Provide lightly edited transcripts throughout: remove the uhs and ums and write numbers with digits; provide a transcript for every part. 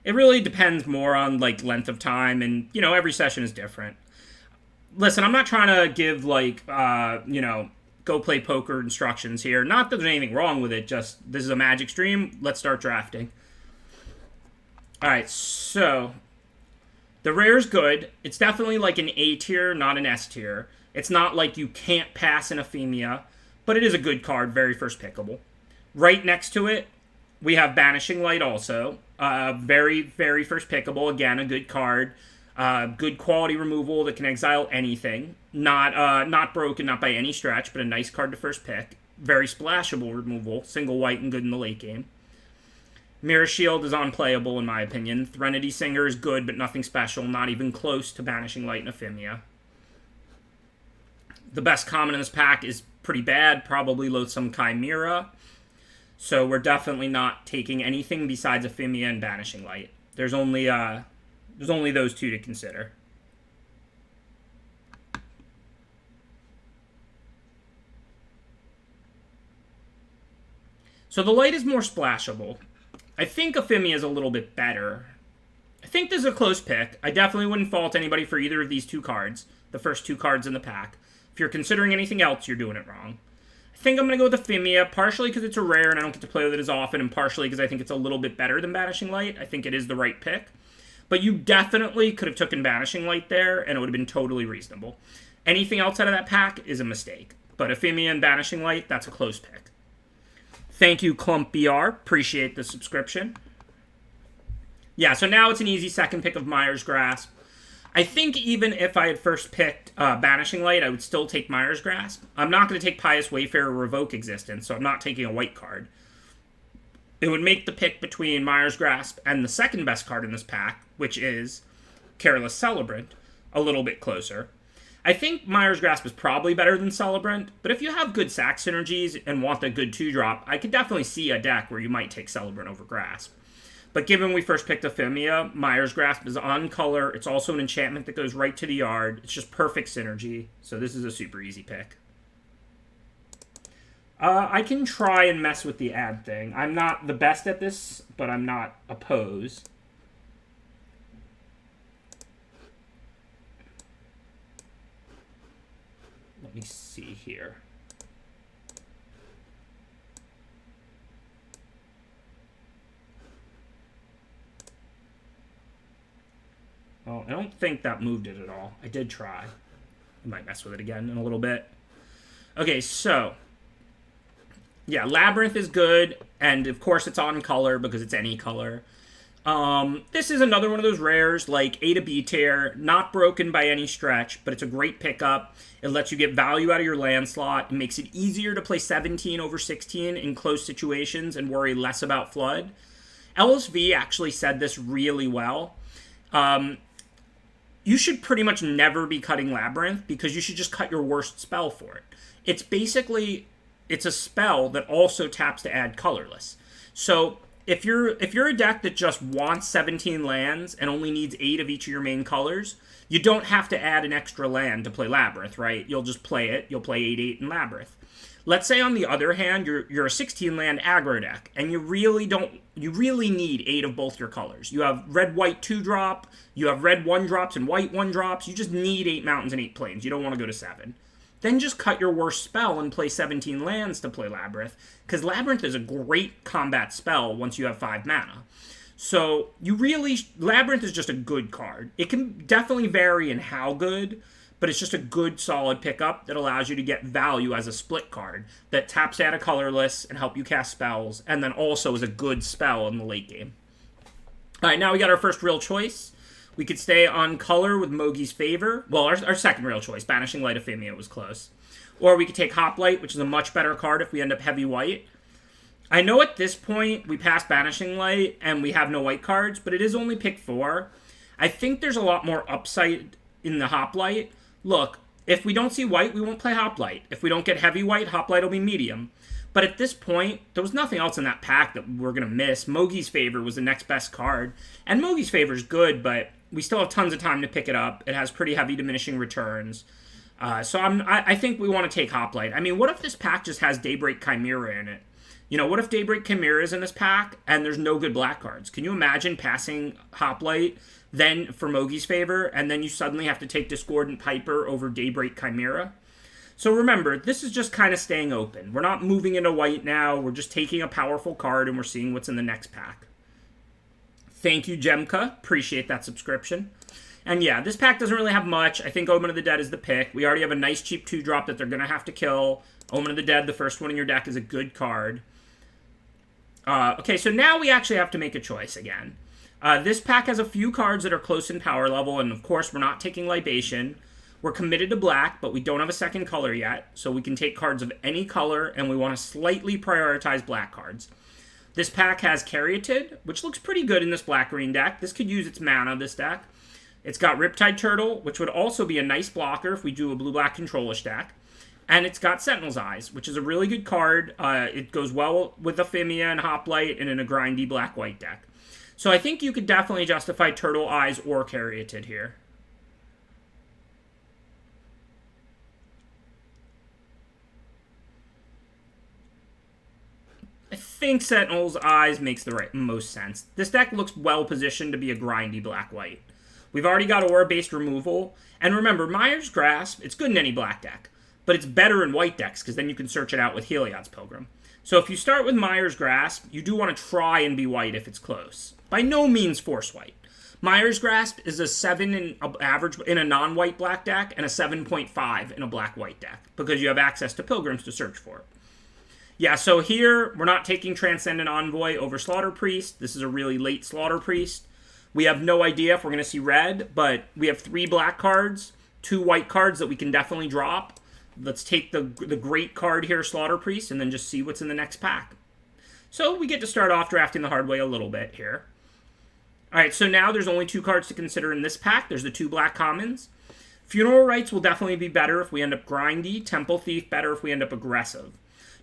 It really depends more on, like, length of time, and, you know, every session is different. Listen, I'm not trying to give, like, you know, go play poker instructions here. Not that there's anything wrong with it, just this is a Magic stream. Let's start drafting. Alright, so the rare's good. It's definitely like an A tier, not an S tier. It's not like you can't pass an Ephemia, but it is a good card, very first pickable. Right next to it, we have Banishing Light also. Very, very first pickable. Again, a good card. Good quality removal that can exile anything. Not broken, not by any stretch, but a nice card to first pick. Very splashable removal. Single white and good in the late game. Mirror Shield is unplayable in my opinion. Threnody Singer is good, but nothing special. Not even close to Banishing Light and Ephemia. The best common in this pack is pretty bad. Probably Loathsome Chimera. So we're definitely not taking anything besides Ephemia and Banishing Light. There's only those two to consider. So the light is more splashable. I think Ephemia is a little bit better. I think this is a close pick. I definitely wouldn't fault anybody for either of these two cards. The first two cards in the pack. If you're considering anything else, you're doing it wrong. I think I'm going to go with Ephemia, partially because it's a rare and I don't get to play with it as often, and partially because I think it's a little bit better than Banishing Light. I think it is the right pick. But you definitely could have taken Banishing Light there, and it would have been totally reasonable. Anything else out of that pack is a mistake. But Ephemia and Banishing Light, that's a close pick. Thank you, Clump BR. Appreciate the subscription. Yeah, so now it's an easy second pick of Mire's Grasp. I think even if I had first picked Banishing Light, I would still take Mire's Grasp. I'm not going to take Pious Wayfarer or Revoke Existence, so I'm not taking a white card. It would make the pick between Mire's Grasp and the second best card in this pack, which is Careless Celebrant, a little bit closer. I think Mire's Grasp is probably better than Celebrant, but if you have good sack synergies and want a good 2-drop, I could definitely see a deck where you might take Celebrant over Grasp. But given we first picked Ephemia, Mire's Grasp is on color. It's also an enchantment that goes right to the yard. It's just perfect synergy, so this is a super easy pick. I can try and mess with the ad thing. I'm not the best at this, but I'm not opposed. Let me see here. Oh, I don't think that moved it at all. I did try. I might mess with it again in a little bit. Okay, so yeah, Labyrinth is good, and of course it's on color because it's any color. This is another one of those rares, like A to B tier, not broken by any stretch, but it's a great pickup. It lets you get value out of your land slot. It makes it easier to play 17 over 16 in close situations and worry less about flood. LSV actually said this really well. You should pretty much never be cutting Labyrinth because you should just cut your worst spell for it. It's basically, it's a spell that also taps to add colorless. So if you're a deck that just wants 17 lands and only needs 8 of each of your main colors, you don't have to add an extra land to play Labyrinth, right? You'll just play it. You'll play 8/8 in Labyrinth. Let's say on the other hand, you're a 16 land aggro deck, and you really need 8 of both your colors. You have red-white 2-drop, you have red 1-drops and white 1-drops. You just need 8 mountains and 8 plains. You don't want to go to 7. Then just cut your worst spell and play 17 lands to play Labyrinth, because Labyrinth is a great combat spell once you have 5 mana. So Labyrinth is just a good card. It can definitely vary in how good, but it's just a good, solid pickup that allows you to get value as a split card that taps out of colorless and help you cast spells, and then also is a good spell in the late game. All right, now we got our first real choice. We could stay on color with Mogi's Favor. Well, our second real choice, Banishing Light Ephemia, was close. Or we could take Hoplite, which is a much better card if we end up heavy white. I know at this point we passed Banishing Light and we have no white cards, but it is only pick 4. I think there's a lot more upside in the Hoplite. Look, if we don't see white, we won't play Hoplite. If we don't get heavy white, Hoplite will be medium. But at this point, there was nothing else in that pack that we're going to miss. Mogi's Favor was the next best card. And Mogi's Favor is good, but we still have tons of time to pick it up. It has pretty heavy diminishing returns. So I think we want to take Hoplite. I mean, what if this pack just has Daybreak Chimera in it? You know, what if Daybreak Chimera is in this pack and there's no good black cards? Can you imagine passing Hoplite then for Mogi's favor, and then you suddenly have to take Discordant Piper over Daybreak Chimera? So remember, this is just kind of staying open. We're not moving into white now. We're just taking a powerful card and we're seeing what's in the next pack. Thank you, Jemka. Appreciate that subscription. And yeah, this pack doesn't really have much. I think Omen of the Dead is the pick. We already have a nice cheap 2-drop that they're going to have to kill. Omen of the Dead, the first one in your deck, is a good card. Okay, so now we actually have to make a choice again. This pack has a few cards that are close in power level, and of course we're not taking Libation. We're committed to black, but we don't have a second color yet, so we can take cards of any color, and we want to slightly prioritize black cards. This pack has Caryatid, which looks pretty good in this black-green deck. This could use its mana, this deck. It's got Riptide Turtle, which would also be a nice blocker if we do a blue-black control-ish deck. And it's got Sentinel's Eyes, which is a really good card. It goes well with Ephemia and Hoplite and in a grindy black-white deck. So I think you could definitely justify Turtle Eyes or Caryatid here. I think Sentinel's Eyes makes the most sense. This deck looks well positioned to be a grindy black-white. We've already got aura-based removal. And remember, Mire's Grasp, it's good in any black deck. But it's better in white decks, because then you can search it out with Heliod's Pilgrim. So if you start with Mire's Grasp, you do want to try and be white if it's close. By no means force white. Mire's Grasp is a 7 in average in a non-white black deck, and a 7.5 in a black-white deck, because you have access to Pilgrims to search for it. Yeah, so here, we're not taking Transcendent Envoy over Slaughter Priest. This is a really late Slaughter Priest. We have no idea if we're going to see red, but we have 3 black cards, 2 white cards that we can definitely drop. Let's take the great card here, Slaughter Priest, and then just see what's in the next pack. So we get to start off drafting the hard way a little bit here. Alright, so now there's only 2 cards to consider in this pack. There's the 2 black commons. Funeral Rites will definitely be better if we end up grindy. Temple Thief better if we end up aggressive.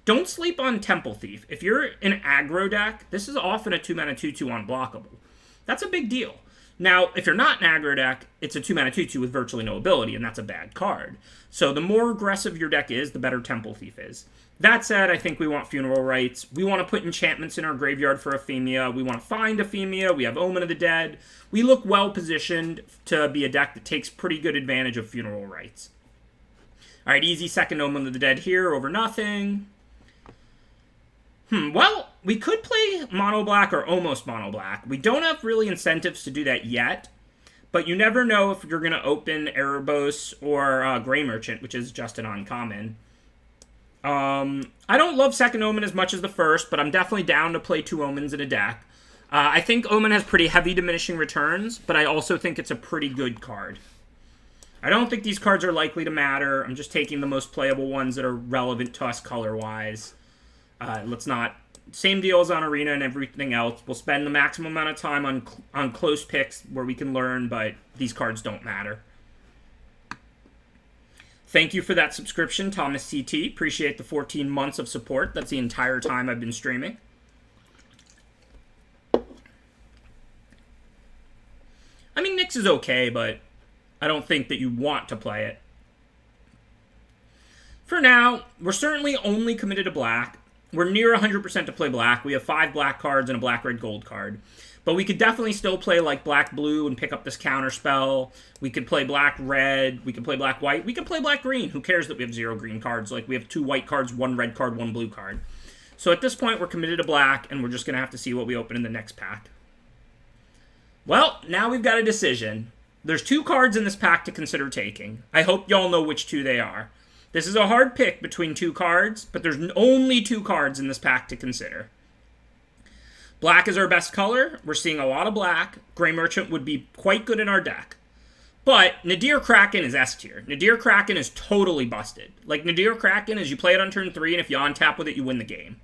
Don't sleep on Temple Thief. If you're an aggro deck, this is often a 2-mana 2/2 unblockable. That's a big deal. Now, if you're not an aggro deck, it's a 2-mana 2/2 with virtually no ability, and that's a bad card. So the more aggressive your deck is, the better Temple Thief is. That said, I think we want Funeral Rites. We want to put enchantments in our graveyard for Ephemia. We want to find Ephemia. We have Omen of the Dead. We look well positioned to be a deck that takes pretty good advantage of Funeral Rites. Alright, easy second Omen of the Dead here over nothing. Well, we could play mono black or almost mono black. We don't have really incentives to do that yet, but you never know if you're going to open Erebos or Grey Merchant, which is just an uncommon. I don't love second Omen as much as the first, but I'm definitely down to play 2 Omens in a deck. I think Omen has pretty heavy diminishing returns, but I also think it's a pretty good card. I don't think these cards are likely to matter. I'm just taking the most playable ones that are relevant to us color-wise. Let's not... Same deal as on Arena and everything else. We'll spend the maximum amount of time on close picks where we can learn, but these cards don't matter. Thank you for that subscription, Thomas CT. Appreciate the 14 months of support. That's the entire time I've been streaming. I mean, Nyx is okay, but I don't think that you want to play it. For now, we're certainly only committed to black. We're near 100% to play black. We have 5 black cards and a black-red-gold card. But we could definitely still play like black-blue and pick up this counter spell. We could play black-red. We could play black-white. We could play black-green. Who cares that we have 0 green cards? Like, we have 2 white cards, 1 red card, 1 blue card. So at this point, we're committed to black, and we're just going to have to see what we open in the next pack. Well, now we've got a decision. There's 2 cards in this pack to consider taking. I hope y'all know which 2 they are. This is a hard pick between 2 cards, but there's only 2 cards in this pack to consider. Black is our best color. We're seeing a lot of black. Grey Merchant would be quite good in our deck. But Nadir Kraken is S tier. Nadir Kraken is totally busted. Like, Nadir Kraken is you play it on turn 3, and if you untap with it, you win the game.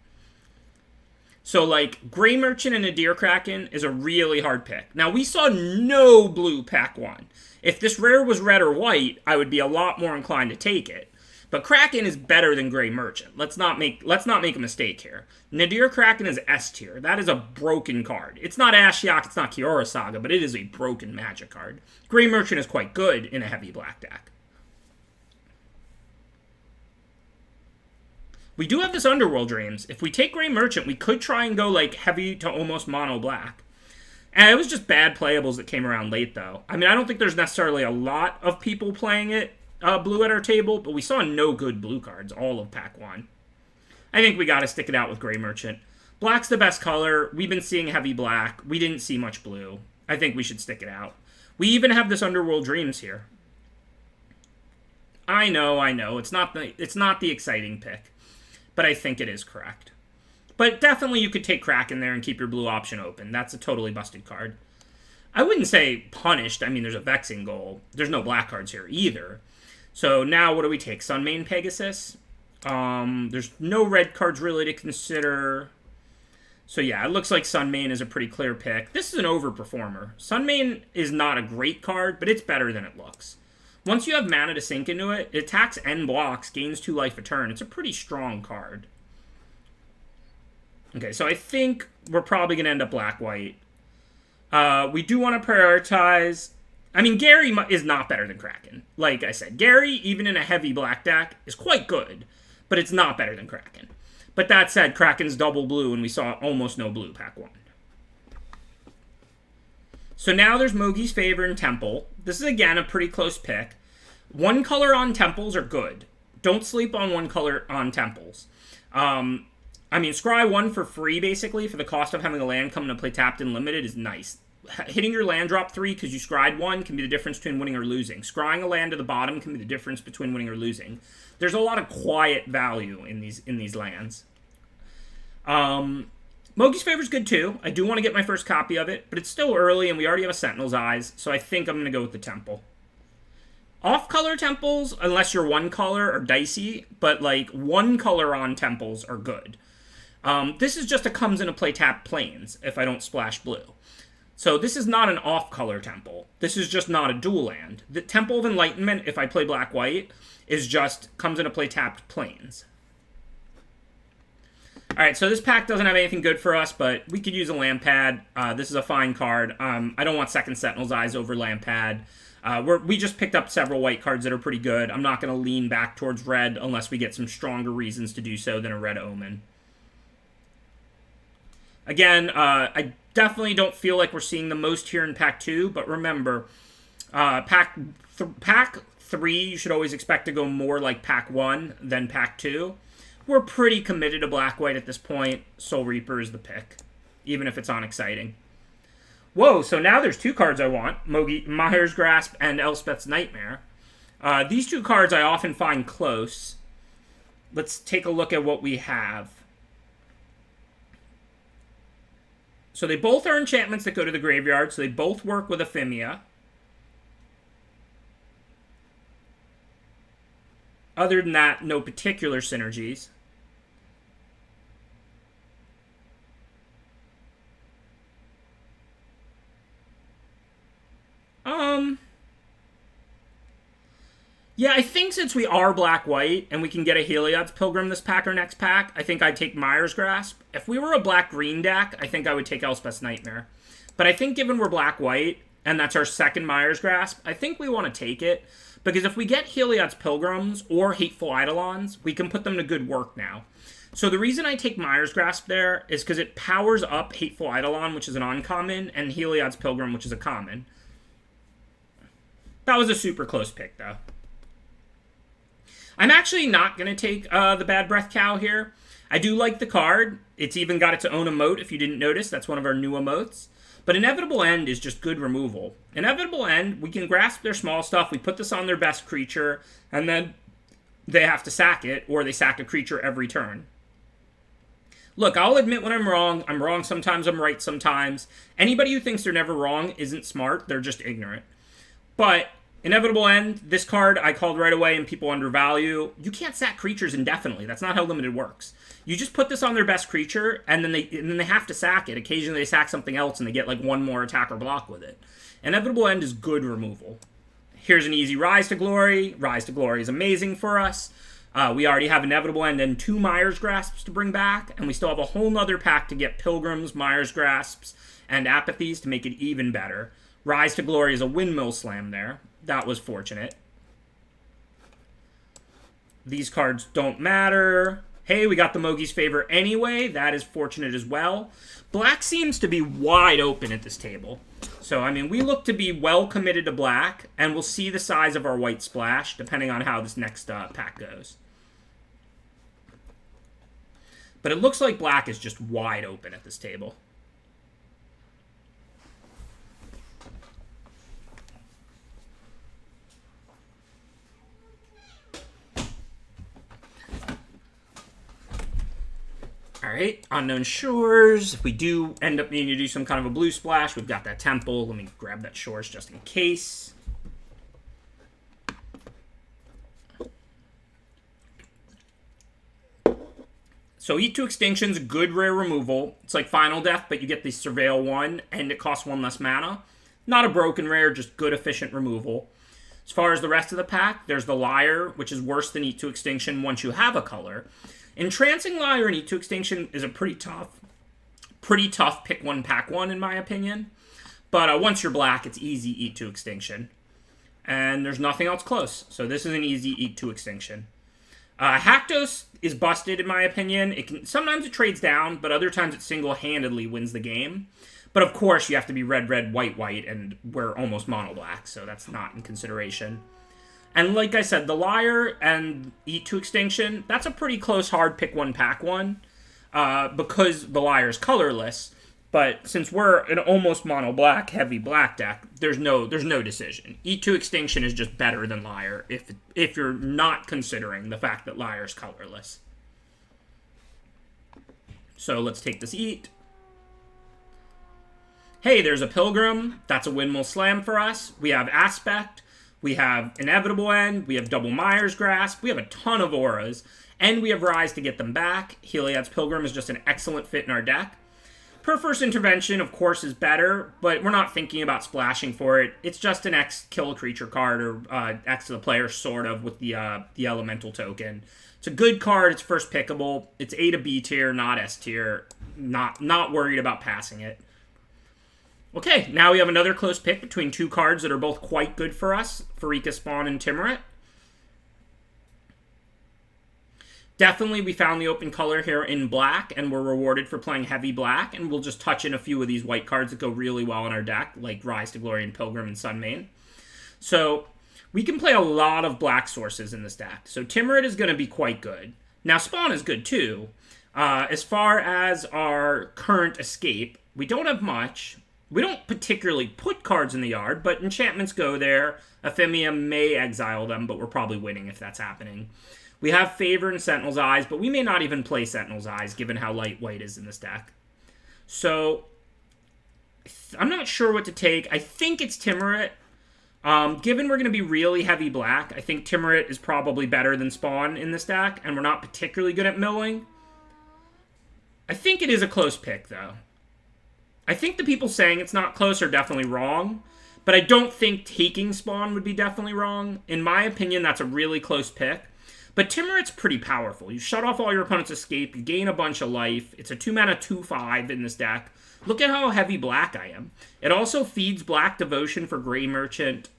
So, like, Grey Merchant and Nadir Kraken is a really hard pick. Now, we saw no blue pack 1. If this rare was red or white, I would be a lot more inclined to take it. But Kraken is better than Grey Merchant. Let's not make a mistake here. Nadir Kraken is S tier. That is a broken card. It's not Ashiok, it's not Kiora Saga, but it is a broken Magic card. Grey Merchant is quite good in a heavy black deck. We do have this Underworld Dreams. If we take Gray Merchant, we could try and go like heavy to almost mono black. And it was just bad playables that came around late, though. I mean, I don't think there's necessarily a lot of people playing it blue at our table, but we saw no good blue cards all of pack 1. I think we got to stick it out with Gray Merchant. Black's the best color. We've been seeing heavy black. We didn't see much blue. I think we should stick it out. We even have this Underworld Dreams here. I know. It's not the exciting pick, but I think it is correct. But definitely you could take Kraken there and keep your blue option open. That's a totally busted card. I wouldn't say punished. I mean, there's a Vexing Goal. There's no black cards here either. So now what do we take? Sunmane Pegasus? There's no red cards really to consider. So yeah, it looks like Sunmane is a pretty clear pick. This is an overperformer. Sunmane is not a great card, but it's better than it looks. Once you have mana to sink into it, it attacks and blocks, gains 2 life a turn. It's a pretty strong card. Okay, so I think we're probably going to end up black-white. We do want to prioritize... I mean, Gary is not better than Kraken. Like I said, Gary, even in a heavy black deck, is quite good, but it's not better than Kraken. But that said, Kraken's double blue, and we saw almost no blue pack 1. So now there's Mogi's Favor and Temple. This is, again, a pretty close pick. One color on Temples are good. Don't sleep on one color on Temples. I mean, scry 1 for free, basically, for the cost of having a land come into play tapped and limited is nice. Hitting your land drop 3 because you scryed 1 can be the difference between winning or losing. Scrying a land to the bottom can be the difference between winning or losing. There's a lot of quiet value in these lands. Mogi's Favor is good too. I do want to get my first copy of it, but it's still early and we already have a Sentinel's Eyes, so I think I'm going to go with the Temple. Off-color Temples, unless you're one color, are dicey, but like one color on Temples are good. This is just a comes into play tap plains if I don't splash blue. So this is not an off-color Temple. This is just not a dual land. The Temple of Enlightenment, if I play black-white, is just comes into play tapped plains. Alright, so this pack doesn't have anything good for us, but we could use a Lampad. This is a fine card. I don't want second Sentinel's Eyes over Lampad. We just picked up several white cards that are pretty good. I'm not going to lean back towards red unless we get some stronger reasons to do so than a red Omen. Again, I definitely don't feel like we're seeing the most here in Pack 2, but remember, Pack 3, you should always expect to go more like Pack 1 than Pack 2. We're pretty committed to black-white at this point. Soul Reaper is the pick, even if it's unexciting. Whoa, so now there's 2 cards I want, Maher's Grasp and Elspeth's Nightmare. These 2 cards I often find close. Let's take a look at what we have. So they both are enchantments that go to the graveyard, so they both work with Ephemia. Other than that, no particular synergies. Yeah, I think since we are black-white and we can get a Heliod's Pilgrim this pack or next pack, I think I'd take Maher's Grasp. If we were a black-green deck, I think I would take Elspeth's Nightmare. But I think given we're black-white, and that's our second Maher's Grasp, I think we want to take it. Because if we get Heliod's Pilgrims or Hateful Eidolons, we can put them to good work now. So the reason I take Maher's Grasp there is because it powers up Hateful Eidolon, which is an uncommon, and Heliod's Pilgrim, which is a common. That was a super close pick, though. I'm actually not going to take the Bad Breath Cow here. I do like the card. It's even got its own emote, if you didn't notice. That's one of our new emotes. But Inevitable End is just good removal. Inevitable End, we can grasp their small stuff. We put this on their best creature, and then they have to sack it, or they sack a creature every turn. Look, I'll admit when I'm wrong. I'm wrong sometimes, I'm right sometimes. Anybody who thinks they're never wrong isn't smart. They're just ignorant. But Inevitable End, this card I called right away and people undervalue. You can't sack creatures indefinitely. That's not how limited works. You just put this on their best creature, and then they have to sack it. Occasionally they sack something else, and they get like one more attack or block with it. Inevitable End is good removal. Here's an easy Rise to Glory. Rise to Glory is amazing for us. We already have Inevitable End and 2 Maher's Grasps to bring back, and we still have a whole nother pack to get Pilgrims, Maher's Grasps, and Apathies to make it even better. Rise to Glory is a windmill slam there. That was fortunate. These cards don't matter. Hey, we got the Mogie's favor anyway. That is fortunate as well. Black seems to be wide open at this table. So, I mean, we look to be well committed to black, and we'll see the size of our white splash, depending on how this next pack goes. But it looks like black is just wide open at this table. Alright, Unknown Shores. If we do end up needing to do some kind of a blue splash, we've got that Temple. Let me grab that Shores just in case. So Eat to Extinction's a good rare removal. It's like Final Death, but you get the Surveil 1, and it costs 1 less mana. Not a broken rare, just good efficient removal. As far as the rest of the pack, there's the Liar, which is worse than Eat to Extinction once you have a color. Entrancing Liar and Eat to Extinction is a pretty tough pick one, pack one, in my opinion. But once you're black, it's easy Eat to Extinction. And there's nothing else close. So this is an easy Eat to Extinction. Haktos is busted, in my opinion. Sometimes it trades down, but other times it single-handedly wins the game. But of course, you have to be red, red, white, white, and we're almost mono black, so that's not in consideration. And like I said, the Liar and Eat to Extinction, that's a pretty close hard pick one, pack one, because the Liar's colorless. But since we're an almost mono black, heavy black deck, there's no decision. Eat to Extinction is just better than Liar if you're not considering the fact that Liar's colorless. So let's take this Eat. Hey, there's a Pilgrim. That's a Windmill Slam for us. We have Aspect. We have Inevitable End. We have Double Mire's Grasp. We have a ton of auras. And we have Rise to get them back. Heliod's Pilgrim is just an excellent fit in our deck. Per First Intervention, of course, is better, but we're not thinking about splashing for it. It's just an X kill a creature card, or X to the player, sort of, with the Elemental token. It's a good card. It's first pickable. It's A to B tier, not S tier. Not worried about passing it. Okay, now we have another close pick between two cards that are both quite good for us, Pharika Spawn and Timurit. Definitely, we found the open color here in black, and we're rewarded for playing heavy black, and we'll just touch in a few of these white cards that go really well in our deck, like Rise to Glory and Pilgrim and Sunmane. So, we can play a lot of black sources in this deck. So, Timurit is going to be quite good. Now, Spawn is good, too. As far as our current escape, we don't have much. We don't particularly put cards in the yard, but enchantments go there. Ephemia may exile them, but we're probably winning if that's happening. We have Favor and Sentinel's Eyes, but we may not even play Sentinel's Eyes, given how light white is in this deck. So, I'm not sure what to take. I think it's Timurit. Given we're going to be really heavy black, I think Timurit is probably better than Spawn in this deck, and we're not particularly good at milling. I think it is a close pick, though. I think the people saying it's not close are definitely wrong, but I don't think taking Spawn would be definitely wrong. In my opinion, that's a really close pick. But Timurit's pretty powerful. You shut off all your opponent's escape, you gain a bunch of life. It's a 2-mana 2/5 in this deck. Look at how heavy black I am. It also feeds Black Devotion for Grey Merchant.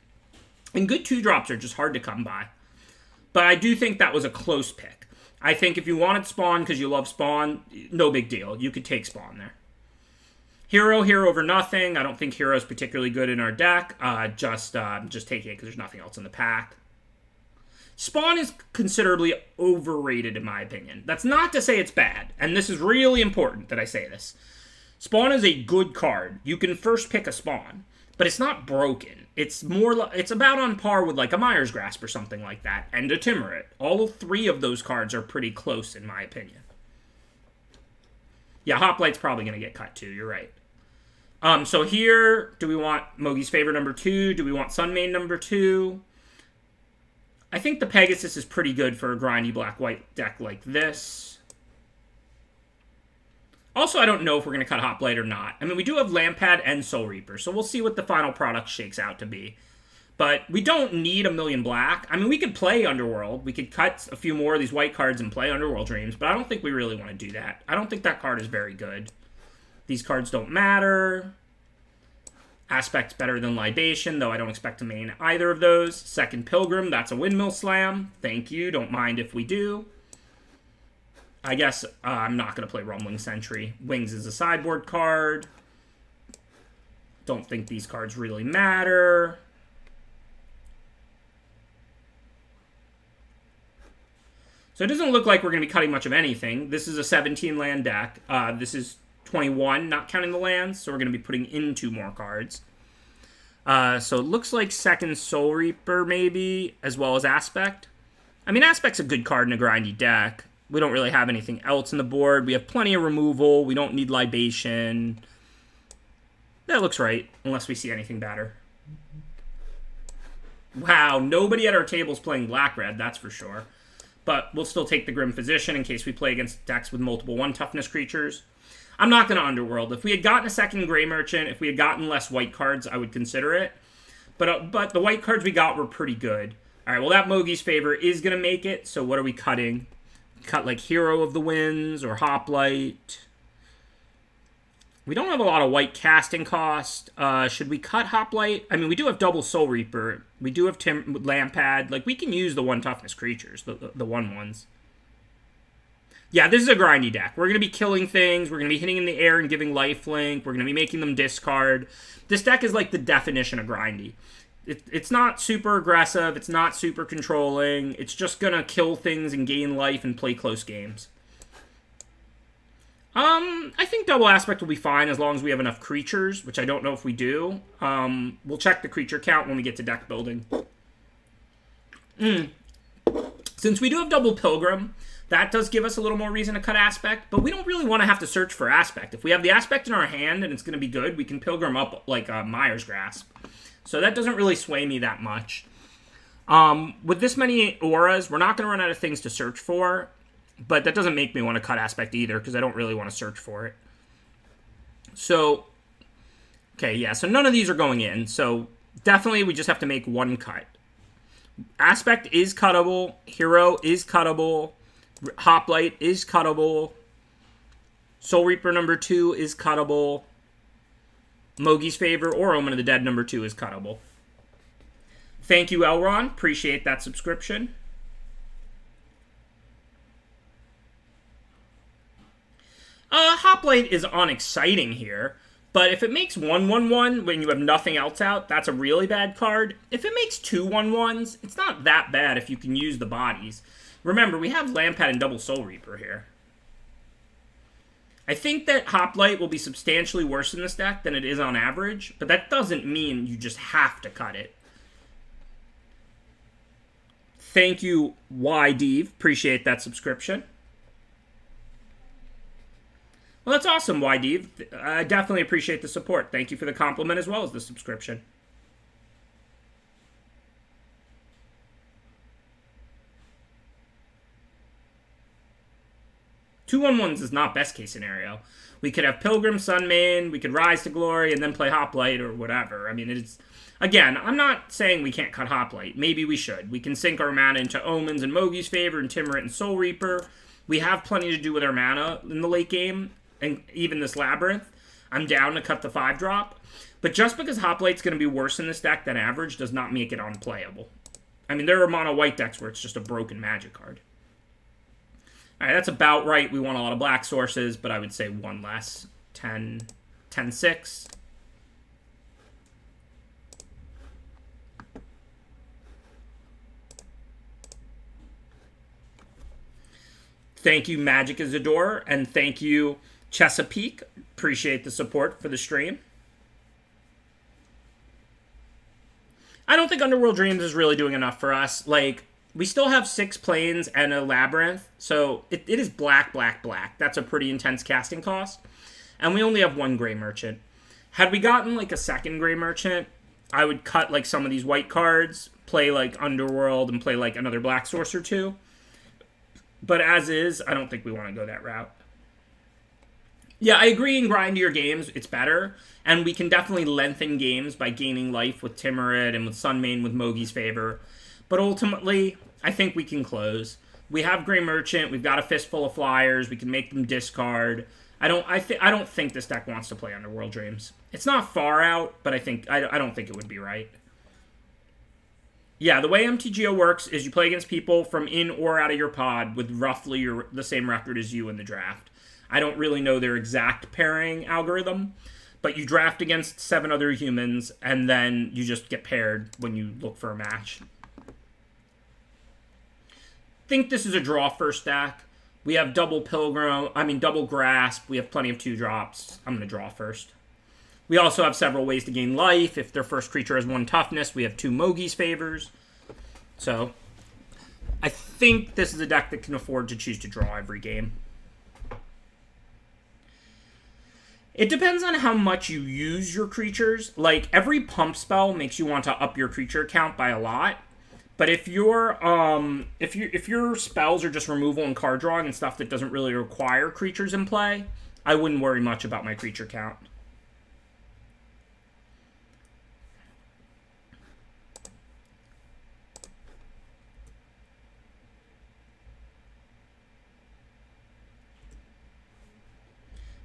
And good 2-drops are just hard to come by. But I do think that was a close pick. I think if you wanted Spawn because you love Spawn, no big deal. You could take Spawn there. Hero over nothing. I don't think Hero's particularly good in our deck. Just take it because there's nothing else in the pack. Spawn is considerably overrated, in my opinion. That's not to say it's bad, and this is really important that I say this. Spawn is a good card. You can first pick a Spawn, but it's not broken. It's about on par with like a Mire's Grasp or something like that, and a Timurit. All 3 of those cards are pretty close, in my opinion. Yeah, Hoplight's probably going to get cut too, you're right. So here, do we want Mogie's Favor number 2? Do we want Sunmane number 2? I think the Pegasus is pretty good for a grindy black-white deck like this. Also, I don't know if we're going to cut Hoplite or not. I mean, we do have Lampad and Soul Reaper, so we'll see what the final product shakes out to be. But we don't need a million black. I mean, we could play Underworld. We could cut a few more of these white cards and play Underworld Dreams, but I don't think we really want to do that. I don't think that card is very good. These cards don't matter. Aspect's better than Libation, though I don't expect to main either of those. Second Pilgrim, that's a Windmill Slam. Thank you, don't mind if we do. I guess I'm not going to play Rumbling Sentry. Wings is a sideboard card. Don't think these cards really matter. So it doesn't look like we're going to be cutting much of anything. This is a 17-land deck. This is 21, not counting the lands, so we're going to be putting in 2 more cards. So it looks like second Soul Reaper, maybe, as well as Aspect. I mean, Aspect's a good card in a grindy deck. We don't really have anything else on the board. We have plenty of removal. We don't need Libation. That looks right, unless we see anything better. Wow, nobody at our table is playing Black-Red, that's for sure. But we'll still take the Grim Physician in case we play against decks with multiple 1-toughness creatures. I'm not going to Underworld. If we had gotten a second Gray Merchant, if we had gotten less white cards, I would consider it. But the white cards we got were pretty good. All right, well, that Mogi's Favor is going to make it, so what are we cutting? Cut, like, Hero of the Winds or Hoplite. We don't have a lot of white casting cost. Should we cut Hoplite? I mean, we do have double Soul Reaper. We do have Lampad. Like, we can use the 1-toughness creatures, the 1/1s. Yeah, this is a grindy deck. We're going to be killing things. We're going to be hitting in the air and giving lifelink. We're going to be making them discard. This deck is like the definition of grindy. It's not super aggressive. It's not super controlling. It's just going to kill things and gain life and play close games. I think double aspect will be fine as long as we have enough creatures, which I don't know if we do. We'll check the creature count when we get to deck building. Since we do have double Pilgrim, that does give us a little more reason to cut aspect, but we don't really want to have to search for aspect. If we have the aspect in our hand and it's going to be good, we can Pilgrim up like Mire's Grasp. So that doesn't really sway me that much. With this many auras, we're not going to run out of things to search for. But that doesn't make me want to cut aspect either, because I don't really want to search for it. So, okay, yeah, so none of these are going in. So, definitely we just have to make one cut. Aspect is cuttable. Hero is cuttable. Hoplite is cuttable. Soul Reaper number 2 is cuttable. Mogi's Favor or Omen of the Dead number 2 is cuttable. Thank you, Elron. Appreciate that subscription. Hoplite is unexciting here, but if it makes 1/1/1 when you have nothing else out, that's a really bad card. If it makes 2/1/1s, it's not that bad if you can use the bodies. Remember, we have Lampad and double Soul Reaper here. I think that Hoplite will be substantially worse in this deck than it is on average, but that doesn't mean you just have to cut it. Thank you, YDeve. Appreciate that subscription. Well, that's awesome, YDeve. I definitely appreciate the support. Thank you for the compliment as well as the subscription. Two 1/1s is not best case scenario. We could have Pilgrim, Sunmane, we could Rise to Glory, and then play Hoplite or whatever. I mean, it's... Again, I'm not saying we can't cut Hoplite. Maybe we should. We can sink our mana into Omens and Mogi's Favor and Timorant and Soul Reaper. We have plenty to do with our mana in the late game. And even this Labyrinth, I'm down to cut the 5-drop. But just because Hoplite's going to be worse in this deck than average does not make it unplayable. I mean, there are mono white decks where it's just a broken magic card. Alright, that's about right. We want a lot of black sources, but I would say one less. 10-6. Thank you, Magic Isadora, and thank you, Chesapeake. Appreciate the support for the stream. I don't think Underworld Dreams is really doing enough for us. Like, we still have 6 planes and a Labyrinth, so it is black, black, black. That's a pretty intense casting cost. And we only have 1 Gray Merchant. Had we gotten, like, a second Gray Merchant, I would cut, like, some of these white cards, play, like, Underworld, and play, like, another black source or 2. But as is, I don't think we want to go that route. Yeah, I agree in grindier games, it's better. And we can definitely lengthen games by gaining life with Timorant and with Sunmane with Mogi's Favor. But ultimately, I think we can close. We have Gray Merchant, we've got a fistful of flyers, we can make them discard. I don't think this deck wants to play Underworld Dreams. It's not far out, but I don't think it would be right. Yeah, the way MTGO works is you play against people from in or out of your pod with roughly the same record as you in the draft. I don't really know their exact pairing algorithm, but you draft against 7 other humans, and then you just get paired when you look for a match. Think this is a draw first stack. We have double grasp. We have plenty of 2-drops. I'm going to draw first. We also have several ways to gain life. If their first creature has 1 toughness, we have 2 Mogi's favors. So, I think this is a deck that can afford to choose to draw every game. It depends on how much you use your creatures. Like, every pump spell makes you want to up your creature count by a lot. But if your spells are just removal and card drawing and stuff that doesn't really require creatures in play, I wouldn't worry much about my creature count.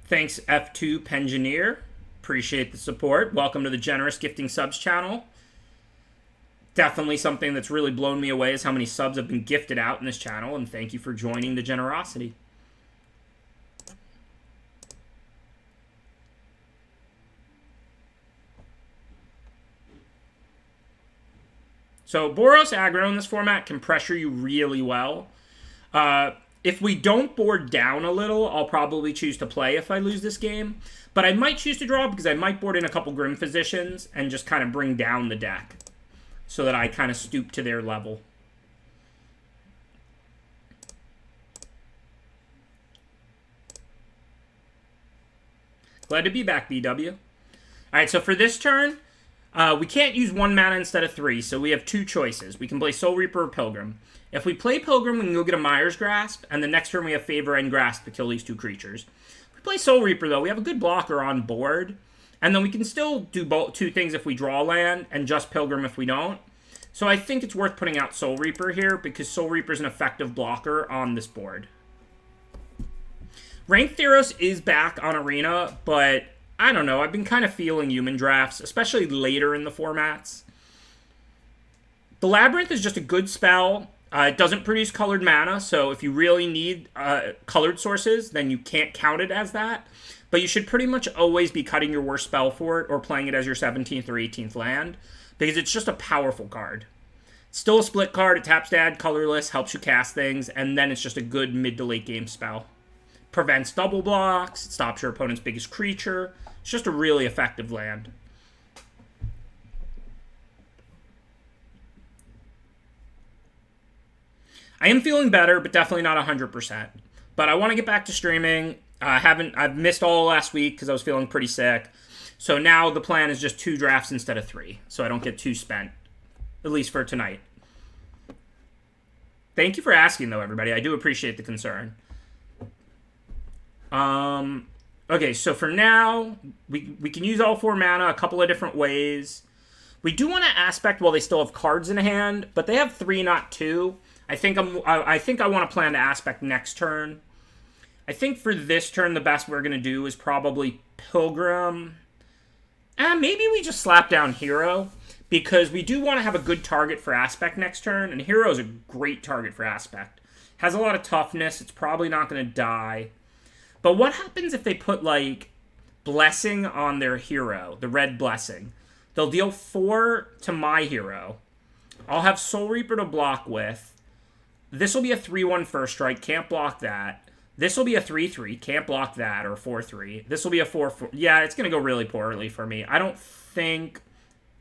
Thanks, F2 Pengineer. Appreciate the support. Welcome to the Generous Gifting Subs channel. Definitely something that's really blown me away is how many subs have been gifted out in this channel, and thank you for joining the generosity. So Boros aggro in this format can pressure you really well. If we don't board down a little, I'll probably choose to play if I lose this game. But I might choose to draw because I might board in a couple Grim Physicians and just kind of bring down the deck so that I kind of stoop to their level. Glad to be back, BW. All right, so for this turn, we can't use 1 mana instead of 3, so we have 2 choices. We can play Soul Reaper or Pilgrim. If we play Pilgrim, we can go get a Mire's Grasp, and the next turn we have Favor and Grasp to kill these 2 creatures. If we play Soul Reaper, though, we have a good blocker on board, and then we can still do 2 things if we draw land, and just Pilgrim if we don't. So I think it's worth putting out Soul Reaper here, because Soul Reaper is an effective blocker on this board. Ranked Theros is back on Arena, but I don't know. I've been kind of feeling human drafts, especially later in the formats. The Labyrinth is just a good spell. It doesn't produce colored mana, so if you really need colored sources, then you can't count it as that. But you should pretty much always be cutting your worst spell for it or playing it as your 17th or 18th land, because it's just a powerful card. It's still a split card. It taps to add colorless, helps you cast things, and then it's just a good mid to late game spell. Prevents double blocks, it stops your opponent's biggest creature. It's just a really effective land. I am feeling better, but definitely not 100%. But I want to get back to streaming. I've missed all last week because I was feeling pretty sick. So now the plan is just 2 drafts instead of 3, so I don't get 2 spent, at least for tonight. Thank you for asking, though, everybody. I do appreciate the concern. Okay, so for now, we can use all 4 mana a couple of different ways. We do want to aspect while they still have cards in hand, but they have 3, not 2. I think I want to plan to aspect next turn. I think for this turn, the best we're going to do is probably Pilgrim. Maybe we just slap down Hero, because we do want to have a good target for aspect next turn, and Hero is a great target for aspect. Has a lot of toughness. It's probably not going to die. But what happens if they put, like, Blessing on their Hero, the red Blessing? They'll deal 4 to my Hero. I'll have Soul Reaper to block with. This will be a 3-1 first strike, can't block that. This will be a 3-3, can't block that, or 4-3. This will be a 4-4. Yeah, it's going to go really poorly for me. I don't think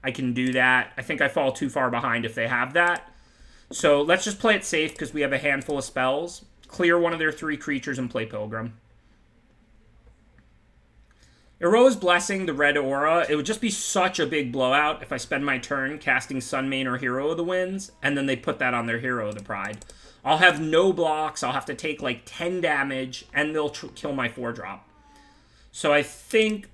I can do that. I think I fall too far behind if they have that. So let's just play it safe because we have a handful of spells. Clear one of their 3 creatures and play Pilgrim. Eroa's Blessing, the red aura, it would just be such a big blowout if I spend my turn casting Sunmane or Hero of the Winds, and then they put that on their Hero of the Pride. I'll have no blocks, I'll have to take like 10 damage, and they'll kill my 4-drop. So I think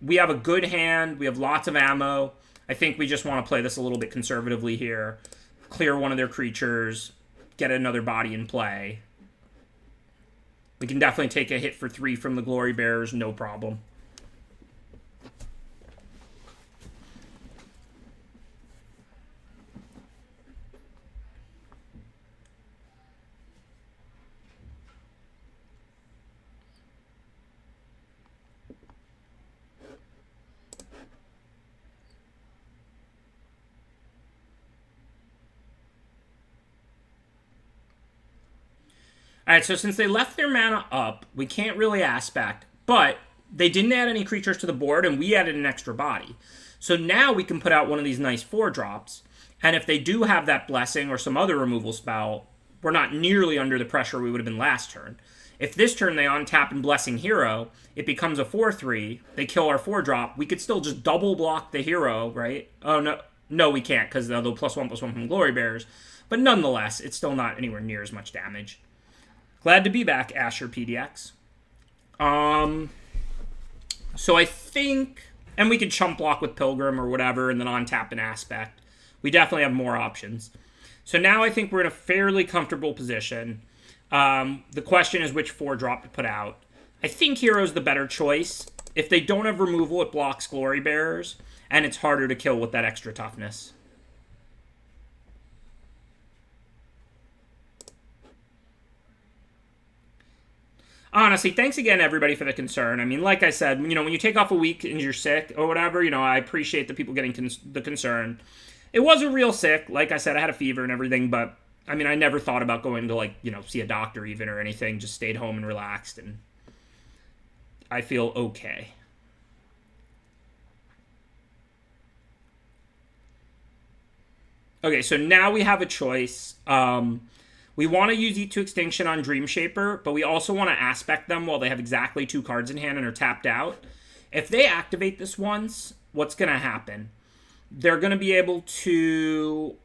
we have a good hand, we have lots of ammo. I think we just want to play this a little bit conservatively here. Clear one of their creatures, get another body in play. We can definitely take a hit for 3 from the Glory Bearers, no problem. Alright, so since they left their mana up, we can't really aspect, but they didn't add any creatures to the board, and we added an extra body. So now we can put out one of these nice 4-drops, and if they do have that Blessing or some other removal spell, we're not nearly under the pressure we would have been last turn. If this turn they untap and Blessing Hero, it becomes a 4/3, they kill our 4-drop, we could still just double block the hero, right? Oh, no. No, we can't, because they'll +1/+1 from Glory Bearers. But nonetheless, it's still not anywhere near as much damage. Glad to be back, Asher PDX. So I think... And we could chump block with Pilgrim or whatever, and then untap an Aspect. We definitely have more options. So now I think we're in a fairly comfortable position. The question is which 4-drop to put out. I think Hero's the better choice. If they don't have removal, it blocks Glory Bearers, and it's harder to kill with that extra toughness. Honestly, thanks again, everybody, for the concern. I mean, like I said, you know, when you take off a week and you're sick or whatever, you know, I appreciate the people getting the concern. It wasn't real sick. Like I said, I had a fever and everything, but, I mean, I never thought about going to, like, you know, see a doctor even or anything. Just stayed home and relaxed, and I feel okay. Okay, so now we have a choice. We want to use Eat to Extinction on Dream Shaper, but we also want to aspect them while they have exactly 2 cards in hand and are tapped out. If they activate this once, what's going to happen? They're going to be able to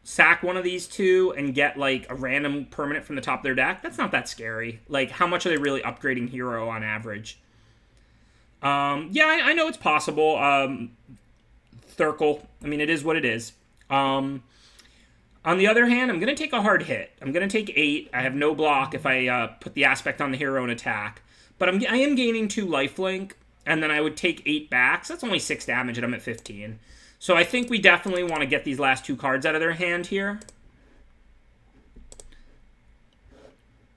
sack one of these 2 and get, like, a random permanent from the top of their deck. That's not that scary. Like, how much are they really upgrading Hero on average? Yeah, I know it's possible. Thurkle. I mean, it is what it is. On the other hand, I'm going to take a hard hit. I'm going to take 8. I have no block if I put the aspect on the hero and attack. But I am gaining 2 lifelink, and then I would take 8 back. So that's only 6 damage, and I'm at 15. So I think we definitely want to get these last 2 cards out of their hand here.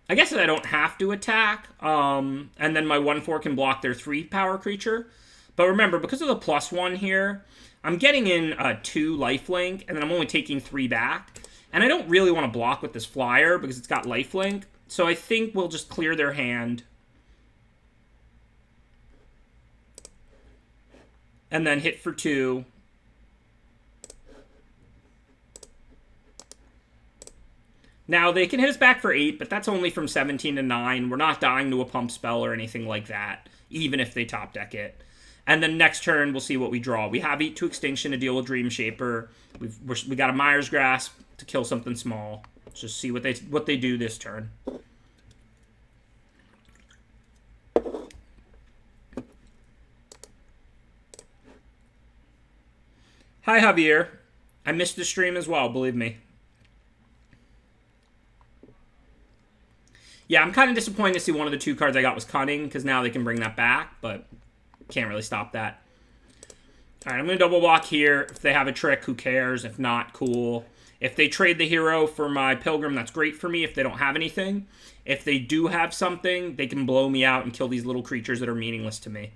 I guess I don't have to attack, and then my 1/4 can block their 3-power creature. But remember, because of the +1 here, I'm getting in 2 lifelink, and then I'm only taking 3 back. And I don't really want to block with this flyer because it's got lifelink. So I think we'll just clear their hand. And then hit for 2. Now, they can hit us back for 8, but that's only from 17 to 9. We're not dying to a pump spell or anything like that, even if they top deck it. And then next turn, we'll see what we draw. We have Eat to Extinction to deal with Dream Shaper. We got a Mire's Grasp to kill something small. Let's just see what they do this turn. Hi, Javier. I missed the stream as well, believe me. Yeah, I'm kind of disappointed to see one of the 2 cards I got was Cunning, because now they can bring that back, but can't really stop that. Alright, I'm going to double block here. If they have a trick, who cares? If not, cool. If they trade the hero for my Pilgrim, that's great for me if they don't have anything. If they do have something, they can blow me out and kill these little creatures that are meaningless to me.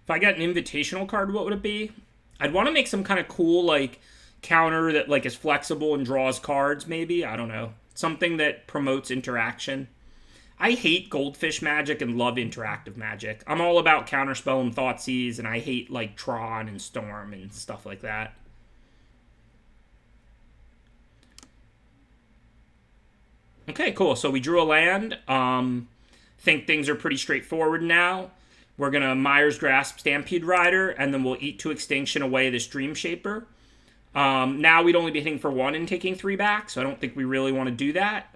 If I got an invitational card, what would it be? I'd want to make some kind of cool, like, counter that, like, is flexible and draws cards, maybe. I don't know. Something that promotes interaction. I hate Goldfish Magic and love interactive Magic. I'm all about Counterspell and Thoughtseize, and I hate, like, Tron and Storm and stuff like that. Okay, cool. So we drew a land. Think things are pretty straightforward now. We're going to Mire's Grasp Stampede Rider, and then we'll Eat to Extinction away this Dream Shaper. Now we'd only be hitting for 1 and taking 3 back, so I don't think we really want to do that.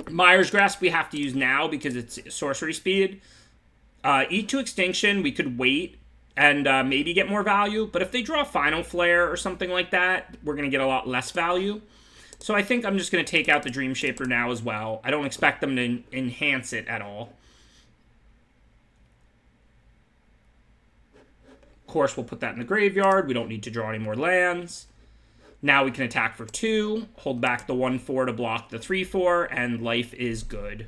Mire's Grasp we have to use now because it's sorcery speed. Eat to Extinction, we could wait and maybe get more value, but if they draw Final Flare or something like that, we're going to get a lot less value. So I think I'm just going to take out the Dream Shaper now as well. I don't expect them to enhance it at all. course, we'll put that in the graveyard. We don't need to draw any more lands. Now we can attack for 2, hold back the 1/4 to block the 3/4, and life is good.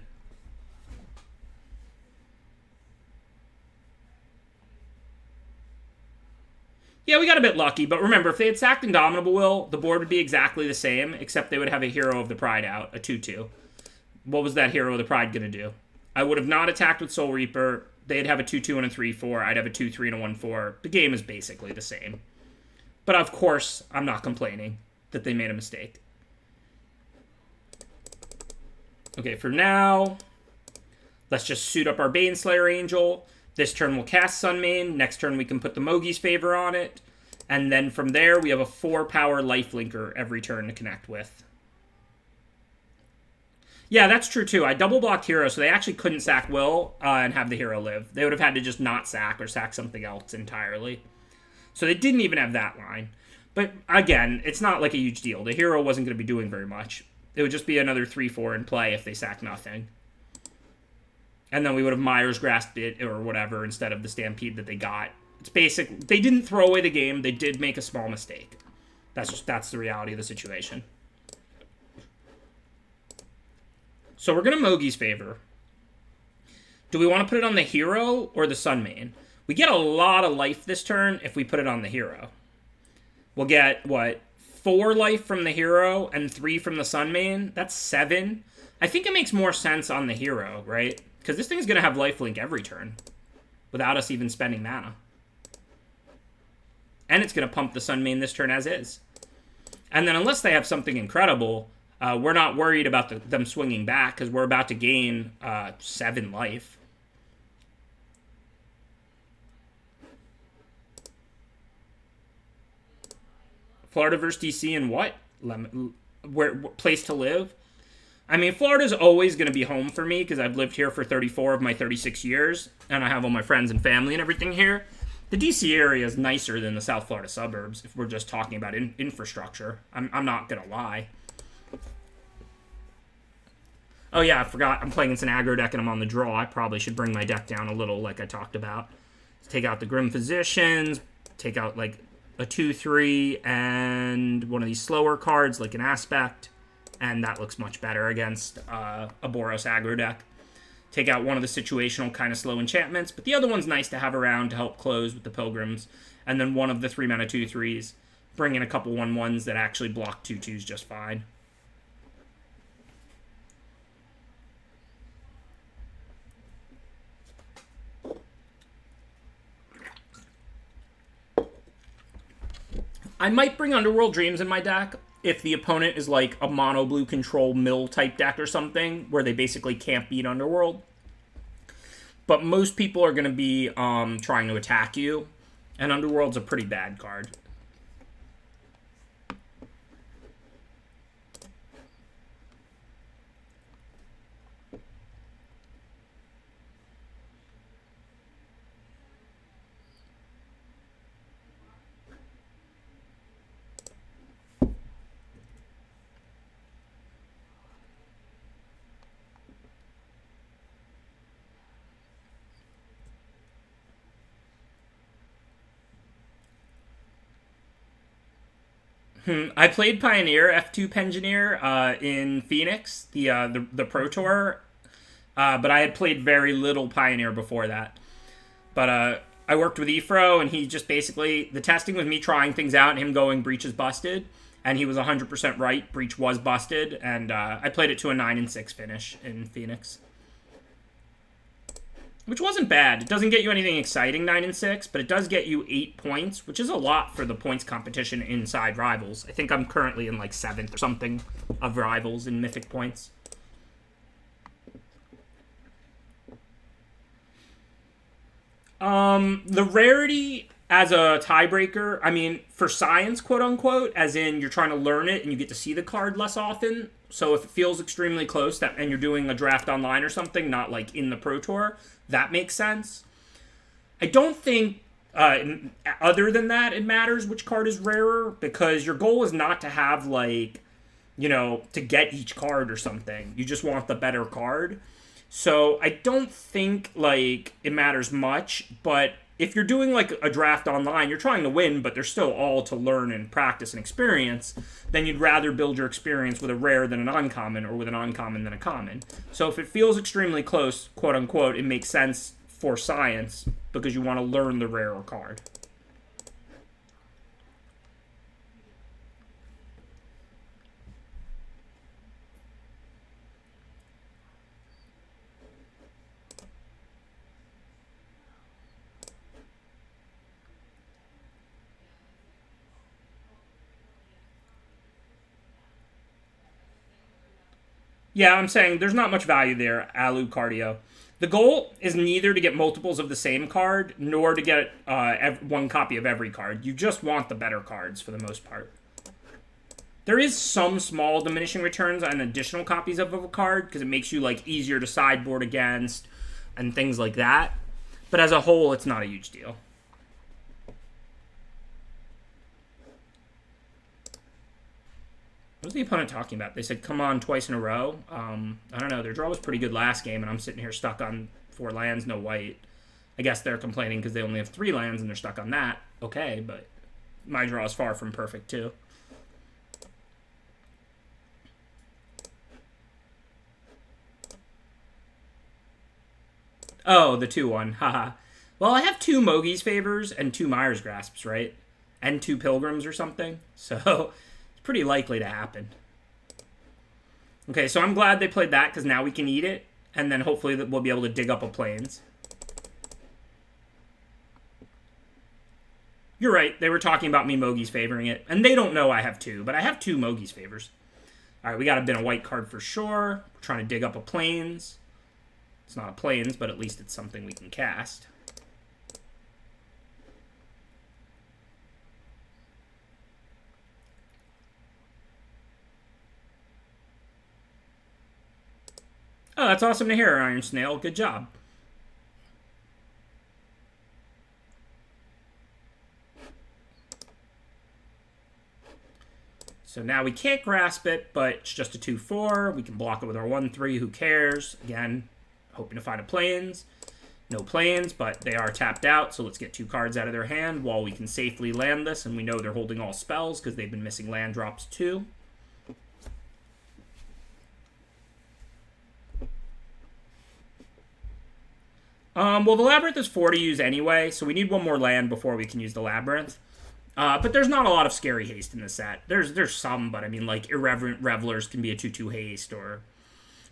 Yeah, we got a bit lucky, but remember, if they had sacked Indomitable Will, the board would be exactly the same, except they would have a Hero of the Pride out, a 2/2. What was that Hero of the Pride going to do? I would have not attacked with Soul Reaper. They'd have a 2/2 and a 3/4. I'd have a 2/3 and a 1/4. The game is basically the same. But of course, I'm not complaining that they made a mistake. Okay, for now, let's just suit up our Baneslayer Angel. This turn we'll cast Sunmane. Next turn we can put the Mogi's Favor on it. And then from there, we have a 4-power lifelinker every turn to connect with. Yeah, that's true too. I double-blocked Hero, so they actually couldn't sack Will and have the Hero live. They would have had to just not sack or sack something else entirely. So they didn't even have that line. But again, it's not like a huge deal. The Hero wasn't going to be doing very much. It would just be another 3/4 in play if they sacked nothing. And then we would have Myers grasped it or whatever instead of the Stampede that they got. It's basic. They didn't throw away the game. They did make a small mistake. That's the reality of the situation. So we're going to Mogi's Favor. Do we want to put it on the Hero or the Sunmane? We get a lot of life this turn if we put it on the Hero. We'll get, what, 4 life from the Hero and 3 from the Sunmane? That's 7. I think it makes more sense on the Hero, right? Because this thing's going to have lifelink every turn without us even spending mana. And it's going to pump the Sunmane this turn as is. And then unless they have something incredible, we're not worried about them swinging back because we're about to gain 7 life. Florida versus DC and what? Where place to live? I mean, Florida's always going to be home for me because I've lived here for 34 of my 36 years, and I have all my friends and family and everything here. The DC area is nicer than the South Florida suburbs if we're just talking about infrastructure. I'm not going to lie. Oh yeah, I forgot. I'm playing against an aggro deck and I'm on the draw. I probably should bring my deck down a little like I talked about. Take out the Grim Physicians, take out like a 2/3 and one of these slower cards like an Aspect, and that looks much better against a Boros aggro deck. Take out one of the situational kind of slow enchantments, but the other one's nice to have around to help close with the Pilgrims, and then one of the 3-mana 2/3s. Bring in a couple 1/1s that actually block 2/2s just fine. I might bring Underworld Dreams in my deck if the opponent is like a mono blue control mill type deck or something where they basically can't beat Underworld. But most people are going to be trying to attack you, and Underworld's a pretty bad card. I played Pioneer, F2 Pengineer in Phoenix, the Pro Tour, but I had played very little Pioneer before that. But I worked with Efro, and he just basically, the testing was me trying things out and him going, Breach is busted, and he was 100% right, Breach was busted, and I played it to a 9-6 finish in Phoenix. Which wasn't bad. It doesn't get you anything exciting, 9-6, but it does get you 8 points, which is a lot for the points competition inside Rivals. I think I'm currently in like 7th or something of Rivals in Mythic points. The rarity as a tiebreaker, I mean, for science, quote-unquote, as in you're trying to learn it and you get to see the card less often. So if it feels extremely close and you're doing a draft online or something, not like in the Pro Tour, that makes sense. I don't think, other than that, it matters which card is rarer, because your goal is not to have, like, you know, to get each card or something. You just want the better card. So I don't think, like, it matters much, but if you're doing like a draft online, you're trying to win, but they're still all to learn and practice and experience, then you'd rather build your experience with a rare than an uncommon, or with an uncommon than a common. So if it feels extremely close, quote unquote, it makes sense for science because you want to learn the rarer card. Yeah, I'm saying there's not much value there, Alu Cardio. The goal is neither to get multiples of the same card, nor to get one copy of every card. You just want the better cards for the most part. There is some small diminishing returns on additional copies of a card, because it makes you like easier to sideboard against, and things like that. But as a whole, it's not a huge deal. What was the opponent talking about? They said, come on twice in a row. I don't know. Their draw was pretty good last game, and I'm sitting here stuck on 4 lands, no white. I guess they're complaining because they only have 3 lands, and they're stuck on that. Okay, but my draw is far from perfect, too. Oh, the 2-1. Haha. Well, I have 2 Mogi's Favors and 2 Myers Grasps, right? And 2 Pilgrims or something. So pretty likely to happen. Okay, so I'm glad they played that because now we can eat it, and then hopefully we'll be able to dig up a Plains. You're right, they were talking about me Mogi's favoring it, and they don't know I have 2, but I have 2 Mogi's favors. Alright, we got a bin of white card for sure. We're trying to dig up a Plains. It's not a Plains, but at least it's something we can cast. Oh, that's awesome to hear, Iron Snail. Good job. So now we can't grasp it, but it's just a 2-4. We can block it with our 1-3. Who cares? Again, hoping to find a Plains. No Plains, but they are tapped out, so let's get 2 cards out of their hand while we can safely land this, and we know they're holding all spells because they've been missing land drops too. Well, the Labyrinth is 4 to use anyway, so we need 1 more land before we can use the Labyrinth. But there's not a lot of scary haste in the set. There's some, but I mean, like, Irreverent Revelers can be a 2-2 haste, or...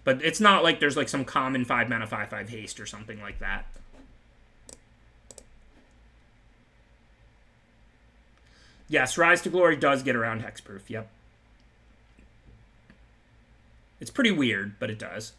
But it's not like there's, like, some common 5-mana 5-5 haste or something like that. Yes, Rise to Glory does get around Hexproof, yep. It's pretty weird, but it does.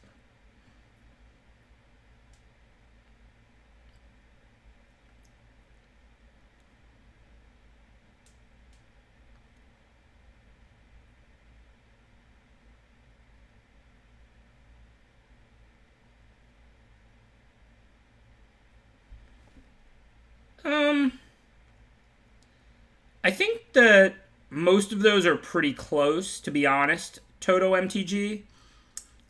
I think that most of those are pretty close, to be honest. Toto MTG.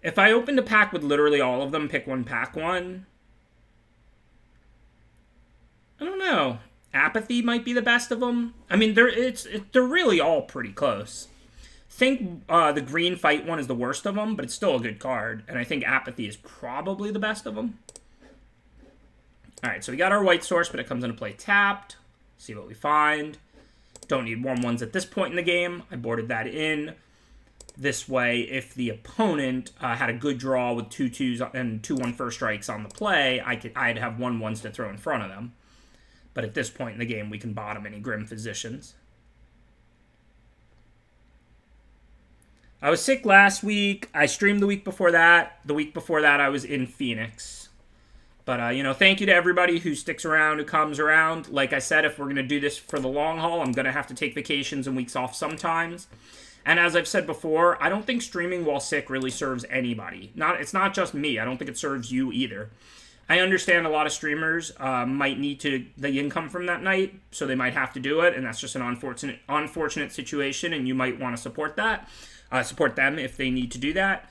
If I opened a pack with literally all of them, pick one, pack one. I don't know. Apathy might be the best of them. I mean, they're really all pretty close. I think the green fight one is the worst of them, but it's still a good card. And I think Apathy is probably the best of them. Alright, so we got our white source, but it comes into play tapped. See what we find. Don't need 1/1s at this point in the game. I boarded that in. This way, if the opponent had a good draw with 2/2s and 2/1 first strikes on the play, I'd have 1/1s to throw in front of them. But at this point in the game, we can bottom any Grim Physicians. I was sick last week. I streamed the week before that. The week before that, I was in Phoenix. But, you know, thank you to everybody who sticks around, who comes around. Like I said, if we're going to do this for the long haul, I'm going to have to take vacations and weeks off sometimes. And as I've said before, I don't think streaming while sick really serves anybody. It's not just me. I don't think it serves you either. I understand a lot of streamers might need the income from that night, so they might have to do it, and that's just an unfortunate situation, and you might want to support that. Support them if they need to do that.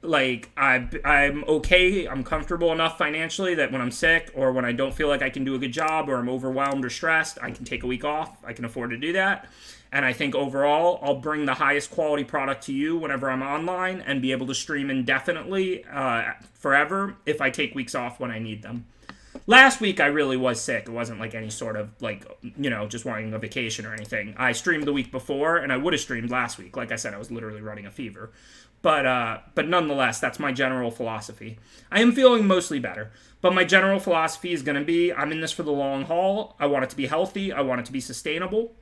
Like, I'm okay, I'm comfortable enough financially that when I'm sick or when I don't feel like I can do a good job or I'm overwhelmed or stressed, I can take a week off. I can afford to do that. And I think overall, I'll bring the highest quality product to you whenever I'm online and be able to stream indefinitely, forever, if I take weeks off when I need them. Last week, I really was sick. It wasn't like any sort of, like, just wanting a vacation or anything. I streamed the week before, and I would have streamed last week. Like I said, I was literally running a fever. But nonetheless, that's my general philosophy. I am feeling mostly better. But my general philosophy is going to be, I'm in this for the long haul. I want it to be healthy. I want it to be sustainable.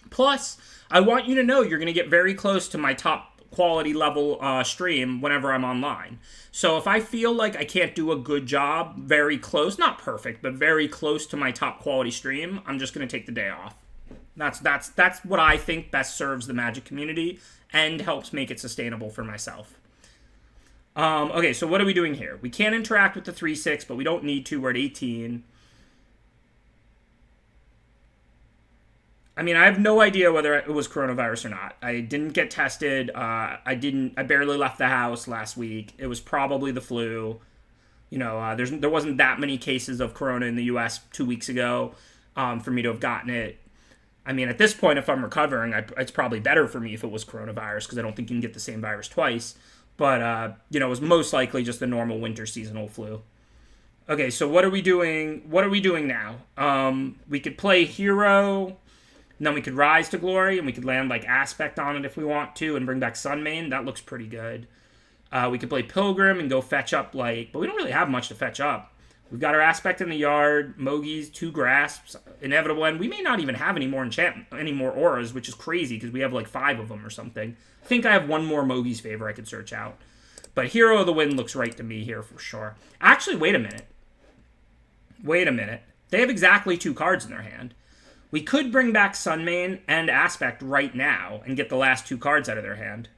Plus, I want you to know you're going to get very close to my top quality level stream whenever I'm online. So if I feel like I can't do a good job, very close, not perfect, but very close to my top quality stream, I'm just going to take the day off. That's what I think best serves the Magic community and helps make it sustainable for myself. Okay, so what are we doing here? We can't interact with the 3/6, but we don't need to. We're at 18. I mean, I have no idea whether it was coronavirus or not. I didn't get tested. I barely left the house last week. It was probably the flu. There wasn't that many cases of corona in the U.S. 2 weeks ago for me to have gotten it. I mean, at this point, if I'm recovering, it's probably better for me if it was coronavirus because I don't think you can get the same virus twice. But, it was most likely just the normal winter seasonal flu. Okay, so what are we doing? What are we doing now? We could play Hero, and then we could Rise to Glory, and we could land, like, Aspect on it if we want to, and bring back Sunmane. That looks pretty good. We could play Pilgrim and go fetch up, but we don't really have much to fetch up. We've got our Aspect in the yard, Mogies, 2 Grasps, Inevitable End. We may not even have any more auras, which is crazy, because we have, 5 of them or something. I think I have one more Mogies Favor I could search out. But Hero of the Wind looks right to me here for sure. Actually, wait a minute. They have exactly 2 cards in their hand. We could bring back Sunmane and Aspect right now and get the last 2 cards out of their hand.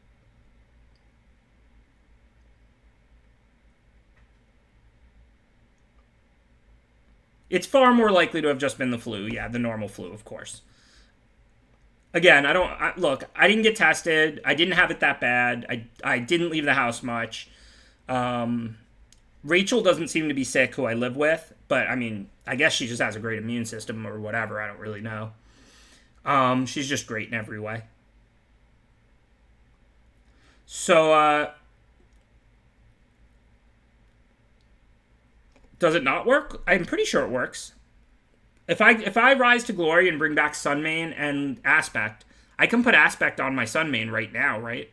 It's far more likely to have just been the flu. Yeah, the normal flu, of course. Again, look, I didn't get tested. I didn't have it that bad. I didn't leave the house much. Rachel doesn't seem to be sick, who I live with. But, I mean, I guess she just has a great immune system or whatever. I don't really know. She's just great in every way. So, does it not work? I'm pretty sure it works. If I Rise to Glory and bring back Sunmane and Aspect, I can put Aspect on my Sunmane right now, right?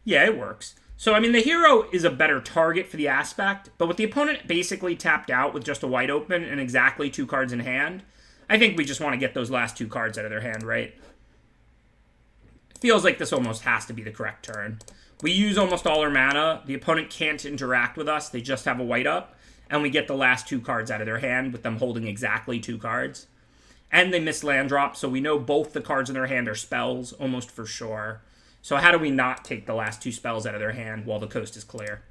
Yeah, it works. So, I mean, the Hero is a better target for the Aspect, but with the opponent basically tapped out with just a white open and exactly 2 cards in hand, I think we just want to get those last 2 cards out of their hand, right? Feels like this almost has to be the correct turn. We use almost all our mana. The opponent can't interact with us. They just have a white up. And we get the last 2 cards out of their hand with them holding exactly 2 cards. And they miss land drop, so we know both the cards in their hand are spells, almost for sure. So how do we not take the last 2 spells out of their hand while the coast is clear?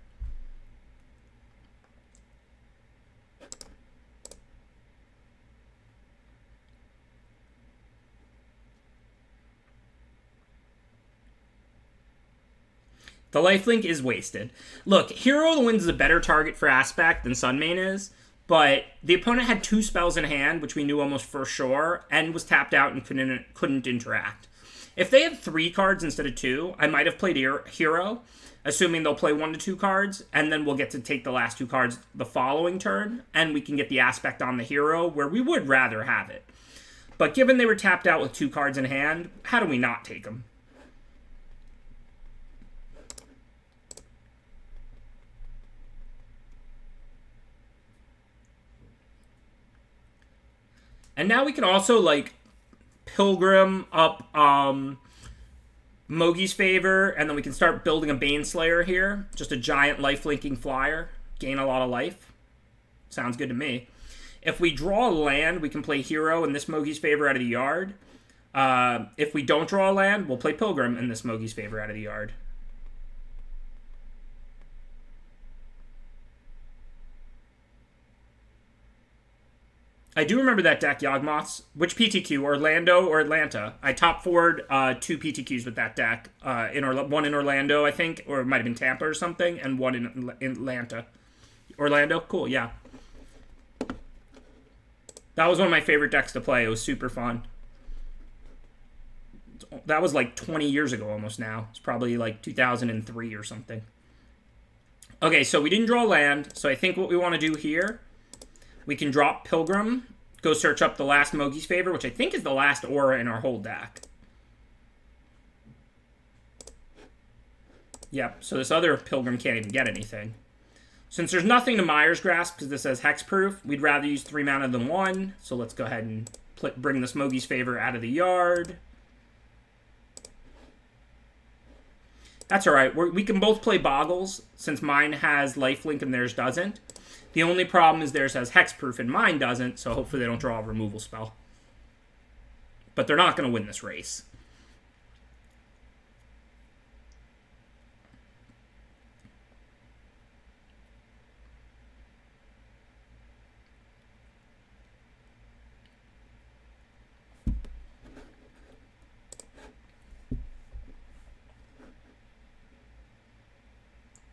The lifelink is wasted. Look, Hero of the Wind is a better target for Aspect than Sunmane is, but the opponent had 2 spells in hand, which we knew almost for sure, and was tapped out and couldn't interact. If they had 3 cards instead of 2, I might have played Hero, assuming they'll play 1 to 2 cards, and then we'll get to take the last 2 cards the following turn, and we can get the Aspect on the Hero, where we would rather have it. But given they were tapped out with 2 cards in hand, how do we not take them? And now we can also, Pilgrim up Mogi's Favor, and then we can start building a Baneslayer here. Just a giant life-linking flyer. Gain a lot of life. Sounds good to me. If we draw a land, we can play Hero in this Mogi's Favor out of the yard. If we don't draw a land, we'll play Pilgrim in this Mogi's Favor out of the yard. I do remember that deck, Yawgmoths. Which PTQ? Orlando or Atlanta? I top forward 2 PTQs with that deck. One in Orlando, I think, or it might have been Tampa or something, and one in Atlanta. Orlando? Cool, yeah. That was one of my favorite decks to play. It was super fun. That was like 20 years ago almost now. It's probably like 2003 or something. Okay, so we didn't draw land, so I think what we want to do here, we can drop Pilgrim, go search up the last Mogi's Favor, which I think is the last aura in our whole deck. Yep, so this other Pilgrim can't even get anything. Since there's nothing to Mire's Grasp, because this says Hexproof, we'd rather use 3 mana than 1. So let's go ahead and bring this Mogi's Favor out of the yard. That's alright. We can both play Boggles, since mine has Lifelink and theirs doesn't. The only problem is theirs has Hexproof and mine doesn't, so hopefully they don't draw a removal spell. But they're not going to win this race.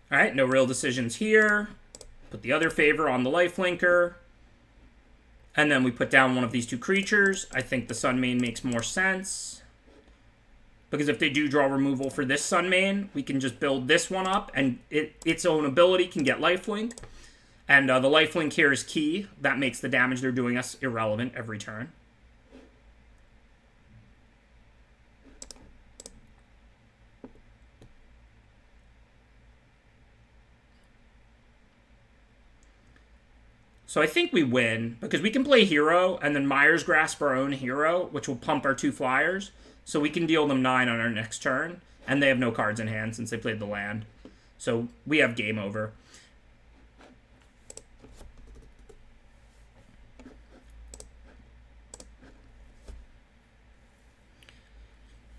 Alright, no real decisions here. Put the other favor on the lifelinker. And then we put down one of these 2 creatures. I think the Sunmane makes more sense. Because if they do draw removal for this Sunmane, we can just build this one up, and its own ability can get lifelink. And the lifelink here is key. That makes the damage they're doing us irrelevant every turn. So I think we win, because we can play Hero, and then Mire's Grasp our own Hero, which will pump our 2 flyers. So we can deal them 9 on our next turn, and they have no cards in hand since they played the land. So we have game over.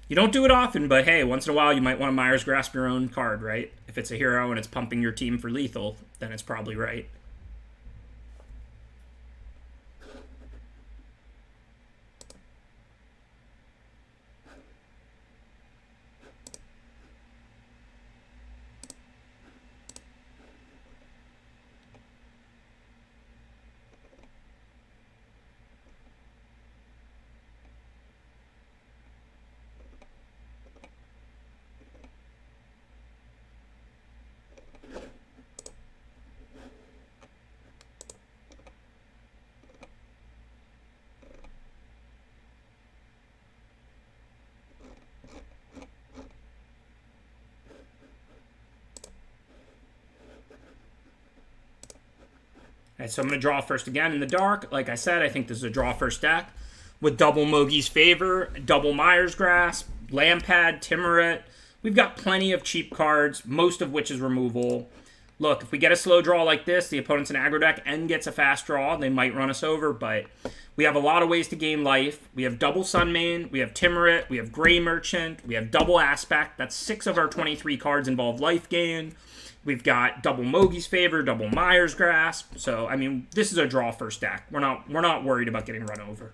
You don't do it often, but hey, once in a while you might want to Mire's Grasp your own card, right? If it's a hero and it's pumping your team for lethal, then it's probably right. Alright, so I'm going to draw first again in the dark. Like I said, I think this is a draw first deck. With double Mogi's Favor, double Mire's Grasp, Lampad, Timurit. We've got plenty of cheap cards, most of which is removal. Look, if we get a slow draw like this, the opponent's an aggro deck and gets a fast draw, they might run us over, but we have a lot of ways to gain life. We have double Sunmane, we have Timurit, we have Grey Merchant, we have double Aspect. That's 6 of our 23 cards involve life gain. We've got double Mogi's Favor, double Mire's Grasp. So, I mean, this is a draw first deck. We're not worried about getting run over.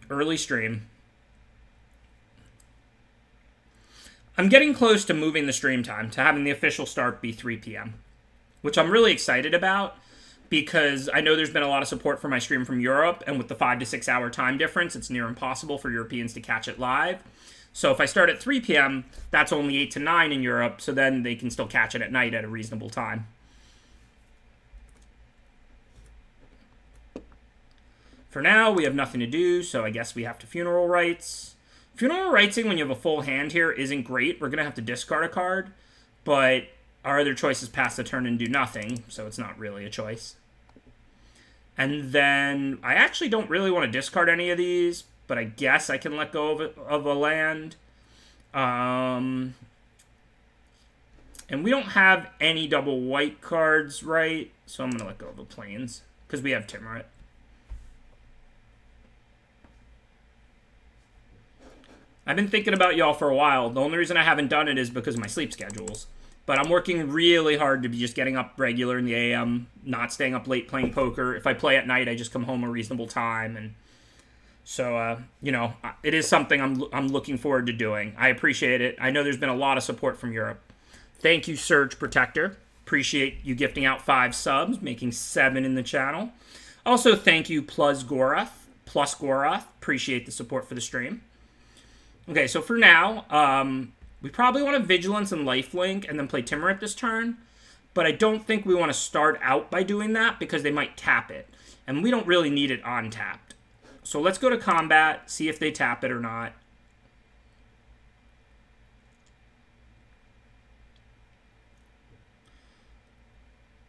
Early stream. I'm getting close to moving the stream time, to having the official start be 3 p.m., which I'm really excited about, because I know there's been a lot of support for my stream from Europe, and with the 5 to 6 hour time difference, it's near impossible for Europeans to catch it live. So if I start at 3 p.m., that's only 8 to 9 in Europe, so then they can still catch it at night at a reasonable time. For now, we have nothing to do, so I guess we have to Funeral Rites. Funeral Ritesing when you have a full hand here isn't great. We're going to have to discard a card, but our other choice is pass the turn and do nothing, so it's not really a choice. And then I actually don't really want to discard any of these, but I guess I can let go of a land. And we don't have any double white cards, right? So I'm going to let go of the Plains, because we have Timurit. I've been thinking about y'all for a while. The only reason I haven't done it is because of my sleep schedules. But I'm working really hard to be just getting up regular in the AM, not staying up late playing poker. If I play at night, I just come home a reasonable time. And so, you know, it is something I'm looking forward to doing. I appreciate it. I know there's been a lot of support from Europe. Thank you, Surge Protector. Appreciate you gifting out 5 subs, making 7 in the channel. Also, thank you, Plus Gorath. Appreciate the support for the stream. Okay, so for now, we probably want to Vigilance and Lifelink and then play Timorite this turn. But I don't think we want to start out by doing that because they might tap it. And we don't really need it untapped. So let's go to combat, see if they tap it or not.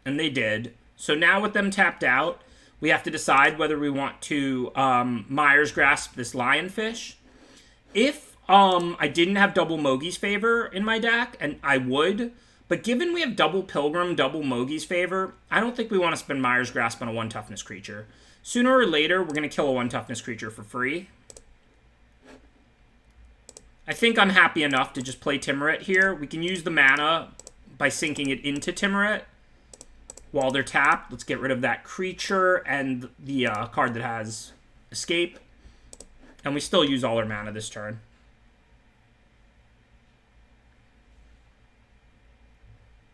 And they did. So now with them tapped out, we have to decide whether we want to Myers Grasp this Lionfish. If I didn't have double Mogi's Favor in my deck, and I would, but given we have double Pilgrim, double Mogi's Favor, I don't think we want to spend Myers Grasp on a 1 toughness creature. Sooner or later, we're going to kill a 1 toughness creature for free. I think I'm happy enough to just play Timorite here. We can use the mana by sinking it into Timorite. While they're tapped, let's get rid of that creature and the card that has Escape. And we still use all our mana this turn.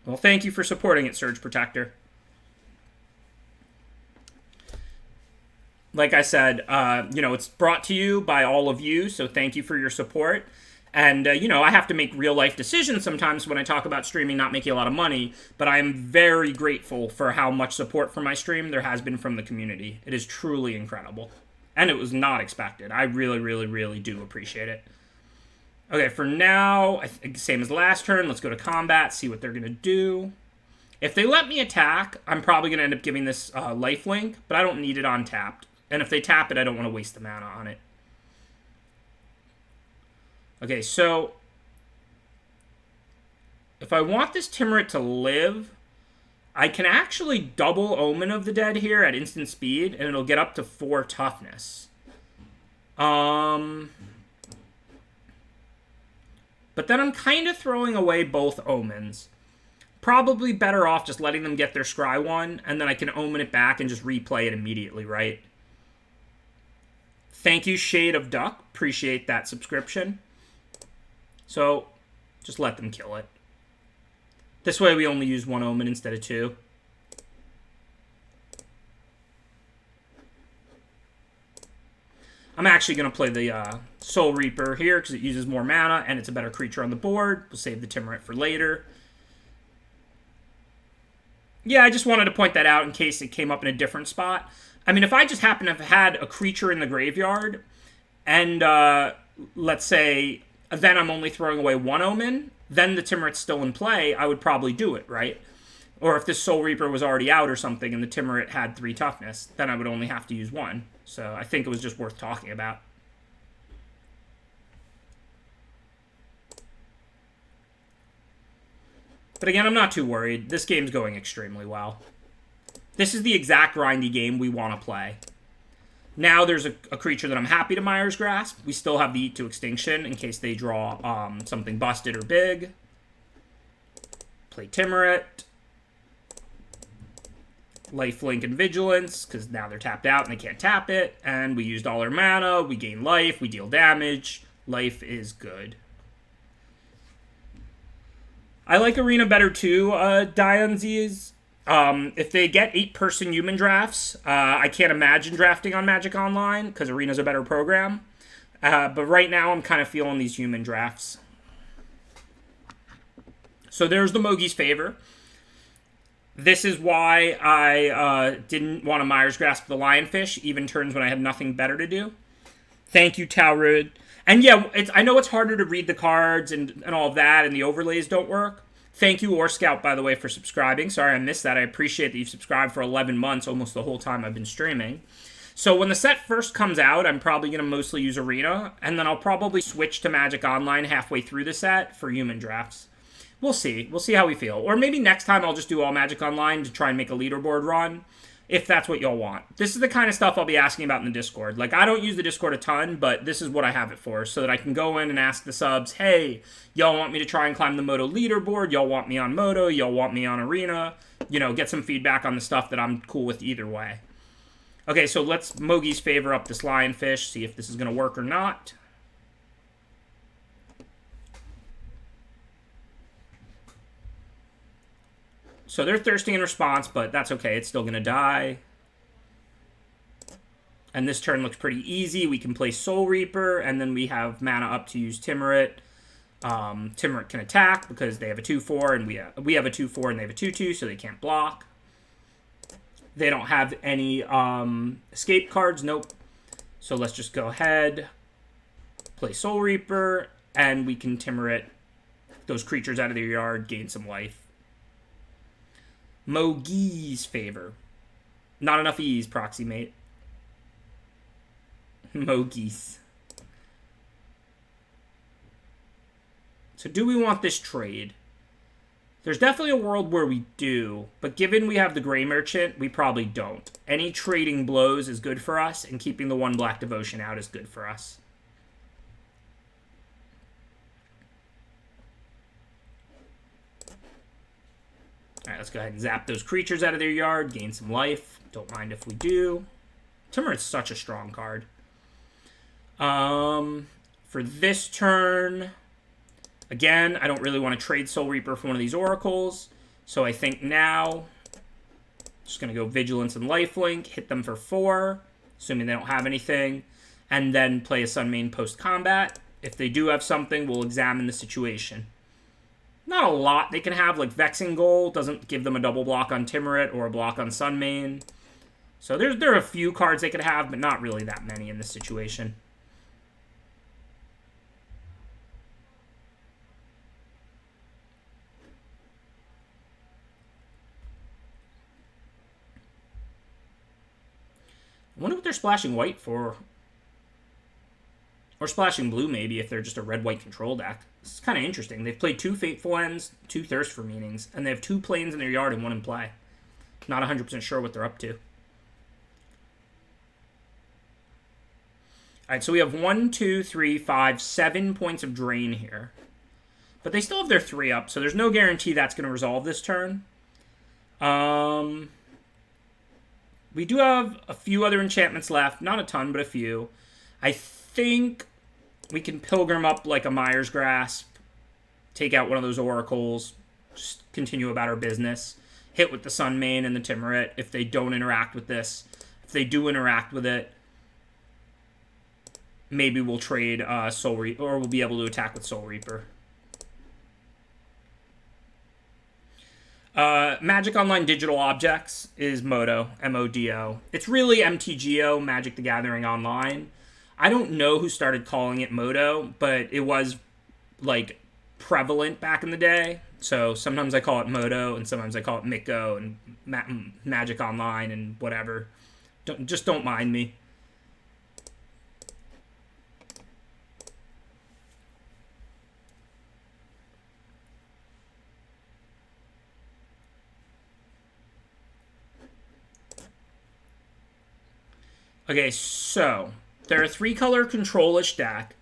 Well, thank you for supporting it, Surge Protector. Like I said, you know, it's brought to you by all of you, so thank you for your support. And, you know, I have to make real-life decisions sometimes when I talk about streaming, not making a lot of money, but I am very grateful for how much support for my stream there has been from the community. It is truly incredible. And it was not expected. I really, really, really do appreciate it. Okay, for now, same as last turn, let's go to combat, see what they're going to do. If they let me attack, I'm probably going to end up giving this lifelink, but I don't need it untapped. And if they tap it, I don't want to waste the mana on it. Okay, so if I want this Timorite to live, I can actually double Omen of the Dead here at instant speed, and it'll get up to 4 toughness. But then I'm kind of throwing away both Omens. Probably better off just letting them get their Scry 1, and then I can Omen it back and just replay it immediately, right? Thank you, Shade of Duck. Appreciate that subscription. So, just let them kill it. This way we only use 1 Omen instead of 2. I'm actually going to play the Soul Reaper here because it uses more mana and it's a better creature on the board. We'll save the Timorite for later. Yeah, I just wanted to point that out in case it came up in a different spot. I mean, if I just happen to have had a creature in the graveyard and, let's say, then I'm only throwing away 1 Omen, then the Timorite's still in play, I would probably do it, right? Or if this Soul Reaper was already out or something and the Timorite had 3 toughness, then I would only have to use 1. So I think it was just worth talking about. But again, I'm not too worried. This game's going extremely well. This is the exact grindy game we want to play. Now there's a creature that I'm happy to Myers Grasp. We still have the Eat to Extinction in case they draw something busted or big. Play Timorite. Lifelink and Vigilance, because now they're tapped out and they can't tap it. And we used all our mana. We gain life. We deal damage. Life is good. I like Arena better too, Dionzies. If they get 8-person human drafts, I can't imagine drafting on Magic Online, because Arena's a better program. But right now, I'm kind of feeling these human drafts. So there's the Mogi's Favor. This is why I didn't want to Myers Grasp the Lionfish, even turns when I had nothing better to do. Thank you, Taurud. And yeah, I know it's harder to read the cards and all of that, and the overlays don't work. Thank you, Or Scout, by the way, for subscribing. Sorry I missed that. I appreciate that you've subscribed for 11 months, almost the whole time I've been streaming. So when the set first comes out, I'm probably going to mostly use Arena, and then I'll probably switch to Magic Online halfway through the set for human drafts. We'll see. We'll see how we feel. Or maybe next time I'll just do all Magic Online to try and make a leaderboard run. if that's what y'all want. This is the kind of stuff I'll be asking about in the Discord. Like, I don't use the Discord a ton, but this is what I have it for, so that I can go in and ask the subs, hey, y'all want me to try and climb the Moto leaderboard? Y'all want me on Moto? Y'all want me on Arena? You know, get some feedback on the stuff that I'm cool with either way. Okay, so let's Mogi's favor up this lionfish, see if this is going to work or not. So they're thirsty in response, but that's okay. It's still going to die. And this turn looks pretty easy. We can play Soul Reaper, and then we have mana up to use Timurit. Timurit can attack because they have a 2-4, and we have a 2-4, and they have a 2-2, so they can't block. They don't have any escape cards. Nope. So let's just go ahead, play Soul Reaper, and we can Timurit those creatures out of their yard, gain some life. Mogi's favor. Not enough E's, proxy mate. Mogi's. So do we want this trade? There's definitely a world where we do, but given we have the Gray Merchant, we probably don't. Any trading blows is good for us, and keeping the 1 Black Devotion out is good for us. Alright, let's go ahead and zap those creatures out of their yard, gain some life. Don't mind if we do. Timurit's such a strong card. For this turn, again, I don't really want to trade Soul Reaper for one of these Oracles. So I think now, just going to go Vigilance and Lifelink, hit them for 4, assuming they don't have anything, and then play a Sunmane post-combat. If they do have something, we'll examine the situation. Not a lot they can have, like Vexing Goal doesn't give them a double block on Timurit or a block on Sunmane. So there are a few cards they could have, but not really that many in this situation. I wonder what they're splashing white for. Or splashing blue, maybe, if they're just a red-white control deck. It's kind of interesting. They've played 2 Fateful Ends, 2 Thirst for Meanings, and they have 2 Plains in their yard and 1 in play. Not 100% sure what they're up to. Alright, so we have 1, 2, 3, 5, 7 points of drain here. But they still have their 3 up, so there's no guarantee that's going to resolve this turn. We do have a few other enchantments left. Not a ton, but a few. I think we can Pilgrim up like a Mire's Grasp, take out one of those Oracles, just continue about our business, hit with the Sunmane and the Timurit if they don't interact with this. If they do interact with it, maybe we'll trade Soul Reaper, or we'll be able to attack with Soul Reaper. Magic Online Digital Objects is Modo, M-O-D-O. It's really MTGO, Magic the Gathering Online. I don't know who started calling it Modo, but it was, like, prevalent back in the day. So sometimes I call it Modo, and sometimes I call it Miko, and Magic Online, and whatever. Just don't mind me. Okay, so they're a 3-color control-ish deck.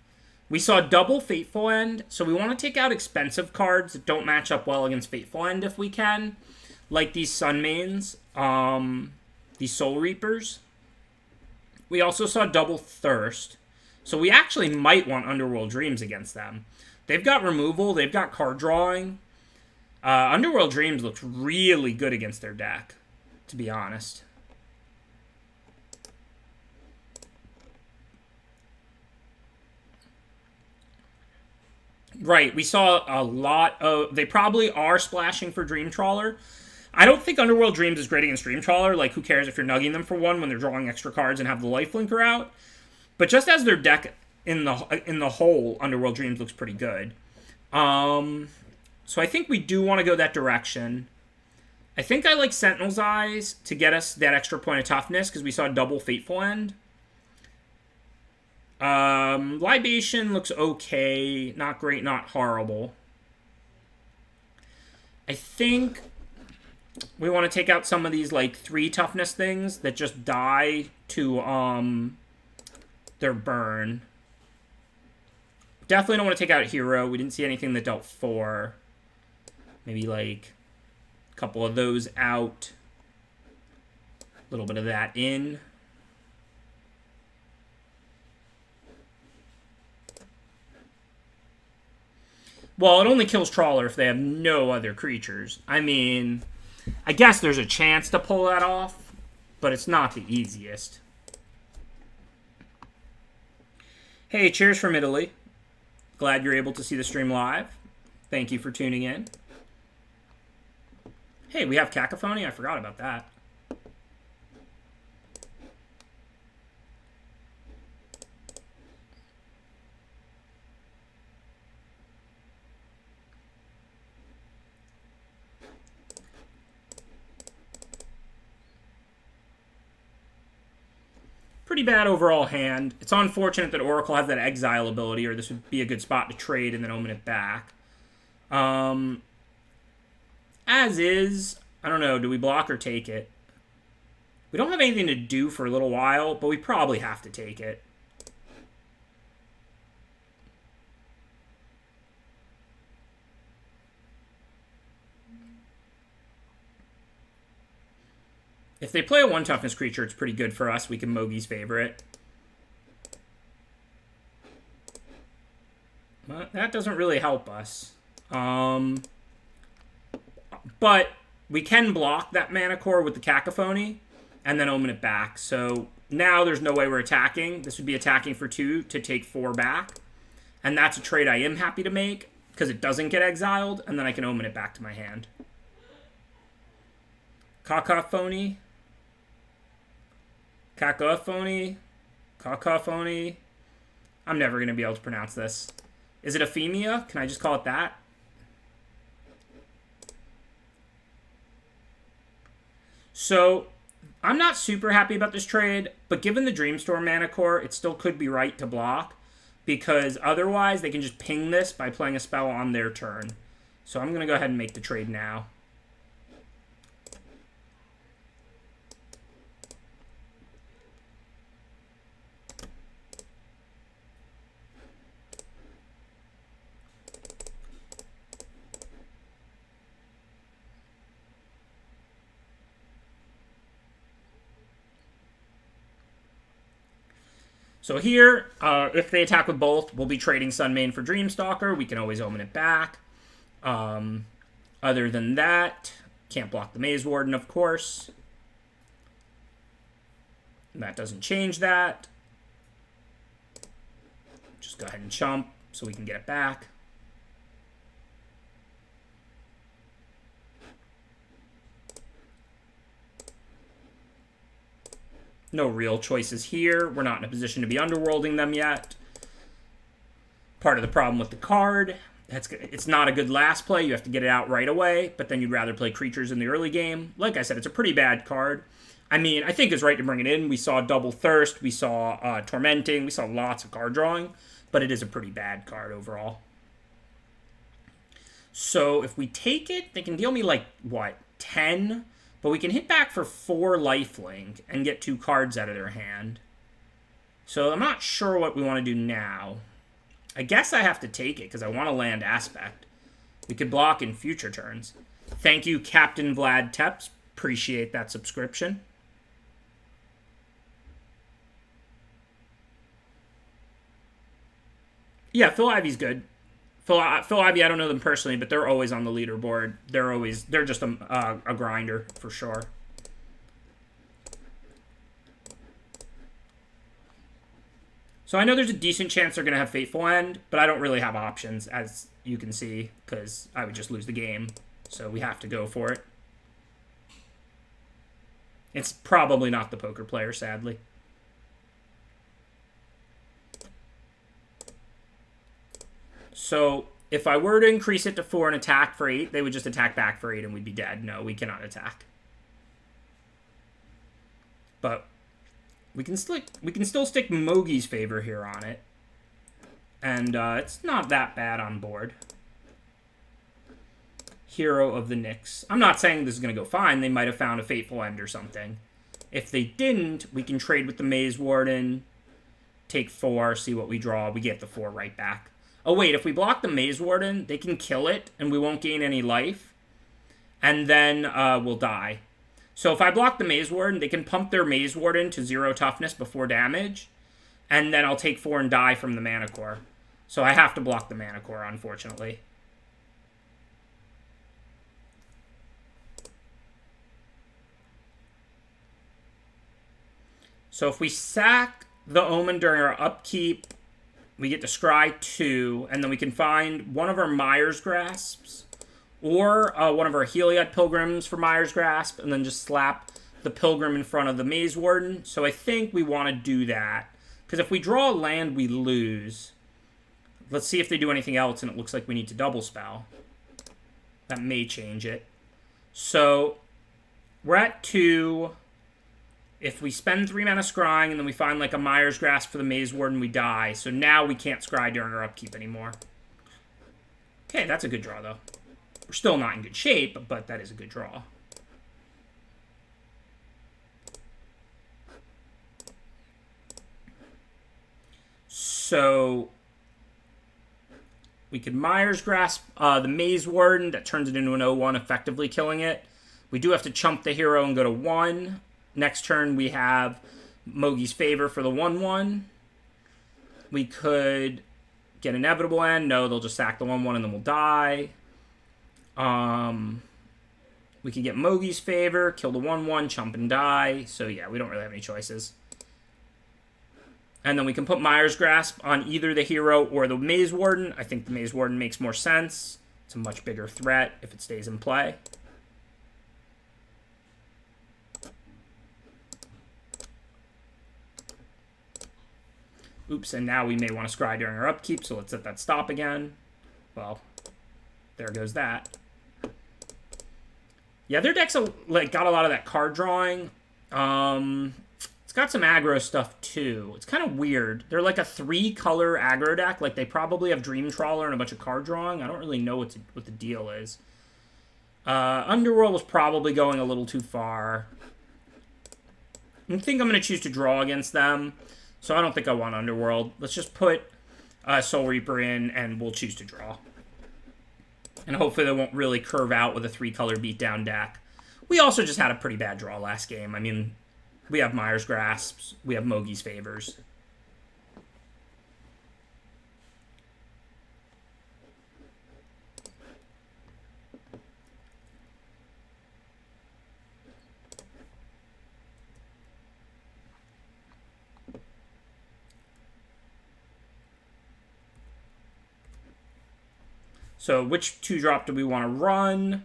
We saw double Fateful End, so we want to take out expensive cards that don't match up well against Fateful End if we can. Like these Sunmanes, these Soul Reapers. We also saw double Thirst, so we actually might want Underworld Dreams against them. They've got removal, they've got card drawing. Underworld Dreams looks really good against their deck, to be honest. Right, we saw a lot of... They probably are splashing for Dream Trawler. I don't think Underworld Dreams is great against Dream Trawler. Like, who cares if you're nugging them for 1 when they're drawing extra cards and have the Lifelinker out? But just as their deck in the whole, Underworld Dreams looks pretty good. So I think we do want to go that direction. I think I like Sentinel's Eyes to get us that extra point of toughness, because we saw double Fateful End. Libation looks okay. Not great, not horrible. I think We want to take out some of these, like, 3 toughness things that just die to, their burn. Definitely don't want to take out a hero. We didn't see anything that dealt 4. Maybe, like, a couple of those out. A little bit of that in. Well, it only kills Trawler if they have no other creatures. I mean, I guess there's a chance to pull that off, but it's not the easiest. Hey, cheers from Italy. Glad you're able to see the stream live. Thank you for tuning in. Hey, we have Cacophony? I forgot about that. Pretty bad overall hand. It's unfortunate that Oracle has that exile ability, or this would be a good spot to trade and then omen it back. As is, I don't know, do we block or take it? We don't have anything to do for a little while, but we probably have to take it. If they play a 1 toughness creature, it's pretty good for us. We can Mogi's favorite. But that doesn't really help us. But we can block that mana core with the Cacophony and then omen it back. So now there's no way we're attacking. This would be attacking for 2 to take 4 back. And that's a trade I am happy to make because it doesn't get exiled, and then I can omen it back to my hand. Cacophony. Cacophony. Cacophony. I'm never going to be able to pronounce this. Is it Ephemia? Can I just call it that? So, I'm not super happy about this trade, but given the Dreamstorm mana core, it still could be right to block, because otherwise they can just ping this by playing a spell on their turn. So I'm going to go ahead and make the trade now. So here, if they attack with both, we'll be trading Sunmane for Dreamstalker. We can always omen it back. Other than that, can't block the Maze Warden, of course. That doesn't change that. Just go ahead and chump so we can get it back. No real choices here. We're not in a position to be underworlding them yet. Part of the problem with the card, it's not a good last play. You have to get it out right away, but then you'd rather play creatures in the early game. Like I said, it's a pretty bad card. I mean, I think it's right to bring it in. We saw Double Thirst. We saw Tormenting. We saw lots of card drawing, but it is a pretty bad card overall. So if we take it, they can deal me like, what, 10? But we can hit back for 4 lifelink and get 2 cards out of their hand. So I'm not sure what we want to do now. I guess I have to take it because I want to land Aspect. We could block in future turns. Thank you, Captain Vlad Teps. Appreciate that subscription. Yeah, Phil Ivy's good. Phil Ivy, I don't know them personally, but they're always on the leaderboard. They're just a grinder for sure. So I know there's a decent chance they're going to have Fateful End, but I don't really have options, as you can see, because I would just lose the game. So we have to go for it. It's probably not the poker player, sadly. So if I were to increase it to 4 and attack for 8, they would just attack back for 8 and we'd be dead. No, we cannot attack. But we can still stick Mogi's favor here on it. And it's not that bad on board. Hero of the Nyx. I'm not saying this is going to go fine. They might have found a Fateful End or something. If they didn't, we can trade with the Maze Warden, take 4, see what we draw. We get the 4 right back. Oh, wait, if we block the Maze Warden, they can kill it, and we won't gain any life. And then we'll die. So if I block the Maze Warden, they can pump their Maze Warden to 0 toughness before damage, and then I'll take 4 and die from the Mana Core. So I have to block the Mana Core, unfortunately. So if we sack the Omen during our upkeep, we get to scry 2, and then we can find one of our Mire's Grasps, or one of our Heliod Pilgrims for Mire's Grasp, and then just slap the Pilgrim in front of the Maze Warden. So I think we want to do that, because if we draw a land, we lose. Let's see if they do anything else, and it looks like we need to double spell. That may change it. So we're at 2. If we spend 3 mana scrying, and then we find like a Mire's Grasp for the Maze Warden, we die. So now we can't scry during our upkeep anymore. Okay, that's a good draw, though. We're still not in good shape, but that is a good draw. So we could Mire's Grasp the Maze Warden. That turns it into an 0-1, effectively killing it. We do have to chump the hero and go to 1. Next turn, we have Mogi's Favor for the 1-1. We could get Inevitable End. No, they'll just sack the 1-1 and then we'll die. We could get Mogi's Favor, kill the 1-1, chump and die. So yeah, we don't really have any choices. And then we can put Mire's Grasp on either the hero or the Maze Warden. I think the Maze Warden makes more sense. It's a much bigger threat if it stays in play. Oops, and now we may want to scry during our upkeep, so let's set that stop again. Well, there goes that. Yeah, their deck's got a lot of that card drawing. It's got some aggro stuff, too. It's kind of weird. They're like a 3-color aggro deck. Like, they probably have Dream Trawler and a bunch of card drawing. I don't really know what the deal is. Underworld was probably going a little too far. I think I'm going to choose to draw against them. So I don't think I want Underworld. Let's just put Soul Reaper in, and we'll choose to draw. And hopefully they won't really curve out with a 3-color beatdown deck. We also just had a pretty bad draw last game. I mean, we have Mire's Grasps. We have Mogi's Favors. So which 2-drop do we want to run?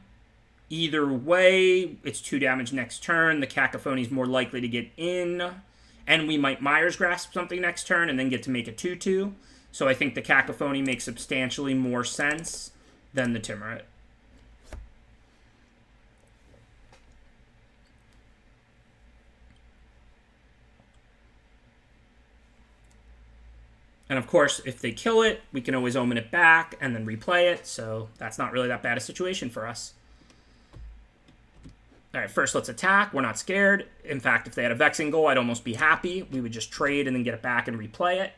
Either way, it's 2 damage next turn. The Cacophony's more likely to get in. And we might Mire's Grasp something next turn and then get to make a 2-2. So I think the Cacophony makes substantially more sense than the Timurit. And of course, if they kill it, we can always omen it back and then replay it. So that's not really that bad a situation for us. All right, first let's attack. We're not scared. In fact, if they had a Vexing Goal, I'd almost be happy. We would just trade and then get it back and replay it.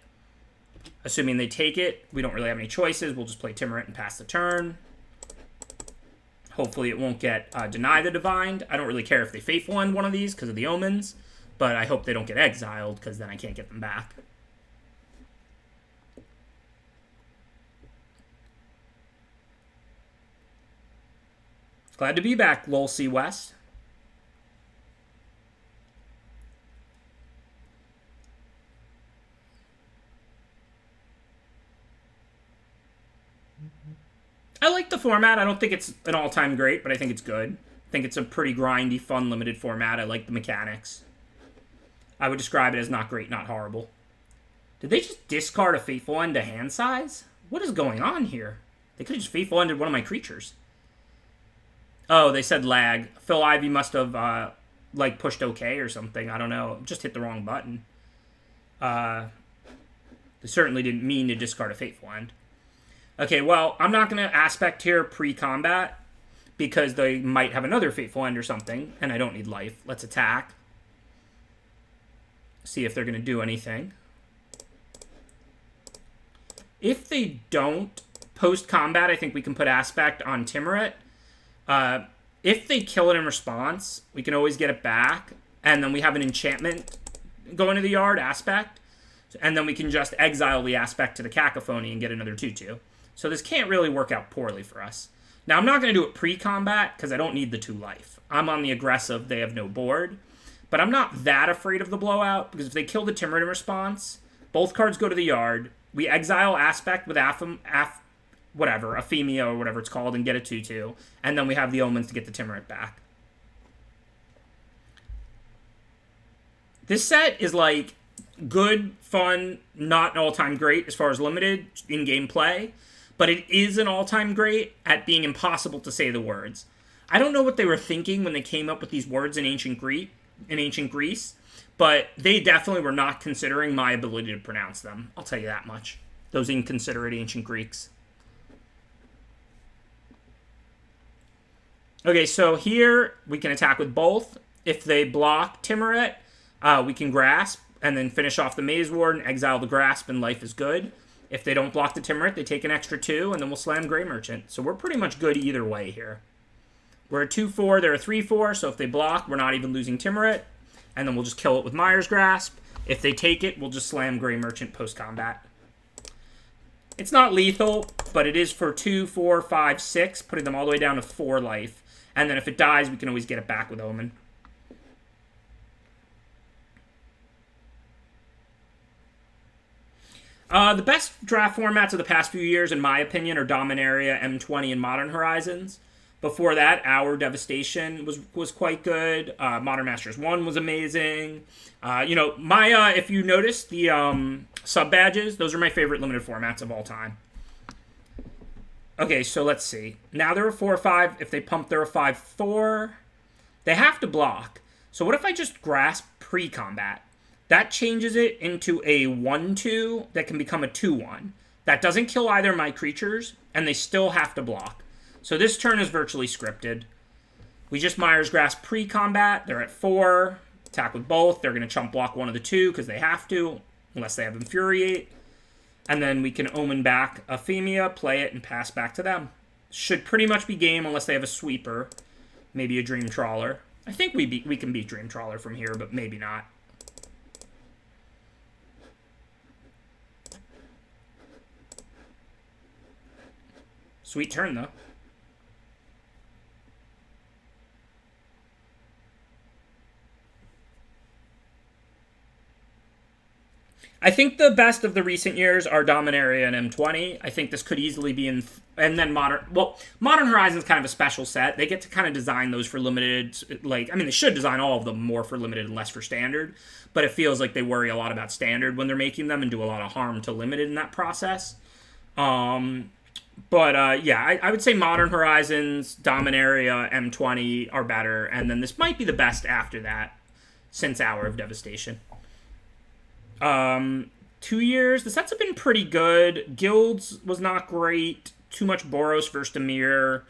Assuming they take it, we don't really have any choices. We'll just play Timurit and pass the turn. Hopefully it won't get Deny the Divined. I don't really care if they Fateful End one of these because of the omens. But I hope they don't get exiled because then I can't get them back. Glad to be back, Lol C West. I like the format. I don't think it's an all-time great, but I think it's good. I think it's a pretty grindy, fun, limited format. I like the mechanics. I would describe it as not great, not horrible. Did they just discard a Fateful End to hand size? What is going on here? They could have just Fateful Ended one of my creatures. Oh, they said lag. Phil Ivey must have, pushed OK or something. I don't know. Just hit the wrong button. They certainly didn't mean to discard a Fateful End. Okay, well, I'm not going to aspect here pre-combat. because they might have another Fateful End or something, and I don't need life. Let's attack. See if they're going to do anything. If they don't, post-combat, I think we can put Aspect on Timurit. If they kill it in response, we can always get it back, and then we have an enchantment go into the yard, Aspect, and then we can just exile the Aspect to the Cacophony and get another 2/2. So this can't really work out poorly for us. Now, I'm not going to do it pre-combat, because I don't need the 2 life. I'm on the aggressive, they have no board. But I'm not that afraid of the blowout, because if they kill the Timurit in response, both cards go to the yard, we exile Aspect with Ephemia or whatever it's called, and get a 2/2, and then we have the Omens to get the Timurit back. This set is like good, fun, not an all-time great as far as limited in-game play, but it is an all-time great at being impossible to say the words. I don't know what they were thinking when they came up with these words in ancient Greece, but they definitely were not considering my ability to pronounce them. I'll tell you that much. Those inconsiderate ancient Greeks. Okay, so here we can attack with both. If they block Timurit, we can Grasp and then finish off the Maze Warden, exile the Grasp, and life is good. If they don't block the Timurit, they take an extra 2, and then we'll slam Grey Merchant. So we're pretty much good either way here. We're a 2/4, they're a 3/4, so if they block, we're not even losing Timurit. And then we'll just kill it with Mire's Grasp. If they take it, we'll just slam Grey Merchant post-combat. It's not lethal, but it is for 2, 4, 5, 6, putting them all the way down to 4 life. And then if it dies, we can always get it back with Omen. The best draft formats of the past few years, in my opinion, are Dominaria, M20, and Modern Horizons. Before that, Our Devastation was quite good. Modern Masters 1 was amazing. If you notice, the sub-badges, those are my favorite limited formats of all time. Okay, so let's see. Now they're a 4/5. If they pump, they're a 5/4. They have to block. So what if I just Grasp pre-combat? That changes it into a 1/2 that can become a 2/1. That doesn't kill either of my creatures, and they still have to block. So this turn is virtually scripted. We just Mire's Grasp pre-combat. They're at 4. Attack with both. They're going to chump block one of the 2 because they have to, unless they have Infuriate. And then we can Omen back Ephemia, play it, and pass back to them. Should pretty much be game unless they have a Sweeper. Maybe a Dream Trawler. I think we can beat Dream Trawler from here, but maybe not. Sweet turn, though. I think the best of the recent years are Dominaria and M20. I think this could easily be in... And then Modern... Well, Modern Horizons kind of a special set. They get to kind of design those for limited... they should design all of them more for limited and less for standard. But it feels like they worry a lot about standard when they're making them and do a lot of harm to limited in that process. I would say Modern Horizons, Dominaria, M20 are better. And then this might be the best after that since Hour of Devastation. 2 years, the sets have been pretty good. Guilds was not great. Too much Boros versus Dimir.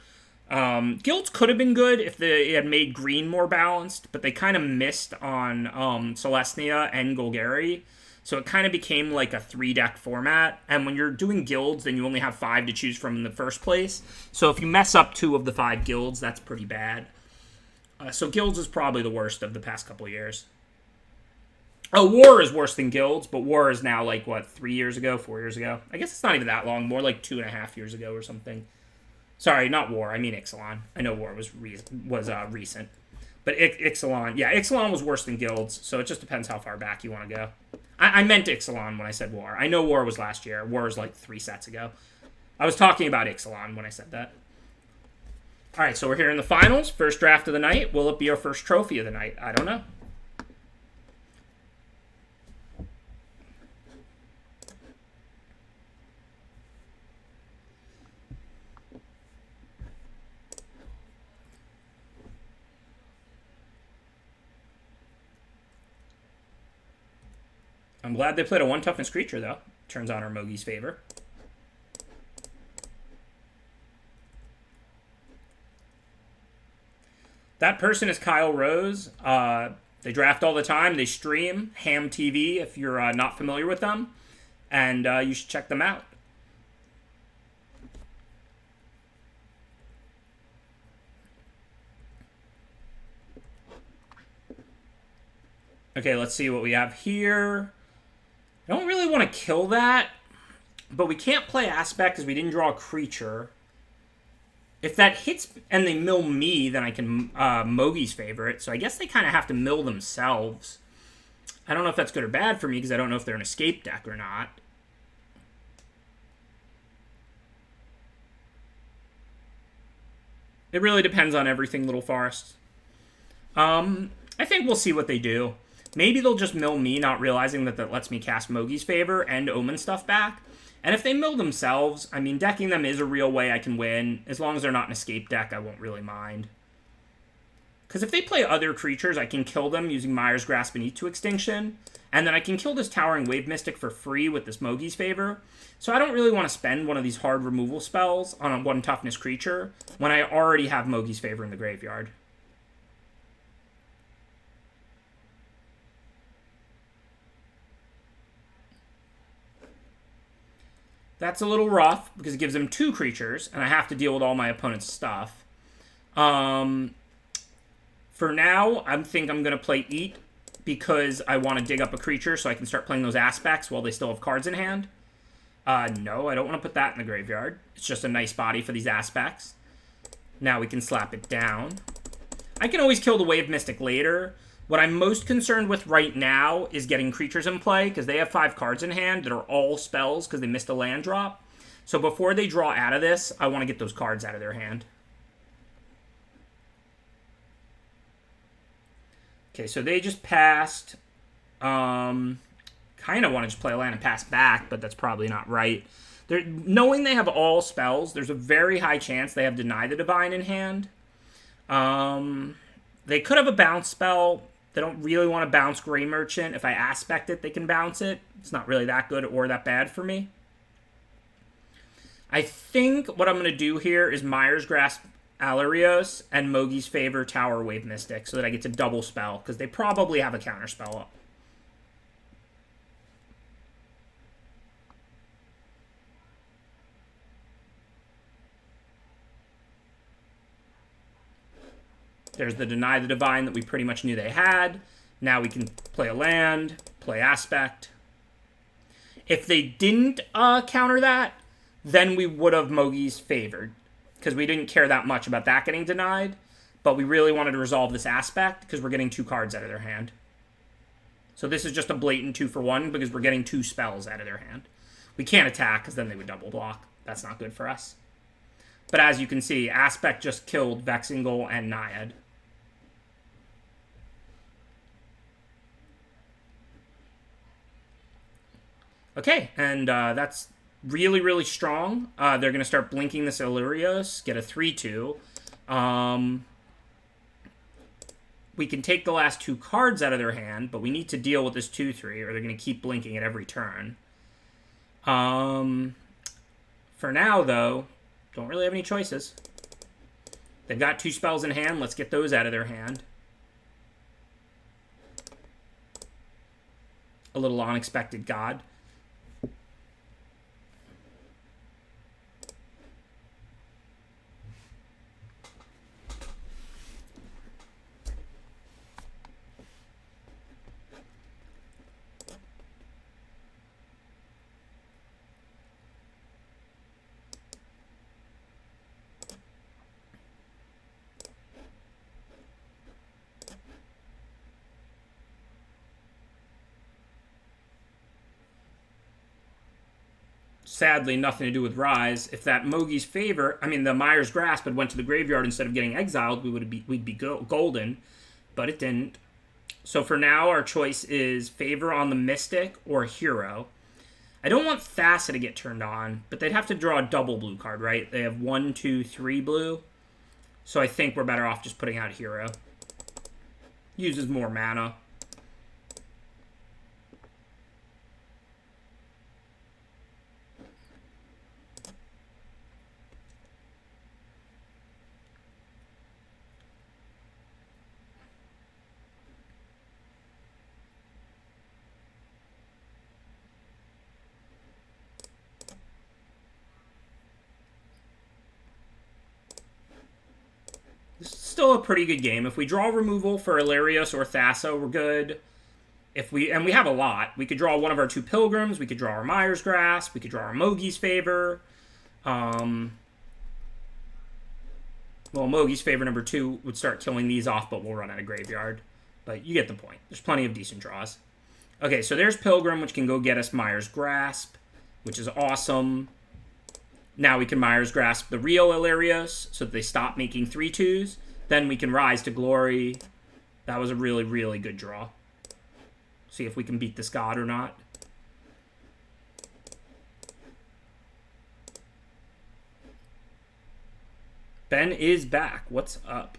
Guilds could have been good if they had made green more balanced, but they kind of missed on Celestia and Golgari. So it kind of became like a 3-deck format. And when you're doing guilds, then you only have 5 to choose from in the first place. So if you mess up 2 of the 5 guilds, that's pretty bad. So guilds is probably the worst of the past couple of years. Oh, War is worse than Guilds, but War is now, 3 years ago, 4 years ago? I guess it's not even that long, more like 2.5 years ago or something. Sorry, not War, I mean Ixalan. I know War was recent. But Ixalan, yeah, Ixalan was worse than Guilds, so it just depends how far back you want to go. I meant Ixalan when I said War. I know War was last year. War is 3 sets ago. I was talking about Ixalan when I said that. All right, so we're here in the finals. First draft of the night. Will it be our first trophy of the night? I don't know. I'm glad they played a 1-toughness creature, though. Turns on our Mogi's favor. That person is Kyle Rose. They draft all the time. They stream Ham TV if you're not familiar with them. And you should check them out. Okay, let's see what we have here. I don't really want to kill that, but we can't play Aspect because we didn't draw a creature. If that hits and they mill me, then I can Mogi's Favorite. So I guess they kind of have to mill themselves. I don't know if that's good or bad for me because I don't know if they're an escape deck or not. It really depends on everything, Little Forest. I think we'll see what they do. Maybe they'll just mill me, not realizing that lets me cast Mogi's Favor and Omen stuff back. And if they mill themselves, I mean, decking them is a real way I can win. As long as they're not an escape deck, I won't really mind. Because if they play other creatures, I can kill them using Mire's Grasp and Eat to Extinction. And then I can kill this Towering Wave Mystic for free with this Mogi's Favor. So I don't really want to spend one of these hard removal spells on a 1 toughness creature when I already have Mogi's Favor in the graveyard. That's a little rough because it gives them 2 creatures, and I have to deal with all my opponent's stuff. For now, I think I'm going to play Eat because I want to dig up a creature so I can start playing those Aspects while they still have cards in hand. No, I don't want to put that in the graveyard. It's just a nice body for these Aspects. Now we can slap it down. I can always kill the Wave Mystic later. What I'm most concerned with right now is getting creatures in play, because they have 5 cards in hand that are all spells because they missed a land drop. So before they draw out of this, I want to get those cards out of their hand. Okay, so they just passed. Kind of want to just play a land and pass back, but that's probably not right. Knowing they have all spells, there's a very high chance they have Deny the Divine in hand. They could have a bounce spell. They don't really want to bounce Grey Merchant. If I Aspect it, they can bounce it. It's not really that good or that bad for me. I think what I'm going to do here is Mire's Grasp Alarios and Mogi's Favor Tower Wave Mystic so that I get to double spell, because they probably have a counter spell up. There's the Deny the Divine that we pretty much knew they had. Now we can play a land, play Aspect. If they didn't counter that, then we would have Mogi's Favored, because we didn't care that much about that getting denied, but we really wanted to resolve this Aspect because we're getting 2 cards out of their hand. So this is just a blatant 2-for-1 because we're getting 2 spells out of their hand. We can't attack because then they would double block. That's not good for us. But as you can see, Aspect just killed Vexingle and Naiad. Okay, and that's really, really strong. They're going to start blinking this Illyrios, get a 3-2. We can take the last 2 cards out of their hand, but we need to deal with this 2-3, or they're going to keep blinking at every turn. For now, though, don't really have any choices. They've got 2 spells in hand. Let's get those out of their hand. A little Unexpected God. Sadly, nothing to do with Rise. If that Mogi's Favor, I mean, the Mire's Grasp had went to the graveyard instead of getting exiled, we'd be golden, but it didn't. So for now, our choice is Favor on the Mystic or Hero. I don't want Thassa to get turned on, but they'd have to draw a double blue card, right? They have 1, 2, 3 blue. So I think we're better off just putting out Hero. Uses more mana. still a pretty good game. If we draw removal for Illyrius or Thassa, we're good. And we have a lot. We could draw one of our 2 Pilgrims. We could draw our Mire's Grasp. We could draw our Mogi's Favor. Well, Mogi's Favor number 2 would start killing these off, but we'll run out of graveyard. But you get the point. There's plenty of decent draws. Okay, so there's Pilgrim, which can go get us Mire's Grasp, which is awesome. Now we can Mire's Grasp the real Illyrius, so that they stop making 3/2s. Then we can Rise to Glory. That was a really, really good draw. See if we can beat this god or not. Ben is back. What's up?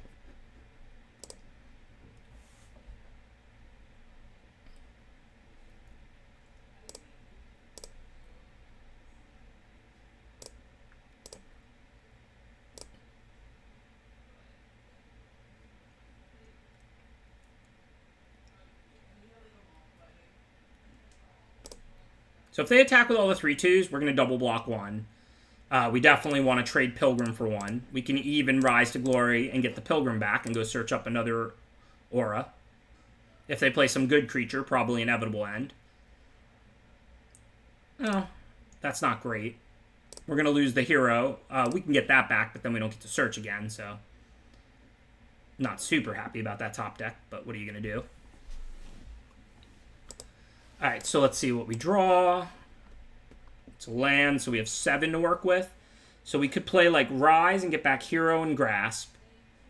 So if they attack with all the 3/2s, we're going to double block 1. We definitely want to trade Pilgrim for 1. We can even Rise to Glory and get the Pilgrim back and go search up another aura. If they play some good creature, probably Inevitable End. Oh, that's not great. We're going to lose the hero. We can get that back, but then we don't get to search again, so... Not super happy about that top deck, but what are you going to do? Alright, so let's see what we draw. It's a land, so we have 7 to work with. So we could play like Rise and get back Hero and Grasp.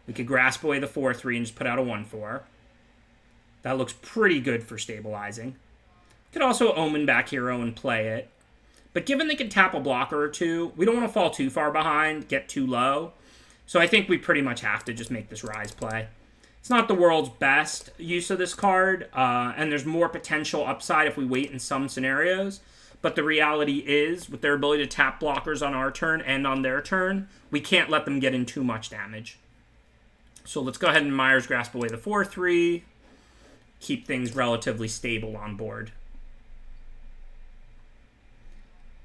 We could Grasp away the 4/3 and just put out a 1/4. That looks pretty good for stabilizing. Could also Omen back Hero and play it. But given they can tap a blocker or 2, we don't want to fall too far behind, get too low. So I think we pretty much have to just make this Rise play. It's not the world's best use of this card, and there's more potential upside if we wait in some scenarios. But the reality is, with their ability to tap blockers on our turn and on their turn, we can't let them get in too much damage. So let's go ahead and Mire's Grasp away the 4/3. Keep things relatively stable on board.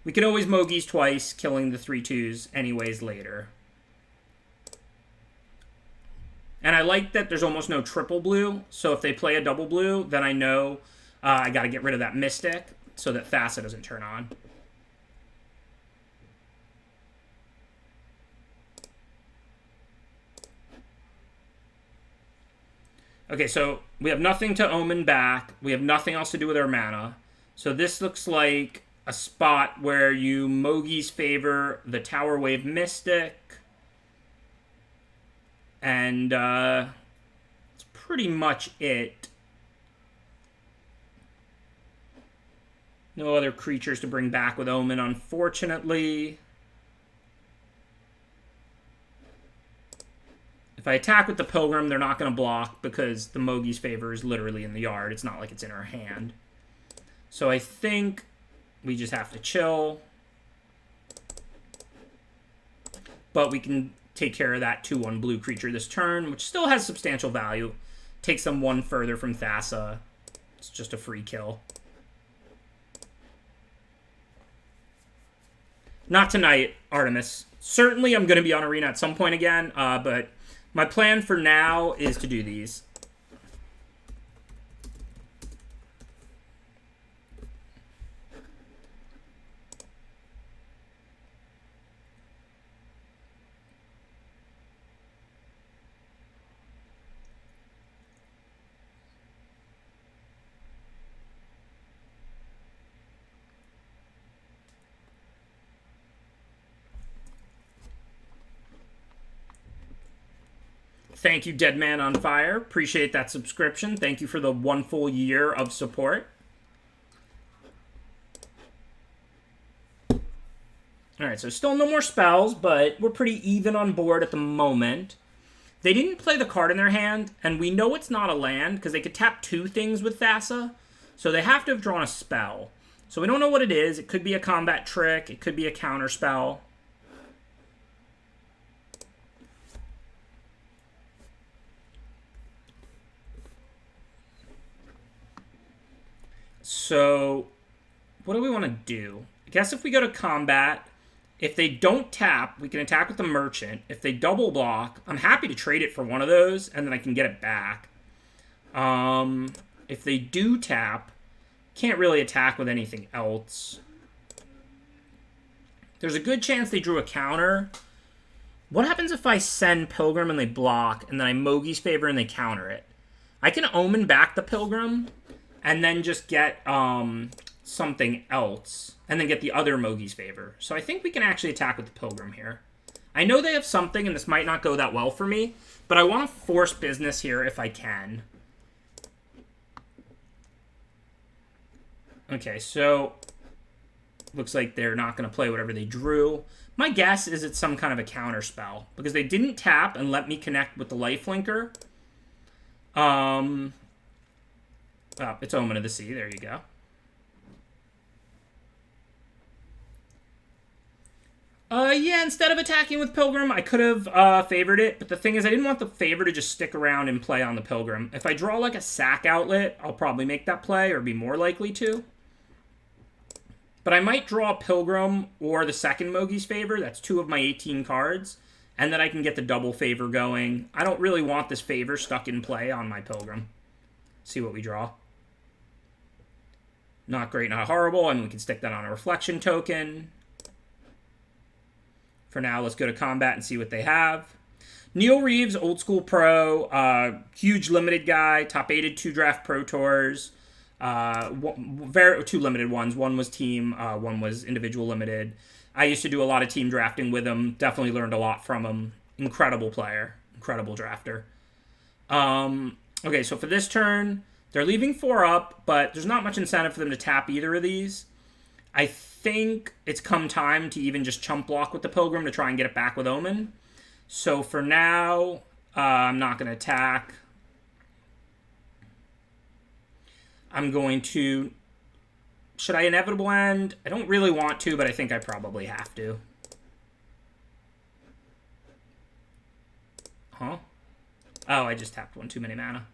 We can always Mogi's twice, killing the 3/2s anyways later. And I like that there's almost no triple blue, so if they play a double blue, then I know I got to get rid of that Mystic so that Thassa doesn't turn on. Okay, so we have nothing to Omen back. We have nothing else to do with our mana. So this looks like a spot where you Mogi's Favor the Tower Wave Mystic. And that's pretty much it. No other creatures to bring back with Omen, unfortunately. If I attack with the Pilgrim, they're not going to block because the Mogi's Favor is literally in the yard. It's not like it's in our hand. So I think we just have to chill. But we can take care of that 2/1 blue creature this turn, which still has substantial value. Takes them 1 further from Thassa. It's just a free kill. Not tonight, Artemis. Certainly I'm going to be on Arena at some point again, but my plan for now is to do these. Thank you, Dead Man on Fire. Appreciate that subscription. Thank you for the 1 full year of support. Alright, so still no more spells, but we're pretty even on board at the moment. They didn't play the card in their hand, and we know it's not a land, because they could tap 2 things with Thassa, so they have to have drawn a spell. So we don't know what it is. It could be a combat trick. It could be a counter spell. So, what do we want to do? I guess if we go to combat, If they don't tap, we can attack with the Merchant. If they double block, I'm happy to trade it for one of those, and then I can get it back. If they do tap, can't really attack with anything else. There's a good chance they drew a counter. What happens if I send Pilgrim and they block, and then I Mogi's Favor and they counter it? I can Omen back the Pilgrim, and then just get something else, and then get the other Mogi's Favor. So I think we can actually attack with the Pilgrim here. I know they have something, and this might not go that well for me, but I want to force business here if I can. Okay, so looks like they're not going to play whatever they drew. My guess is it's some kind of a counter spell, because they didn't tap and let me connect with the Lifelinker. Oh, it's Omen of the Sea. There you go. Yeah, instead of attacking with Pilgrim, I could have favored it. But the thing is, I didn't want the favor to just stick around and play on the Pilgrim. If I draw like a sack outlet, I'll probably make that play, or be more likely to. But I might draw Pilgrim or the second Mogi's Favor. That's 2 of my 18 cards. And then I can get the double favor going. I don't really want this favor stuck in play on my Pilgrim. See what we draw. Not great, not horrible. And we can stick that on a reflection token. For now, let's go to combat and see what they have. Neil Reeves, old school pro, huge limited guy, top 8 at 2 draft pro tours. 2 limited ones. One was team, one was individual limited. I used to do a lot of team drafting with him. Definitely learned a lot from him. Incredible player. Incredible drafter. Okay, so for this turn, they're leaving 4 up, but there's not much incentive for them to tap either of these. I think it's come time to even just chump block with the Pilgrim to try and get it back with Omen. So for now, I'm not going to attack. I'm going to... Should I Inevitable End? I don't really want to, but I think I probably have to. Huh? Oh, I just tapped 1 too many mana.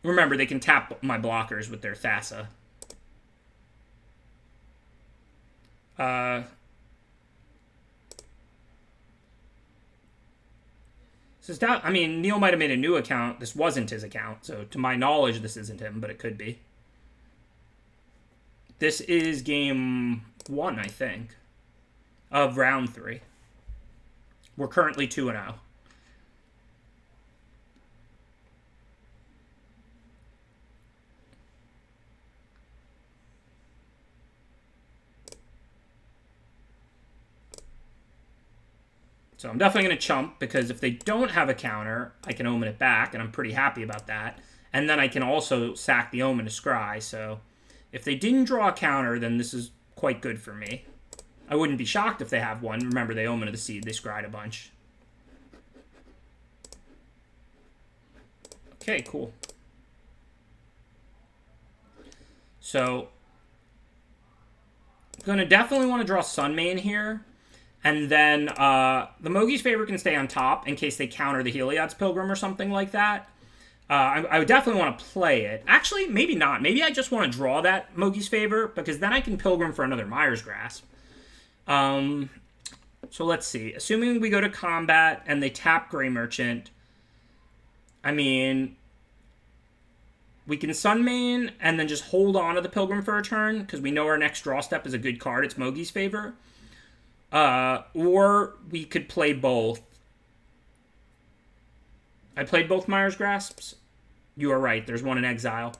Remember, they can tap my blockers with their Thassa. I mean, Neil might have made a new account. This wasn't his account, so to my knowledge, this isn't him, but it could be. This is game 1, I think, of round 3. We're currently 2-0. So I'm definitely going to chump, because if they don't have a counter, I can Omen it back, and I'm pretty happy about that. And then I can also sack the Omen to scry, so if they didn't draw a counter, then this is quite good for me. I wouldn't be shocked if they have one. Remember, they Omen of the Seed, they scryed a bunch. Okay, cool. So I'm going to definitely want to draw Sunmane here. And then the Mogi's Favor can stay on top in case they counter the Heliod's Pilgrim or something like that. I would definitely want to play it. Actually, maybe not. Maybe I just want to draw that Mogi's Favor, because then I can Pilgrim for another Mire's Grasp. So let's see. Assuming we go to combat and they tap Grey Merchant, I mean, we can Sunmane and then just hold on to the Pilgrim for a turn, because we know our next draw step is a good card. It's Mogi's Favor. Or we could play both. I played both Mire's Grasps. You are right. There's one in exile.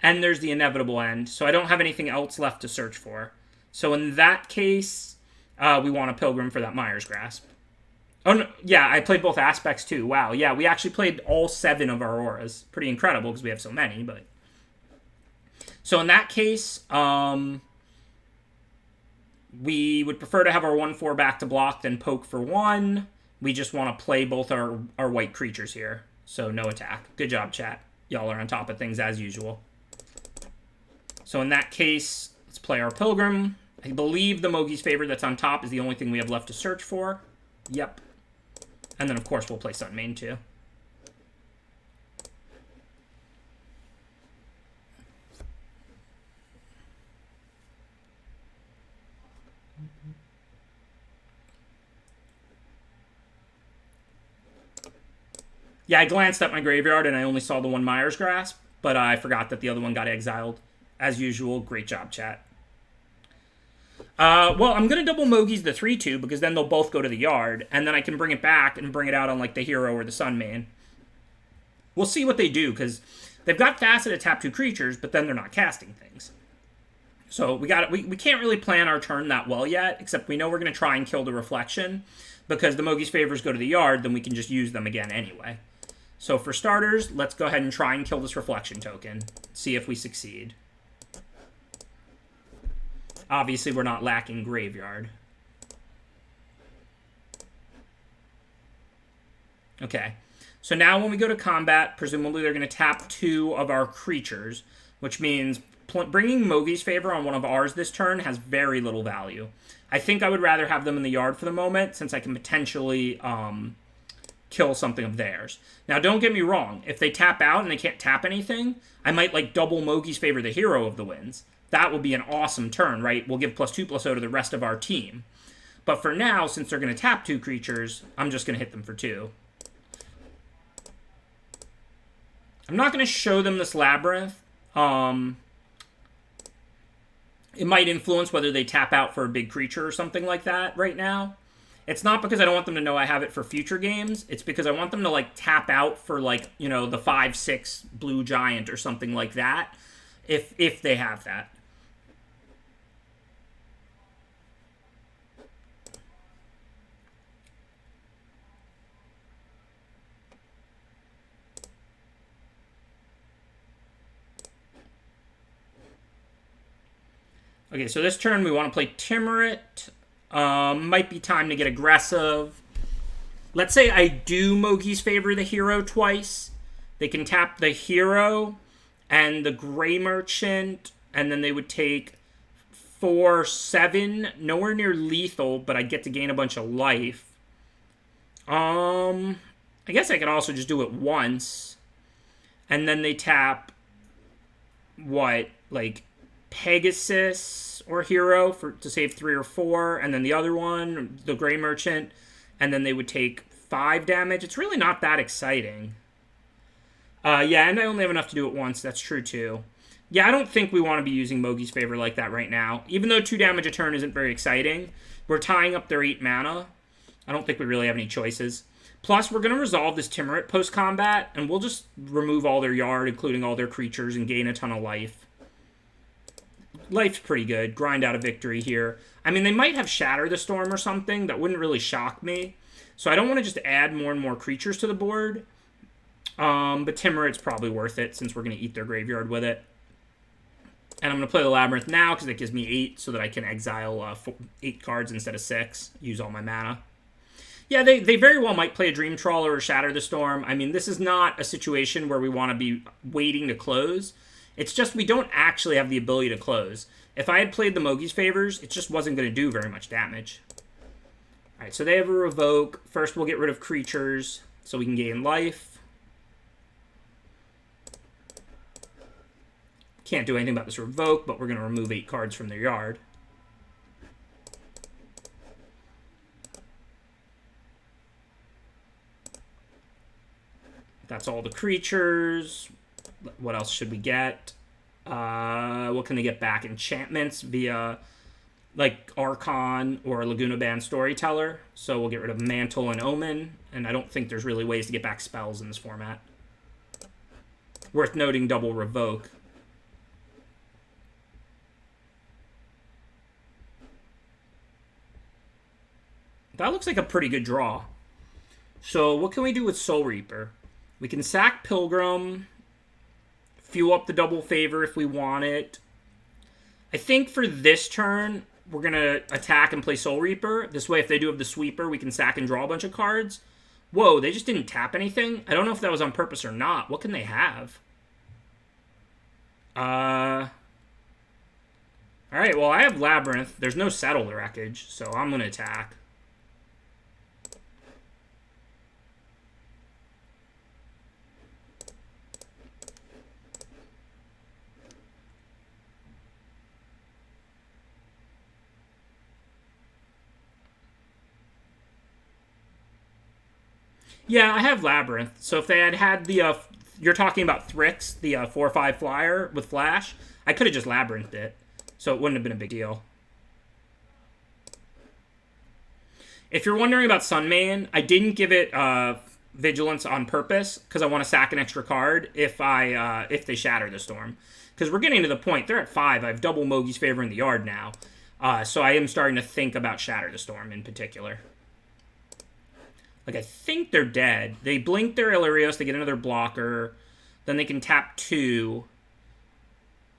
And there's the Inevitable End. So I don't have anything else left to search for. So in that case, we want a Pilgrim for that Mire's Grasp. Oh, no, yeah, I played both aspects too. Wow, yeah, we actually played all 7 of our auras. Pretty incredible because we have so many, but... So in that case, we would prefer to have our 1/4 back to block than poke for 1. We just want to play both our white creatures here. So no attack. Good job, chat. Y'all are on top of things as usual. So in that case, let's play our Pilgrim. I believe the Mogi's Favor that's on top is the only thing we have left to search for. Yep. And then, of course, we'll play Sunmane too. Yeah, I glanced at my graveyard and I only saw the one Myers Grasp, but I forgot that the other one got exiled. As usual, great job, chat. Well, I'm going to double Mogies the 3-2 because then they'll both go to the yard, and then I can bring it back and bring it out on like the Hero or the Sun main. We'll see what they do because they've got Facet to tap 2 creatures, but then they're not casting things. So we can't really plan our turn that well yet, except we know we're going to try and kill the Reflection because the Mogies Favors go to the yard, then we can just use them again anyway. So for starters, let's go ahead and try and kill this Reflection token. See if we succeed. Obviously, we're not lacking graveyard. Okay. So now when we go to combat, presumably they're going to tap 2 of our creatures, which means bringing Mogi's Favor on one of ours this turn has very little value. I think I would rather have them in the yard for the moment, since I can potentially kill something of theirs. Now, don't get me wrong. If they tap out and they can't tap anything, I might like double Mogi's Favor the Hero of the Winds. That would be an awesome turn, right? We'll give +2/+0 to the rest of our team. But for now, since they're going to tap 2 creatures, I'm just going to hit them for 2. I'm not going to show them this Labyrinth. It might influence whether they tap out for a big creature or something like that right now. It's not because I don't want them to know I have it for future games. It's because I want them to, like, tap out for, like, you know, the 5/6 blue giant or something like that, if they have that. Okay, so this turn we want to play Timurit. Might be time to get aggressive. Let's say I do Mogi's Favor the Hero twice. They can tap the Hero and the Gray Merchant, and then they would take 4/7. Nowhere near lethal, but I get to gain a bunch of life. I guess I could also just do it once. And then they tap, what, like Pegasus or Hero to save 3 or 4, and then the other one, the Gray Merchant, and then they would take 5 damage. It's really not that exciting. Yeah, and I only have enough to do it once. That's true, too. Yeah, I don't think we want to be using Mogi's Favor like that right now. Even though 2 damage a turn isn't very exciting, we're tying up their 8 mana. I don't think we really have any choices. Plus, we're going to resolve this Timurit post-combat, and we'll just remove all their yard, including all their creatures, and gain a ton of life. Life's pretty good. Grind out a victory here. I mean, they might have Shatter the Storm or something. That wouldn't really shock me. So I don't want to just add more and more creatures to the board. But Timurit's probably worth it, since we're going to eat their graveyard with it. And I'm going to play the Labyrinth now, because it gives me 8, so that I can exile 8 cards instead of 6. Use all my mana. Yeah, they very well might play a Dream Trawler or Shatter the Storm. I mean, this is not a situation where we want to be waiting to close. It's just we don't actually have the ability to close. If I had played the Mogi's Favors, it just wasn't going to do very much damage. Alright, so they have a Revoke. First, we'll get rid of creatures so we can gain life. Can't do anything about this Revoke, but we're going to remove 8 cards from their yard. That's all the creatures. What else should we get? What can they get back? Enchantments via, like, Archon or Laguna Band Storyteller. So we'll get rid of Mantle and Omen. And I don't think there's really ways to get back spells in this format. Worth noting, double Revoke. That looks like a pretty good draw. So what can we do with Soul Reaper? We can sack Pilgrim, fuel up the double favor if we want it. I think for this turn, we're going to attack and play Soul Reaper. This way, if they do have the Sweeper, we can sack and draw a bunch of cards. Whoa, they just didn't tap anything? I don't know if that was on purpose or not. What can they have? Alright, well, I have Labyrinth. There's no Settle the Wreckage, so I'm going to attack. Yeah, I have Labyrinth. So if they had the, you're talking about Thrix, the 4/5 flyer with Flash, I could have just Labyrinthed it. So it wouldn't have been a big deal. If you're wondering about Sunmane, I didn't give it Vigilance on purpose because I want to sack an extra card if they Shatter the Storm. Because we're getting to the point. They're at 5. I have double Mogi's Favor in the yard now. So I am starting to think about Shatter the Storm in particular. Like, I think they're dead. They blink their Illyrios, they get another blocker. Then they can tap 2.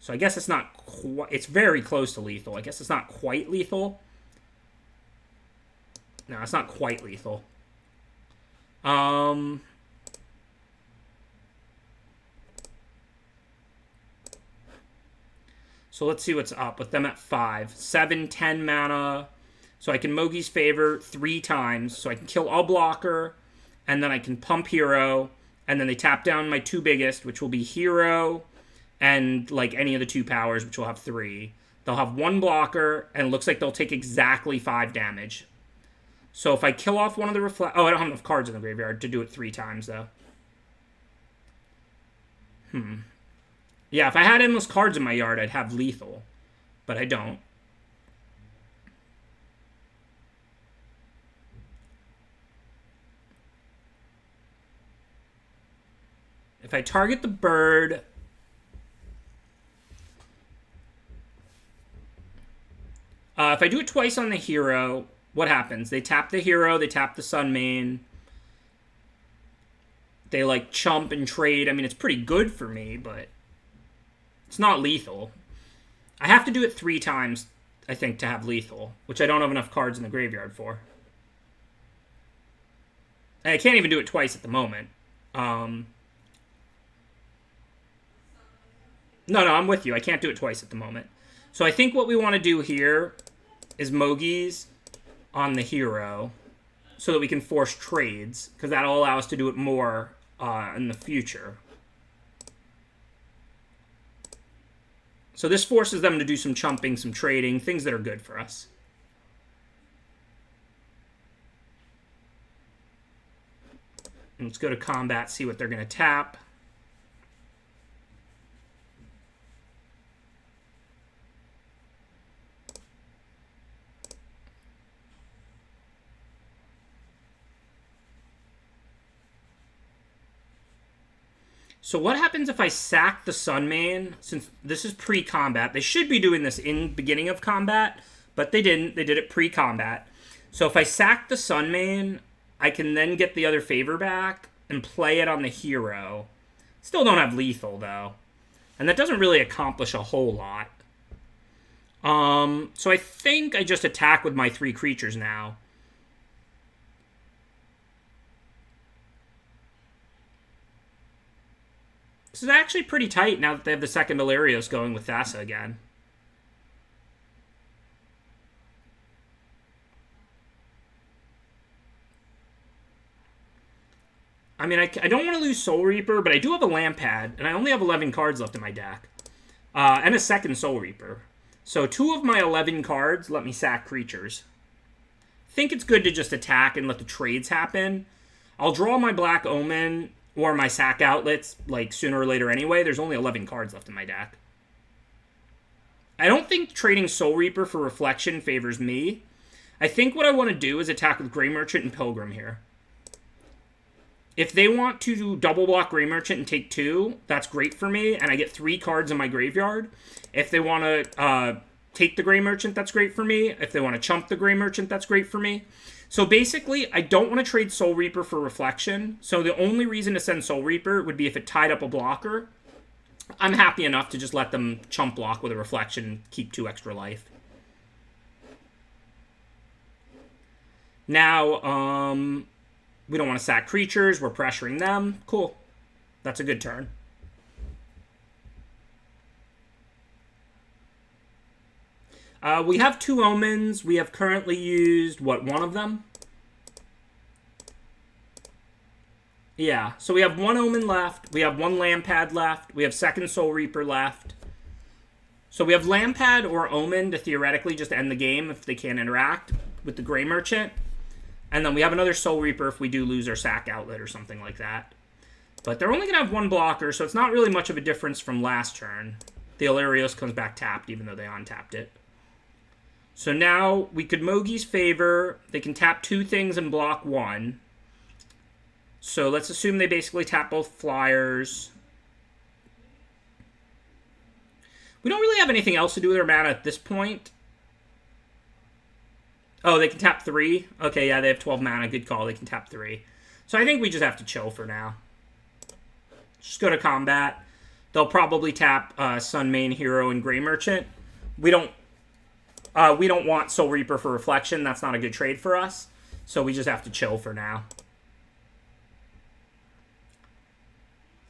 So I guess it's not quite... It's very close to lethal. I guess it's not quite lethal. No, it's not quite lethal. So let's see what's up with them at 5. 7, 10 mana. So I can Mogi's Favor 3 times. So I can kill a blocker. And then I can pump Hero. And then they tap down my 2 biggest, which will be Hero and like any of the 2 powers, which will have 3. They'll have 1 blocker. And it looks like they'll take exactly 5 damage. So if I kill off one of the reflect... Oh, I don't have enough cards in the graveyard to do it 3 times, though. Yeah, if I had endless cards in my yard, I'd have lethal. But I don't. If I target the bird... if I do it twice on the hero, what happens? They tap the hero, they tap the Sunmane. They, like, chump and trade. I mean, it's pretty good for me, but... It's not lethal. I have to do it 3 times, I think, to have lethal, which I don't have enough cards in the graveyard for. And I can't even do it twice at the moment. No, I'm with you. I can't do it twice at the moment. So I think what we want to do here is Mogi's on the hero so that we can force trades, because that'll allow us to do it more in the future. So this forces them to do some chumping, some trading, things that are good for us. And let's go to combat, see what they're going to tap. So what happens if I sack the Sunmane? Since this is pre-combat. They should be doing this in beginning of combat, but they didn't. They did it pre-combat. So if I sack the Sunmane, I can then get the other favor back and play it on the hero. Still don't have lethal, though. And that doesn't really accomplish a whole lot. So I think I just attack with my 3 creatures now. This is actually pretty tight now that they have the second Illyrios going with Thassa again. I mean, I don't want to lose Soul Reaper, but I do have a Lampad, and I only have 11 cards left in my deck. And a second Soul Reaper. So 2 of my 11 cards let me sack creatures. I think it's good to just attack and let the trades happen. I'll draw my Black Omen or my sack outlets, like, sooner or later anyway. There's only 11 cards left in my deck. I don't think trading Soul Reaper for Reflection favors me. I think what I want to do is attack with Grey Merchant and Pilgrim here. If they want to double block Grey Merchant and take 2, that's great for me, and I get 3 cards in my graveyard. If they want to take the Grey Merchant, that's great for me. If they want to chump the Grey Merchant, that's great for me. So basically, I don't want to trade Soul Reaper for Reflection. So the only reason to send Soul Reaper would be if it tied up a blocker. I'm happy enough to just let them chump block with a Reflection and keep 2 extra life. Now, we don't want to sack creatures. We're pressuring them. Cool. That's a good turn. We have 2 Omens. We have currently used, what, 1 of them? Yeah, so we have 1 Omen left. We have 1 Lampad left. We have second Soul Reaper left. So we have Lampad or Omen to theoretically just end the game if they can't interact with the Grey Merchant. And then we have another Soul Reaper if we do lose our sack outlet or something like that. But they're only going to have one blocker, so it's not really much of a difference from last turn. The Illyrios comes back tapped, even though they untapped it. So now we could Mogi's Favor. They can tap 2 things and block 1. So let's assume they basically tap both flyers. We don't really have anything else to do with our mana at this point. Oh, they can tap 3? Okay, yeah, they have 12 mana. Good call. They can tap 3. So I think we just have to chill for now. Just go to combat. They'll probably tap Sun Main Hero and Grey Merchant. We don't want Soul Reaper for Reflection. That's not a good trade for us. So we just have to chill for now.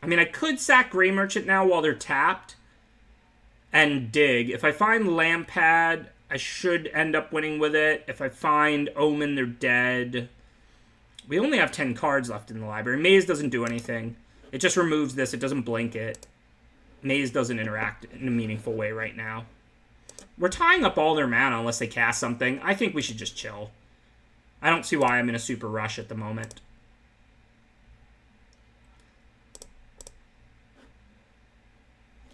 I mean, I could sack Grey Merchant now while they're tapped and dig. If I find Lampad, I should end up winning with it. If I find Omen, they're dead. We only have 10 cards left in the library. Maze doesn't do anything. It just removes this. It doesn't blink it. Maze doesn't interact in a meaningful way right now. We're tying up all their mana unless they cast something. I think we should just chill. I don't see why I'm in a super rush at the moment.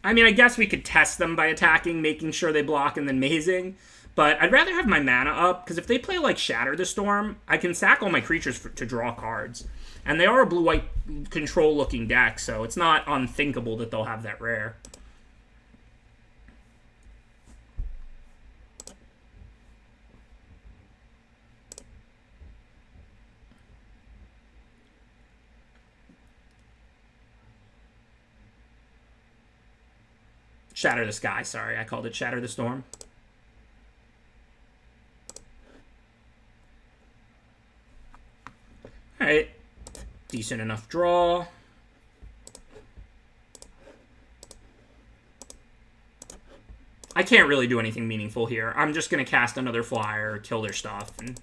I mean, I guess we could test them by attacking, making sure they block, and then mazing. But I'd rather have my mana up, because if they play, like, Shatter the Storm, I can sack all my creatures to draw cards. And they are a blue-white control-looking deck, so it's not unthinkable that they'll have that rare. Shatter the Sky, sorry. I called it Shatter the Storm. Alright. Decent enough draw. I can't really do anything meaningful here. I'm just going to cast another flyer, kill their stuff, and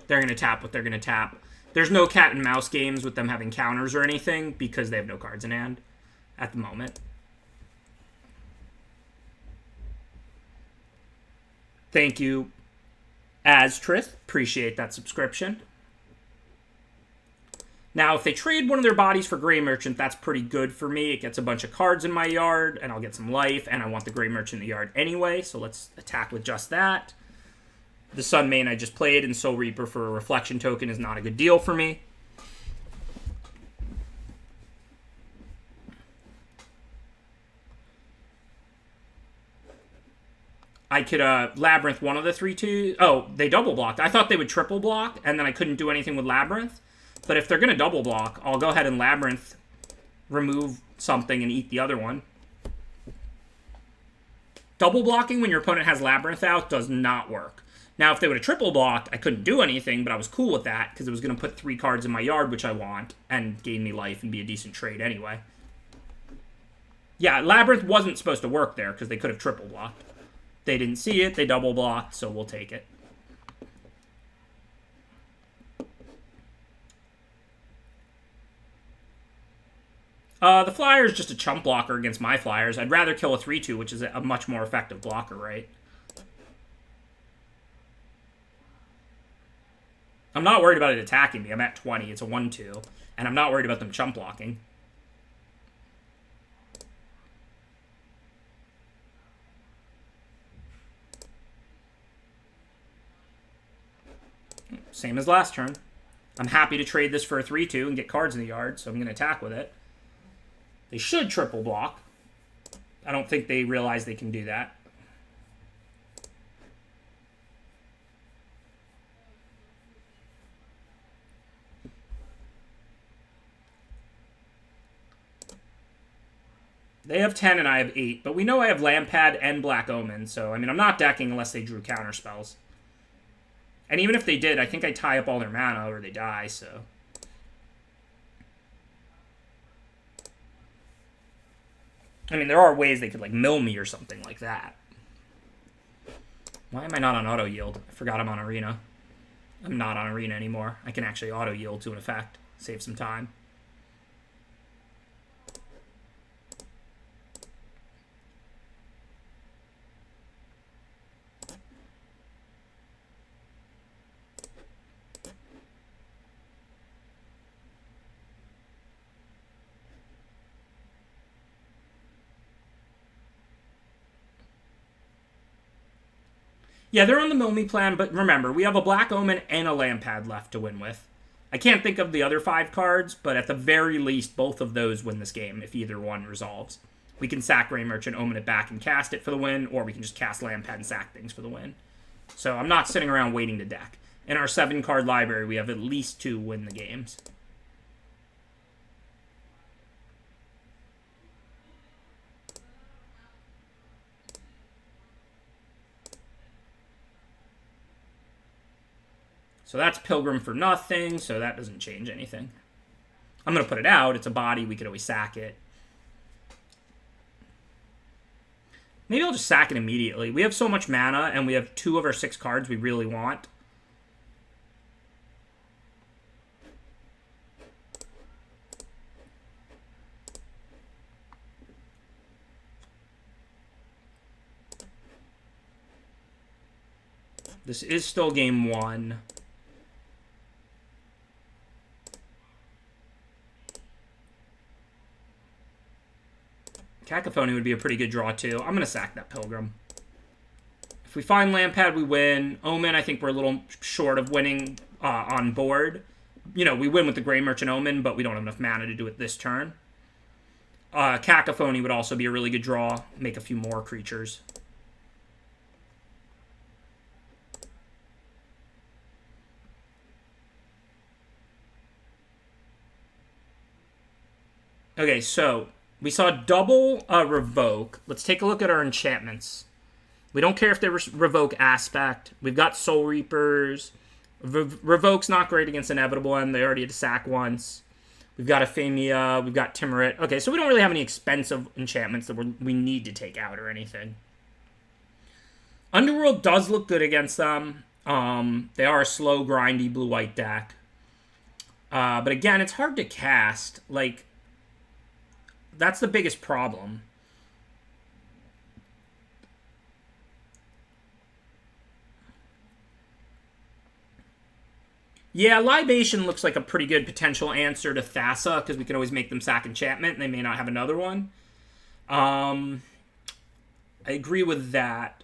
they're going to tap what they're going to tap. There's no cat and mouse games with them having counters or anything because they have no cards in hand at the moment. Thank you, Aztrith. Appreciate that subscription. Now, if they trade one of their bodies for Grey Merchant, that's pretty good for me. It gets a bunch of cards in my yard, and I'll get some life, and I want the Grey Merchant in the yard anyway, so let's attack with just that. The Sun Main I just played, and Soul Reaper for a Reflection token is not a good deal for me. I could Labyrinth one of the 3/2. Oh, they double blocked. I thought they would triple block, and then I couldn't do anything with Labyrinth. But if they're going to double block, I'll go ahead and Labyrinth, remove something, and eat the other one. Double blocking when your opponent has Labyrinth out does not work. Now, if they would have triple blocked, I couldn't do anything, but I was cool with that, because it was going to put 3 cards in my yard, which I want, and gain me life and be a decent trade anyway. Yeah, Labyrinth wasn't supposed to work there, because they could have triple blocked. They didn't see it, they double blocked, so we'll take it. The flyer is just a chump blocker against my flyers. I'd rather kill a 3/2, which is a much more effective blocker, right? I'm not worried about it attacking me. I'm at 20. It's a 1/2. And I'm not worried about them chump blocking. Same as last turn. I'm happy to trade this for a 3/2 and get cards in the yard, so I'm going to attack with it. They should triple block. I don't think they realize they can do that. They have 10 and I have 8, but we know I have Lampad and Black Omen, so I mean, I'm not decking unless they drew counter spells. And even if they did, I think I tie up all their mana or they die, so. I mean, there are ways they could, like, mill me or something like that. Why am I not on auto yield? I forgot I'm on Arena. I'm not on Arena anymore. I can actually auto yield to an effect. Save some time. Yeah, they're on the Milmi plan, but remember, we have a Black Omen and a Lampad left to win with. I can't think of the other 5 cards, but at the very least, both of those win this game if either one resolves. We can sack Grey Merchant, Omen it back, and cast it for the win, or we can just cast Lampad and sack things for the win. So I'm not sitting around waiting to deck. In our 7-card library, we have at least 2 win the games. So that's Pilgrim for nothing, so that doesn't change anything. I'm going to put it out. It's a body. We could always sack it. Maybe I'll just sack it immediately. We have so much mana, and we have 2 of our 6 cards we really want. This is still game 1. Cacophony would be a pretty good draw, too. I'm going to sack that Pilgrim. If we find Lampad, we win. Omen, I think we're a little short of winning on board. You know, we win with the Grey Merchant Omen, but we don't have enough mana to do it this turn. Cacophony would also be a really good draw. Make a few more creatures. Okay, so we saw double Revoke. Let's take a look at our enchantments. We don't care if they revoke Aspect. We've got Soul Reapers. Revoke's not great against Inevitable End. They already had to sack once. We've got Ephemia. We've got Timurit. Okay, so we don't really have any expensive enchantments that we need to take out or anything. Underworld does look good against them. They are a slow, grindy blue-white deck. But again, it's hard to cast. Like, that's the biggest problem. Yeah, Libation looks like a pretty good potential answer to Thassa, because we can always make them sack enchantment, and they may not have another one. I agree with that.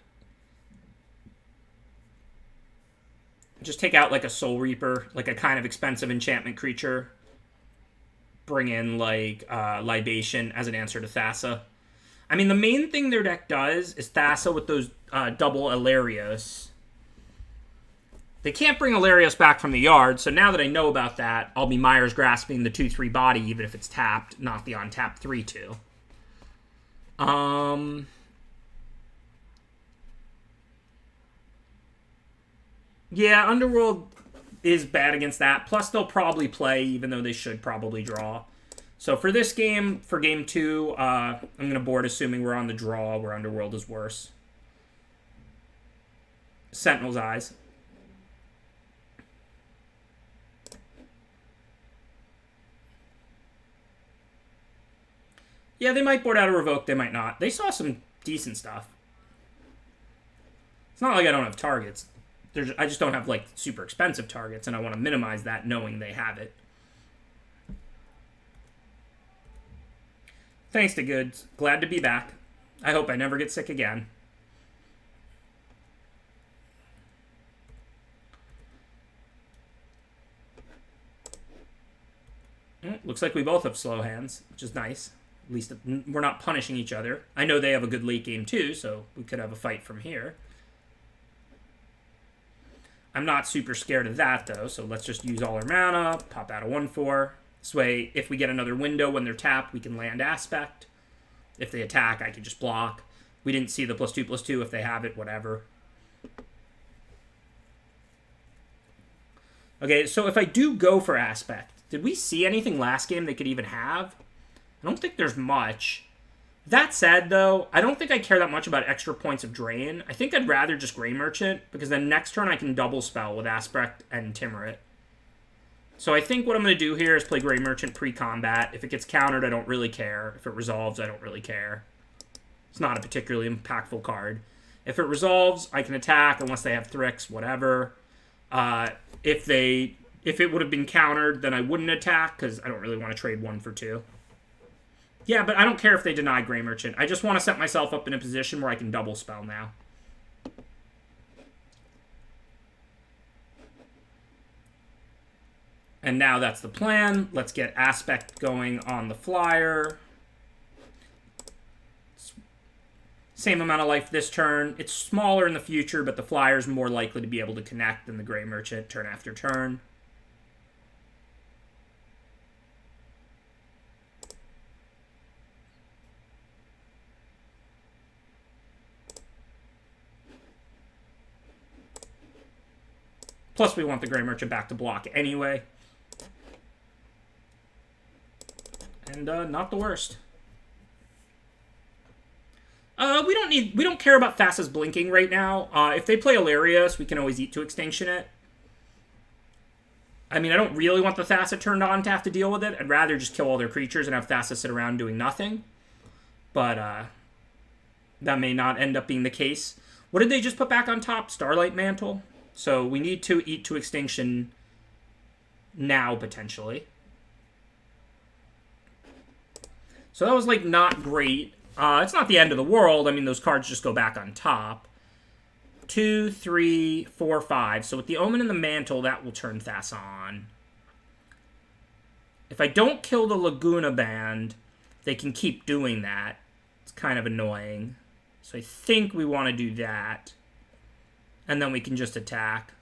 Just take out, like, a Soul Reaper, like a kind of expensive enchantment creature. Bring in, like, Libation as an answer to Thassa. I mean, the main thing their deck does is Thassa with those double Alarios. They can't bring Alarios back from the yard, so now that I know about that, I'll be Myers grasping the 2-3 body, even if it's tapped, not the untapped 3-2. Yeah, Underworld is bad against that. Plus, they'll probably play, even though they should probably draw. So for this game, for game 2, I'm going to board assuming we're on the draw, where Underworld is worse. Sentinel's Eyes. Yeah, they might board out a Revoke, they might not. They saw some decent stuff. It's not like I don't have targets. I just don't have, like, super expensive targets, and I want to minimize that knowing they have it. Thanks to Goods. Glad to be back. I hope I never get sick again. Looks like we both have slow hands, which is nice. At least we're not punishing each other. I know they have a good late game too, so we could have a fight from here. I'm not super scared of that, though, so let's just use all our mana, pop out a 1-4. This way, if we get another window when they're tapped, we can land Aspect. If they attack, I can just block. We didn't see the +2/+2. If they have it, whatever. Okay, so if I do go for Aspect, did we see anything last game they could even have? I don't think there's much. That said, though, I don't think I care that much about extra points of drain. I think I'd rather just Grey Merchant, because then next turn I can double spell with Aspect and Timurit. So I think what I'm going to do here is play Grey Merchant pre-combat. If it gets countered, I don't really care. If it resolves, I don't really care. It's not a particularly impactful card. If it resolves, I can attack unless they have Thrix, whatever. If it would have been countered, then I wouldn't attack, because I don't really want to trade 1 for 2. Yeah, but I don't care if they deny Grey Merchant. I just want to set myself up in a position where I can double spell now. And now that's the plan. Let's get Aspect going on the flyer. Same amount of life this turn. It's smaller in the future, but the flyer's more likely to be able to connect than the Gray Merchant turn after turn. Plus, we want the Gray Merchant back to block anyway. And not the worst. We don't care about Thassa's blinking right now. If they play Illyrius, we can always eat to extinction it. I mean, I don't really want the Thassa turned on to have to deal with it. I'd rather just kill all their creatures and have Thassa sit around doing nothing. But that may not end up being the case. What did they just put back on top? Starlight Mantle. So we need to eat to extinction now, potentially. So that was, like, not great. It's not the end of the world. I mean, those cards just go back on top. 2, 3, 4, 5. So with the Omen and the Mantle, that will turn Thassa on. If I don't kill the Laguna Band, they can keep doing that. It's kind of annoying. So I think we want to do that. And then we can just attack.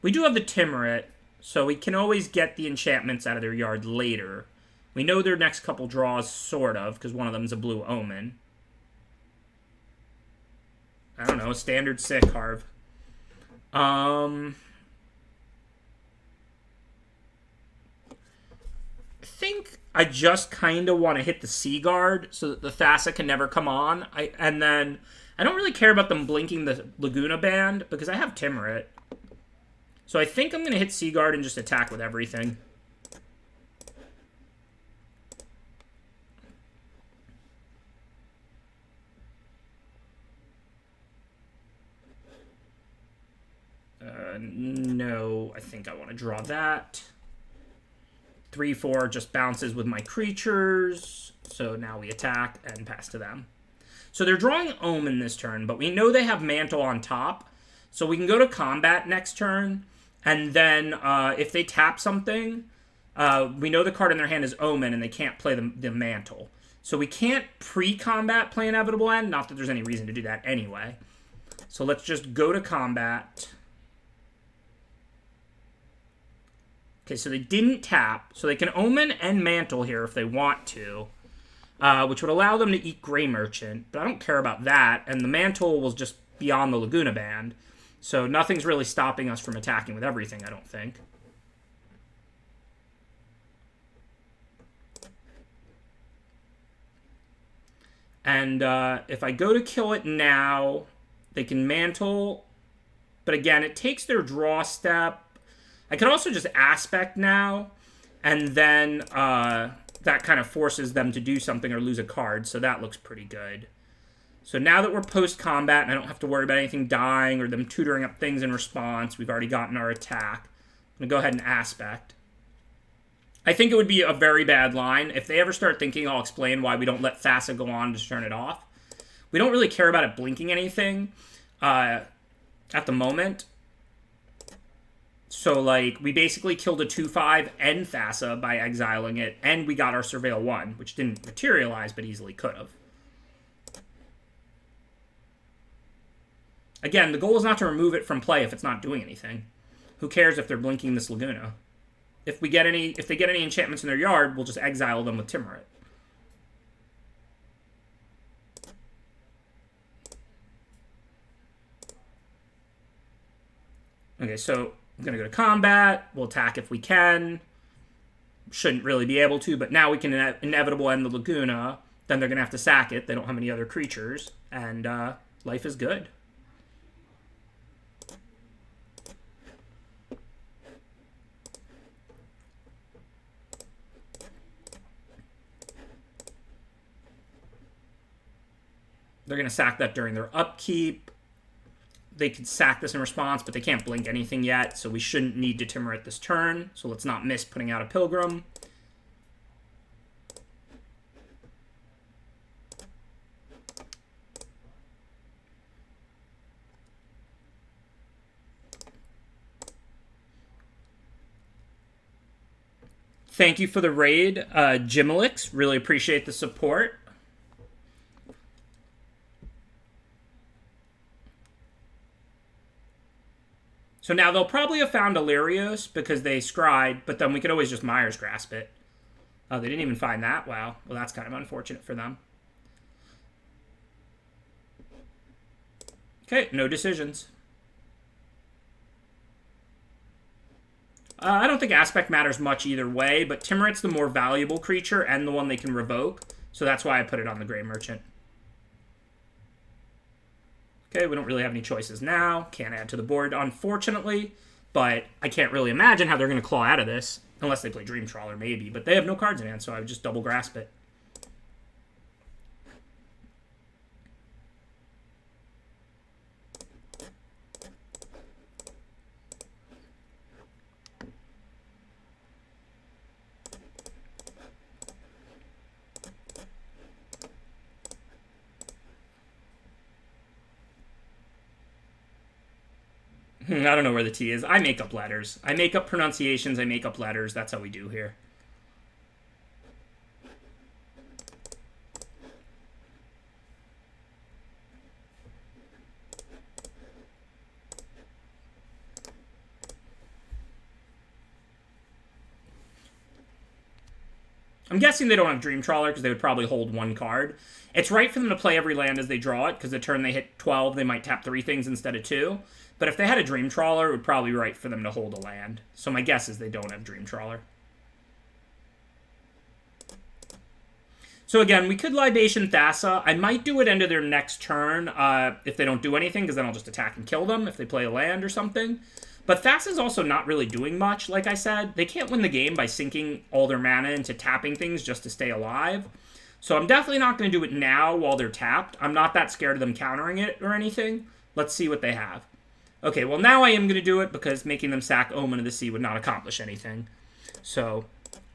We do have the Timurit, so we can always get the enchantments out of their yard later. We know their next couple draws, sort of, because one of them is a blue Omen. I don't know, standard sick, Harv. I think I just kind of want to hit the Sea Guard so that the Thassa can never come on. And then I don't really care about them blinking the Laguna Band because I have Timurit. So I think I'm going to hit Sea Guard and just attack with everything. No, I think I want to draw that. 3, 4 just bounces with my creatures. So now we attack and pass to them. So they're drawing Omen this turn, but we know they have Mantle on top. So we can go to combat next turn. And then if they tap something, we know the card in their hand is Omen and they can't play the Mantle. So we can't pre-combat play Inevitable End. Not that there's any reason to do that anyway. So let's just go to combat. Okay, so they didn't tap. So they can Omen and Mantle here if they want to. Which would allow them to eat Gray Merchant. But I don't care about that. And the Mantle was just beyond the Laguna Band. So nothing's really stopping us from attacking with everything, I don't think. And if I go to kill it now, they can Mantle. But again, it takes their draw step. I could also just Aspect now, and then that kind of forces them to do something or lose a card, so that looks pretty good. So now that we're post-combat and I don't have to worry about anything dying or them tutoring up things in response, we've already gotten our attack. I'm going to go ahead and Aspect. I think it would be a very bad line. If they ever start thinking, I'll explain why we don't let Thassa go on to turn it off. We don't really care about it blinking anything at the moment. So, like, we basically killed a 2/5 and Thassa by exiling it, and we got our Surveil 1, which didn't materialize, but easily could have. Again, the goal is not to remove it from play if it's not doing anything. Who cares if they're blinking this Laguna? If they get any enchantments in their yard, we'll just exile them with Timurit. Okay, so I'm going to go to combat. We'll attack if we can. Shouldn't really be able to, but now we can Inevitable End the Laguna. Then they're going to have to sack it. They don't have any other creatures. And life is good. They're going to sack that during their upkeep. They could sack this in response, but they can't blink anything yet, so we shouldn't need to Timurit this turn. So let's not miss putting out a Pilgrim. Thank you for the raid, Jimelix. Really appreciate the support. So now they'll probably have found Illyrios because they scryed, but then we could always just Myers Grasp it. Oh, they didn't even find that? Wow. Well, that's kind of unfortunate for them. Okay, no decisions. I don't think Aspect matters much either way, but Timurit's the more valuable creature and the one they can revoke, so that's why I put it on the Grey Merchant. Okay, we don't really have any choices now. Can't add to the board, unfortunately. But I can't really imagine how they're going to claw out of this. Unless they play Dream Trawler, maybe. But they have no cards in hand, so I would just double grasp it. I don't know where the T is. I make up letters. I make up pronunciations. I make up letters. That's how we do here. I'm guessing they don't have Dream Trawler because they would probably hold one card. It's right for them to play every land as they draw it because the turn they hit 12, they might tap 3 things instead of 2. But if they had a Dream Trawler, it would probably be right for them to hold a land. So my guess is they don't have Dream Trawler. So again, we could Libation Thassa. I might do it end of their next turn if they don't do anything, because then I'll just attack and kill them if they play a land or something. But Thassa's also not really doing much, like I said. They can't win the game by sinking all their mana into tapping things just to stay alive. So I'm definitely not going to do it now while they're tapped. I'm not that scared of them countering it or anything. Let's see what they have. Okay, well now I am going to do it because making them sack Omen of the Sea would not accomplish anything. So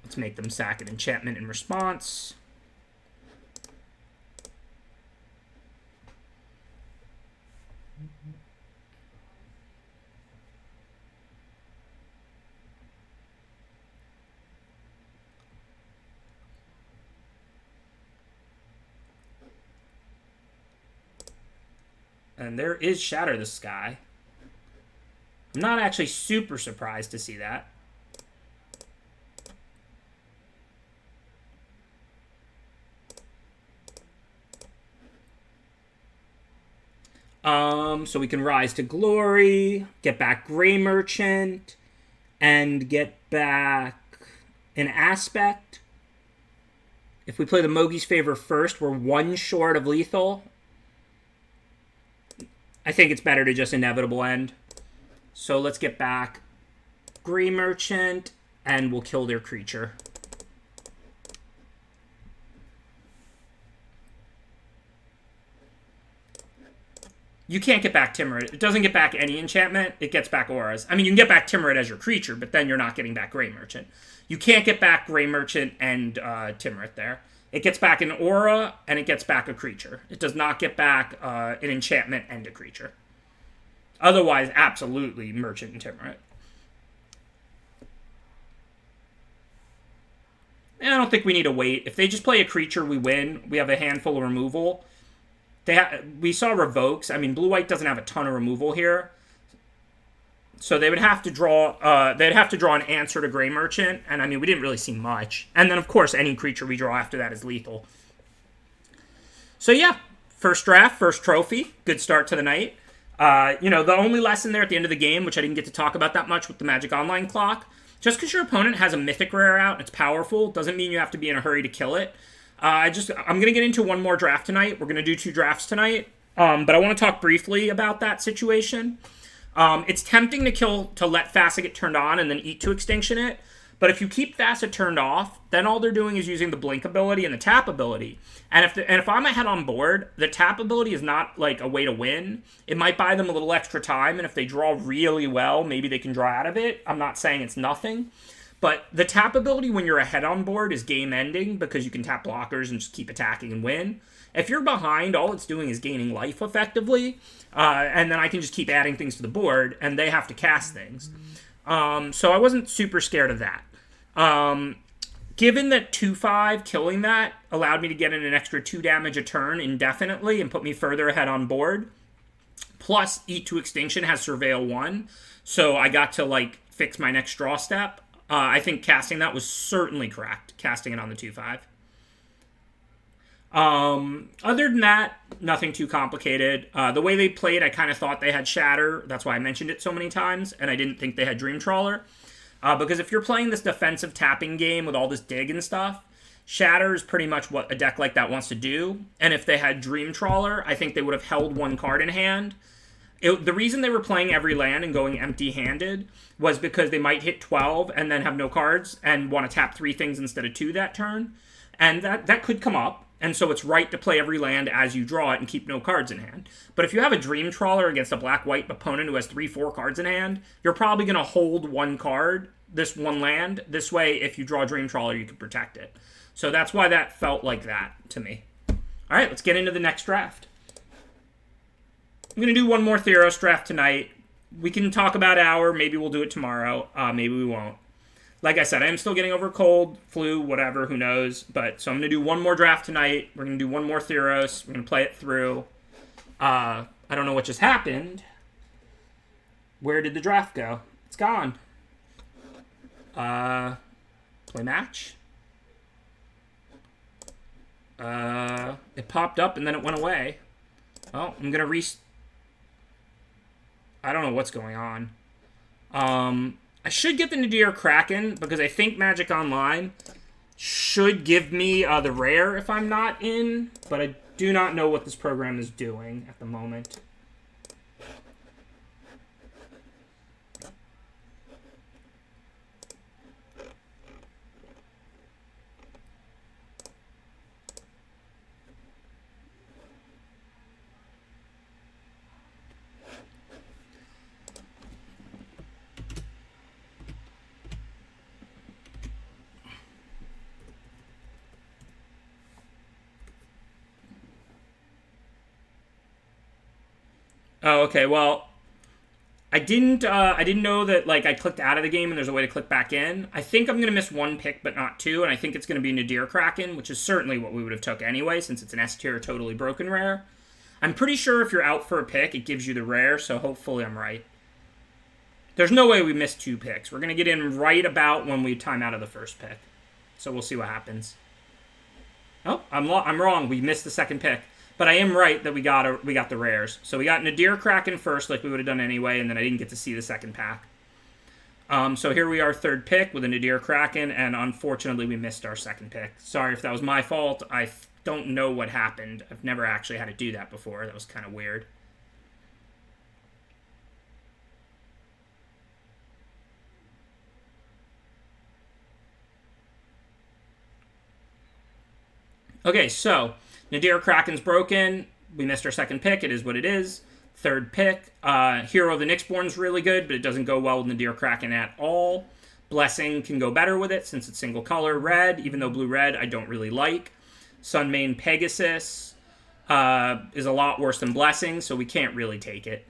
let's make them sack an enchantment in response. And there is Shatter the Sky. I'm not actually super surprised to see that. So we can Rise to Glory, get back Grey Merchant, and get back an Aspect. If we play the Mogi's Favor first, we're 1 short of lethal. I think it's better to just Inevitable End. So let's get back Grey Merchant, and we'll kill their creature. You can't get back Timurit. It doesn't get back any enchantment. It gets back auras. I mean, you can get back Timurit as your creature, but then you're not getting back Grey Merchant. You can't get back Grey Merchant and Timurit there. It gets back an aura, and it gets back a creature. It does not get back an enchantment and a creature. Otherwise, absolutely Merchant and Timurit. And I don't think we need to wait. If they just play a creature, we win. We have a handful of removal. We saw revokes. I mean, blue-white doesn't have a ton of removal here. So they would have to draw. They'd have to draw an answer to Grey Merchant, and I mean, we didn't really see much. And then, of course, any creature we draw after that is lethal. So yeah, first draft, first trophy. Good start to the night. You know, the only lesson there at the end of the game, which I didn't get to talk about that much with the Magic Online clock, just because your opponent has a Mythic Rare out and it's powerful, doesn't mean you have to be in a hurry to kill it. I'm going to get into one more draft tonight. We're going to do 2 drafts tonight. But I want to talk briefly about that situation. It's tempting to let Thassa get turned on and then eat to extinction it. But if you keep Thassa turned off, then all they're doing is using the blink ability and the tap ability. And if I'm ahead on board, the tap ability is not like a way to win. It might buy them a little extra time, and if they draw really well, maybe they can draw out of it. I'm not saying it's nothing. But the tap ability when you're ahead on board is game ending because you can tap blockers and just keep attacking and win. If you're behind, all it's doing is gaining life effectively, and then I can just keep adding things to the board, and they have to cast things. So I wasn't super scared of that. given that 2/5 killing that allowed me to get in an extra 2 damage a turn indefinitely and put me further ahead on board, plus Eat to Extinction has Surveil 1, so I got to, like, fix my next draw step. I think casting that was certainly correct, casting it on the 2/5. Other than that, nothing too complicated. The way they played, I kind of thought they had Shatter. That's why I mentioned it so many times, and I didn't think they had Dream Trawler. Because if you're playing this defensive tapping game with all this dig and stuff, Shatter is pretty much what a deck like that wants to do. And if they had Dream Trawler, I think they would have held 1 card in hand. The reason they were playing every land and going empty-handed was because they might hit 12 and then have no cards and want to tap 3 things instead of 2 that turn. And that could come up. And so it's right to play every land as you draw it and keep no cards in hand. But if you have a Dream Trawler against a black-white opponent who has 3-4 cards in hand, you're probably going to hold 1 card, this 1 land. This way, if you draw Dream Trawler, you can protect it. So that's why that felt like that to me. All right, let's get into the next draft. I'm going to do one more Theros draft tonight. We can talk about Hour. Maybe we'll do it tomorrow. Maybe we won't. Like I said, I am still getting over cold, flu, whatever, who knows. But so I'm going to do one more draft tonight. We're going to do one more Theros. We're going to play it through. I don't know what just happened. Where did the draft go? It's gone. Play match. It popped up and then it went away. Oh, I'm going to I don't know what's going on. I should get the Nadir Kraken because I think Magic Online should give me the rare if I'm not in, but I do not know what this program is doing at the moment. Oh, okay. Well, I didn't know that, like, I clicked out of the game and there's a way to click back in. I think I'm gonna miss 1 pick, but not 2, and I think it's gonna be Nadir Kraken, which is certainly what we would have took anyway, since it's an S tier totally broken rare. I'm pretty sure if you're out for a pick, it gives you the rare, so hopefully I'm right. There's no way we missed 2 picks. We're gonna get in right about when we time out of the first pick, so we'll see what happens. Oh, I'm wrong. We missed the second pick. But I am right that we got the rares. So we got Nadir Kraken first, like we would have done anyway, and then I didn't get to see the second pack. So here we are, 3rd pick with a Nadir Kraken, and unfortunately we missed our 2nd pick. Sorry if that was my fault. I don't know what happened. I've never actually had to do that before. That was kind of weird. Okay, so Nadir Kraken's broken. We missed our 2nd pick. It is what it is. 3rd pick. Hero of the Nyxborn's really good, but it doesn't go well with Nadir Kraken at all. Blessing can go better with it since it's single color red, even though blue-red I don't really like. Sunmane Pegasus is a lot worse than Blessing, so we can't really take it.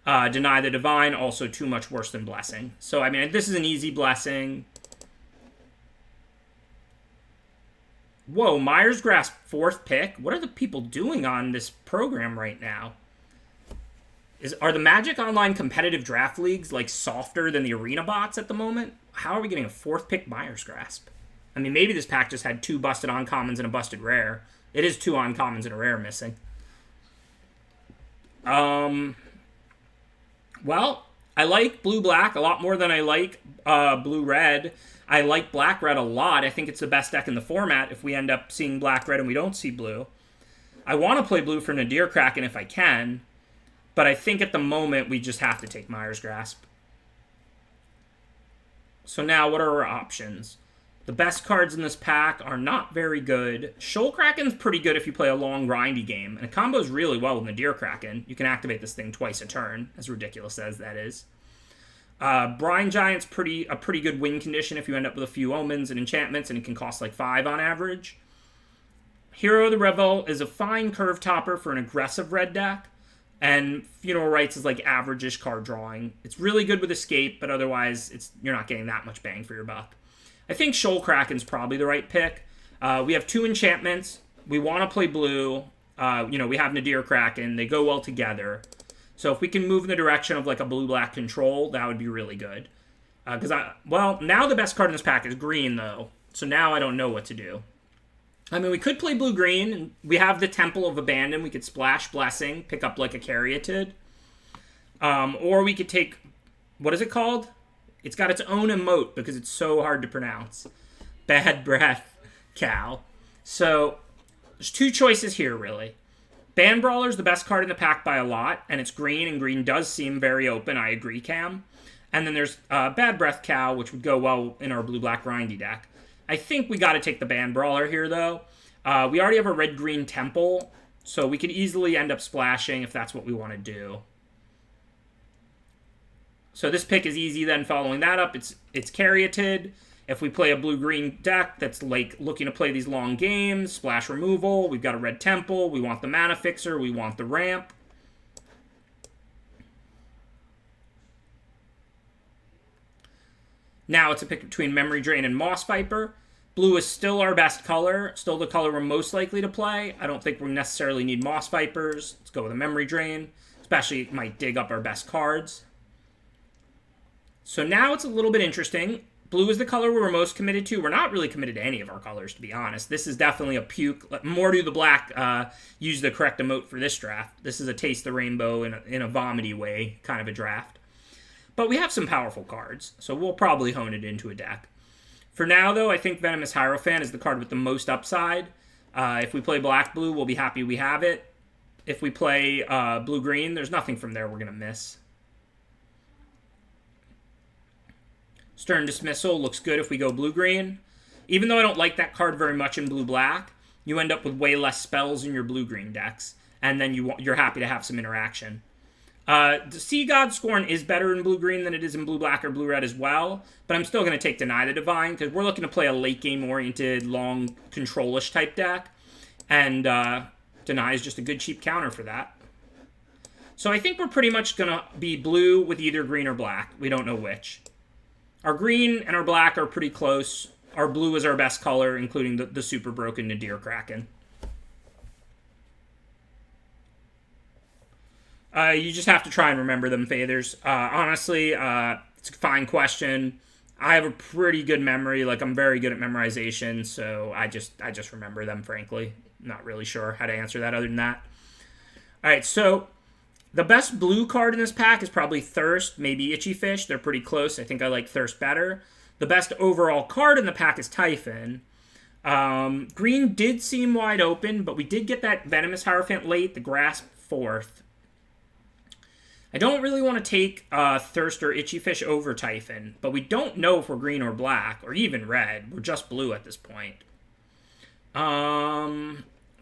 Deny the Divine, also too much worse than Blessing. So, I mean, this is an easy Blessing. Whoa, Myers Grasp 4th pick? What are the people doing on this program right now? Are the Magic Online competitive draft leagues, like, softer than the Arena bots at the moment? How are we getting a 4th pick Myers Grasp? I mean, maybe this pack just had 2 busted uncommons and a busted rare. It is 2 uncommons and a rare missing. Well, I like blue-black a lot more than I like blue-red. I like black-red a lot. I think it's the best deck in the format if we end up seeing black-red and we don't see blue. I want to play blue for Nadir Kraken if I can, but I think at the moment we just have to take Myers Grasp. So now, what are our options? The best cards in this pack are not very good. Shoal Kraken's pretty good if you play a long, grindy game, and it combos really well with Nadir Kraken. You can activate this thing twice a turn, as ridiculous as that is. Brine Giant's a pretty good win condition if you end up with a few omens and enchantments, and it can cost like 5 on average. Hero of the Revel is a fine curve topper for an aggressive red deck, and Funeral Rites is like average-ish card drawing. It's really good with Escape, but otherwise you're not getting that much bang for your buck. I think Shoal Kraken's probably the right pick. We have 2 enchantments. We want to play blue. We have Nadir Kraken. They go well together. So if we can move in the direction of like a blue-black control, that would be really good. Now the best card in this pack is green, though. So now I don't know what to do. I mean, we could play blue-green. We have the Temple of Abandon. We could splash Blessing, pick up like a Caryatid. Or we could take... What is it called? It's got its own emote because it's so hard to pronounce. Bad Breath Cow. So, there's 2 choices here, really. Band Brawler's the best card in the pack by a lot, and it's green, and green does seem very open. I agree, Cam. And then there's Bad Breath Cow, which would go well in our blue-black grindy deck. I think we got to take the Band Brawler here, though. We already have a red-green Temple, so we could easily end up splashing if that's what we want to do. So this pick is easy then following that up. It's Caryatid. If we play a blue-green deck that's like looking to play these long games, splash removal, we've got a red Temple, we want the mana fixer, we want the ramp. Now it's a pick between Memory Drain and Moss Viper. Blue is still our best color, still the color we're most likely to play. I don't think we necessarily need Moss Vipers. Let's go with a Memory Drain, especially it might dig up our best cards. So now it's a little bit interesting. Blue is the color we're most committed to. We're not really committed to any of our colors, to be honest. This is definitely a puke. Mordu the Black used the correct emote for this draft. This is a Taste the Rainbow in a vomity way kind of a draft. But we have some powerful cards, so we'll probably hone it into a deck. For now, though, I think Venomous Hierophant is the card with the most upside. If we play black-blue, we'll be happy we have it. If we play blue-green, there's nothing from there we're going to miss. Stern Dismissal looks good if we go blue-green. Even though I don't like that card very much in blue-black, you end up with way less spells in your blue-green decks, and then you're happy to have some interaction. The Sea God Scorn is better in blue-green than it is in blue-black or blue-red as well, but I'm still going to take Deny the Divine, because we're looking to play a late-game-oriented, long, control-ish type deck, and Deny is just a good cheap counter for that. So I think we're pretty much going to be blue with either green or black. We don't know which. Our green and our black are pretty close. Our blue is our best color, including the super broken Nadir Kraken. You just have to try and remember them, Faders. Honestly, it's a fine question. I have a pretty good memory. Like, I'm very good at memorization, so I just remember them, frankly. Not really sure how to answer that other than that. All right, so the best blue card in this pack is probably Thirst, maybe Itchy Fish. They're pretty close. I think I like Thirst better. The best overall card in the pack is Typhon. Green did seem wide open, but we did get that Venomous Hierophant late, the Grasp 4th. I don't really want to take Thirst or Itchy Fish over Typhon, but we don't know if we're green or black, or even red. We're just blue at this point.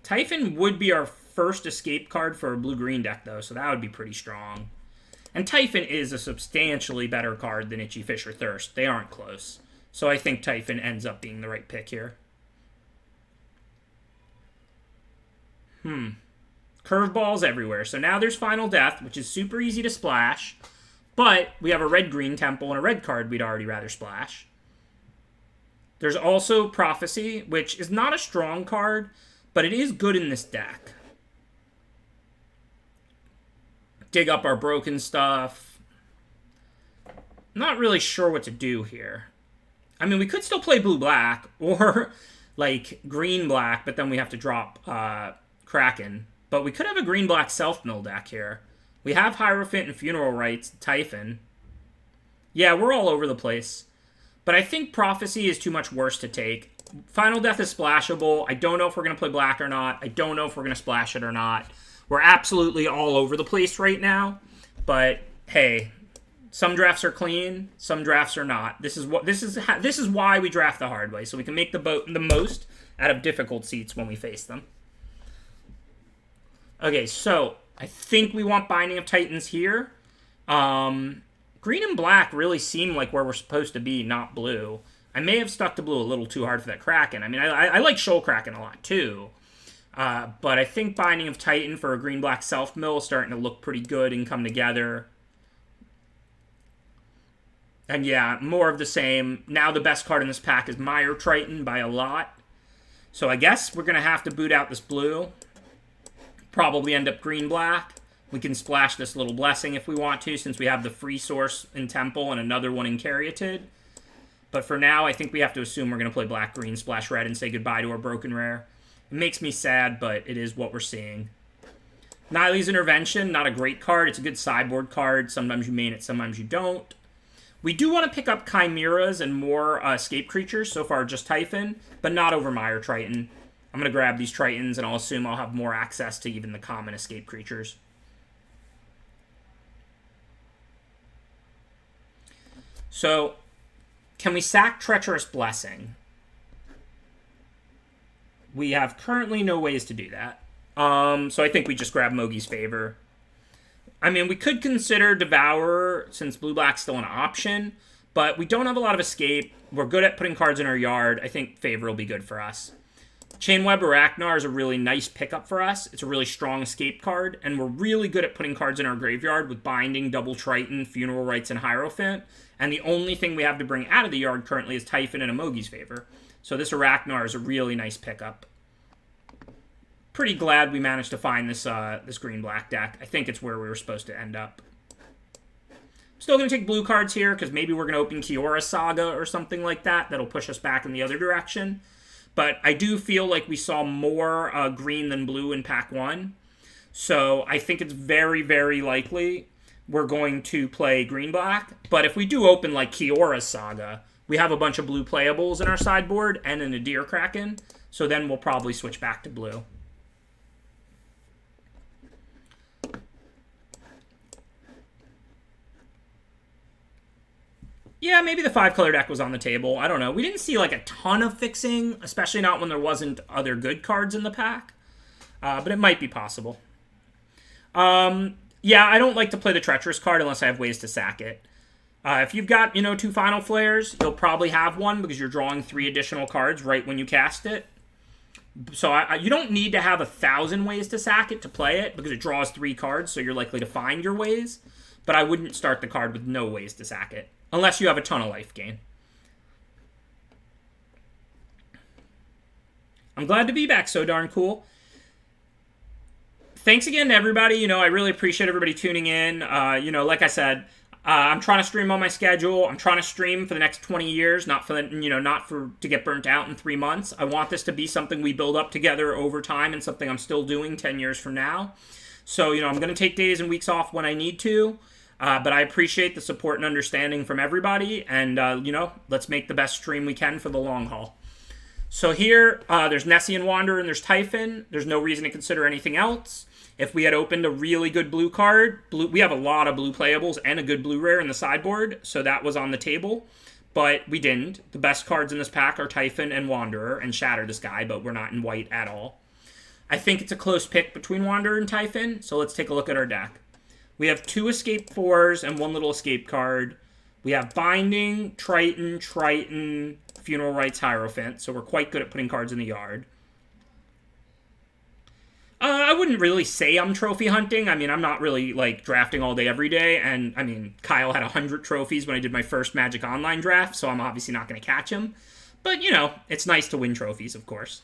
Typhon would be our first escape card for a blue-green deck, though, so that would be pretty strong. And Typhon is a substantially better card than Itchy Fish or Thirst. They aren't close. So I think Typhon ends up being the right pick here. Curveballs everywhere. So now there's Final Death, which is super easy to splash, but we have a red-green Temple and a red card we'd already rather splash. There's also Prophecy, which is not a strong card, but it is good in this deck. Dig up our broken stuff. Not really sure what to do here. I mean, we could still play blue-black, or like green-black, but then we have to drop Kraken. But we could have a green-black self-mill deck here. We have Hierophant and Funeral Rites, Typhon. Yeah, we're all over the place. But I think Prophecy is too much worse to take. Final Death is splashable. I don't know if we're going to play black or not. I don't know if we're going to splash it or not. We're absolutely all over the place right now. But, hey, some drafts are clean, some drafts are not. This is why we draft the hard way, so we can make the most out of difficult seats when we face them. Okay, so I think we want Binding of Titans here. Green and black really seem like where we're supposed to be, not blue. I may have stuck to blue a little too hard for that Kraken. I mean, I like Shoal Kraken a lot, too. But I think Binding of Titan for a green-black self-mill is starting to look pretty good and come together. And yeah, more of the same. Now the best card in this pack is Mire Triton by a lot. So I guess we're going to have to boot out this blue. Probably end up green-black. We can splash this little blessing if we want to, since we have the free source in Temple and another one in Caryatid. But for now, I think we have to assume we're going to play black-green, splash red, and say goodbye to our broken rare. It makes me sad, but it is what we're seeing. Niley's Intervention, not a great card. It's a good sideboard card. Sometimes you main it, sometimes you don't. We do want to pick up Chimeras and more escape creatures. So far, just Typhon, but not over Mire Triton. I'm going to grab these Tritons, and I'll assume I'll have more access to even the common escape creatures. So, can we sack Treacherous Blessing? We have currently no ways to do that. So I think we just grab Mogi's Favor. I mean, we could consider Devourer, since blue-black's still an option, but we don't have a lot of escape. We're good at putting cards in our yard. I think Favor will be good for us. Chainweb Arachnar is a really nice pickup for us. It's a really strong escape card, and we're really good at putting cards in our graveyard with Binding, Double Triton, Funeral Rites, and Hierophant. And the only thing we have to bring out of the yard currently is Typhon and a Mogi's Favor. So this Arachnar is a really nice pickup. Pretty glad we managed to find this this green-black deck. I think it's where we were supposed to end up. Still going to take blue cards here, because maybe we're going to open Kiora Saga or something like that. That'll push us back in the other direction. But I do feel like we saw more green than blue in pack 1. So I think it's very, very likely we're going to play green-black. But if we do open like Kiora Saga, we have a bunch of blue playables in our sideboard and an Nadir Kraken. So then we'll probably switch back to blue. Yeah, maybe the 5-color deck was on the table. I don't know. We didn't see like a ton of fixing, especially not when there wasn't other good cards in the pack. But it might be possible. Yeah, I don't like to play the Treacherous card unless I have ways to sack it. If you've got, 2 Final Flares, you'll probably have one because you're drawing 3 additional cards right when you cast it. So you don't need to have 1,000 ways to sack it to play it because it draws 3 cards, so you're likely to find your ways. But I wouldn't start the card with no ways to sack it. Unless you have a ton of life gain. I'm glad to be back. So darn cool. Thanks again to everybody. I really appreciate everybody tuning in. Like I said, I'm trying to stream on my schedule. I'm trying to stream for the next 20 years, not for to get burnt out in 3 months. I want this to be something we build up together over time and something I'm still doing 10 years from now. So, I'm going to take days and weeks off when I need to. But I appreciate the support and understanding from everybody, and, let's make the best stream we can for the long haul. So here, there's Nessian Wanderer and there's Typhon. There's no reason to consider anything else. If we had opened a really good blue card, we have a lot of blue playables and a good blue rare in the sideboard, so that was on the table, but we didn't. The best cards in this pack are Typhon and Wanderer and Shatter the Sky, but we're not in white at all. I think it's a close pick between Wanderer and Typhon, so let's take a look at our deck. We have 2 escape 4s and 1 little escape card. We have Binding, Triton, Funeral Rites, Hierophant, so we're quite good at putting cards in the yard. I wouldn't really say I'm trophy hunting. I mean, I'm not really, drafting all day, every day, and, Kyle had 100 trophies when I did my first Magic Online draft, so I'm obviously not going to catch him. But, it's nice to win trophies, of course.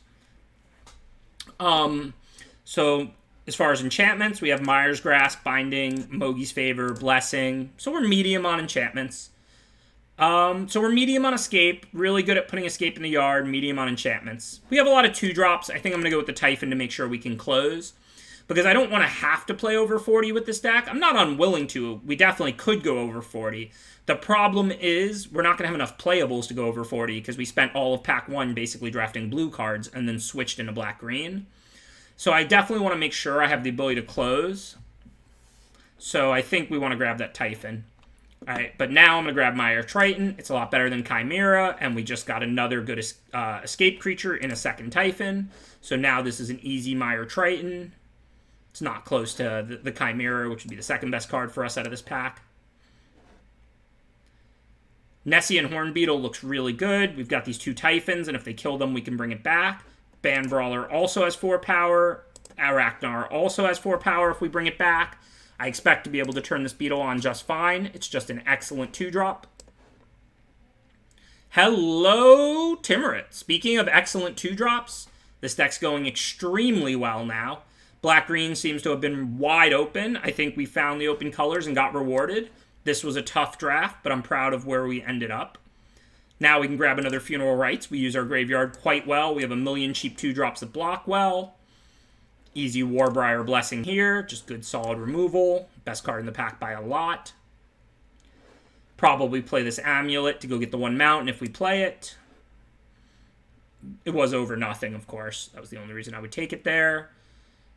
So as far as enchantments, we have Mire's Grasp, Binding, Mogi's Favor, Blessing. So we're medium on enchantments. So we're medium on escape, really good at putting escape in the yard, medium on enchantments. We have a lot of 2-drops. I think I'm going to go with the Typhon to make sure we can close, because I don't want to have to play over 40 with this deck. I'm not unwilling to. We definitely could go over 40. The problem is we're not going to have enough playables to go over 40 because we spent all of pack 1 basically drafting blue cards and then switched into black-green. So I definitely want to make sure I have the ability to close. So I think we want to grab that Typhon. All right, but now I'm going to grab Mire Triton. It's a lot better than Chimera, and we just got another good escape creature in a second Typhon. So now this is an easy Mire Triton. It's not close to the Chimera, which would be the second best card for us out of this pack. Nessian Hornbeetle looks really good. We've got these 2 Typhons, and if they kill them, we can bring it back. Band Brawler also has 4 power. Arachnar also has 4 power if we bring it back. I expect to be able to turn this beetle on just fine. It's just an excellent 2-drop. Hello, Timurit. Speaking of excellent 2-drops, this deck's going extremely well now. Black-green seems to have been wide open. I think we found the open colors and got rewarded. This was a tough draft, but I'm proud of where we ended up. Now we can grab another Funeral Rites. We use our graveyard quite well. We have a million cheap 2-drops that block well. Easy Warbriar Blessing here. Just good solid removal. Best card in the pack by a lot. Probably play this Amulet to go get the 1 mountain if we play it. It was over nothing, of course. That was the only reason I would take it there.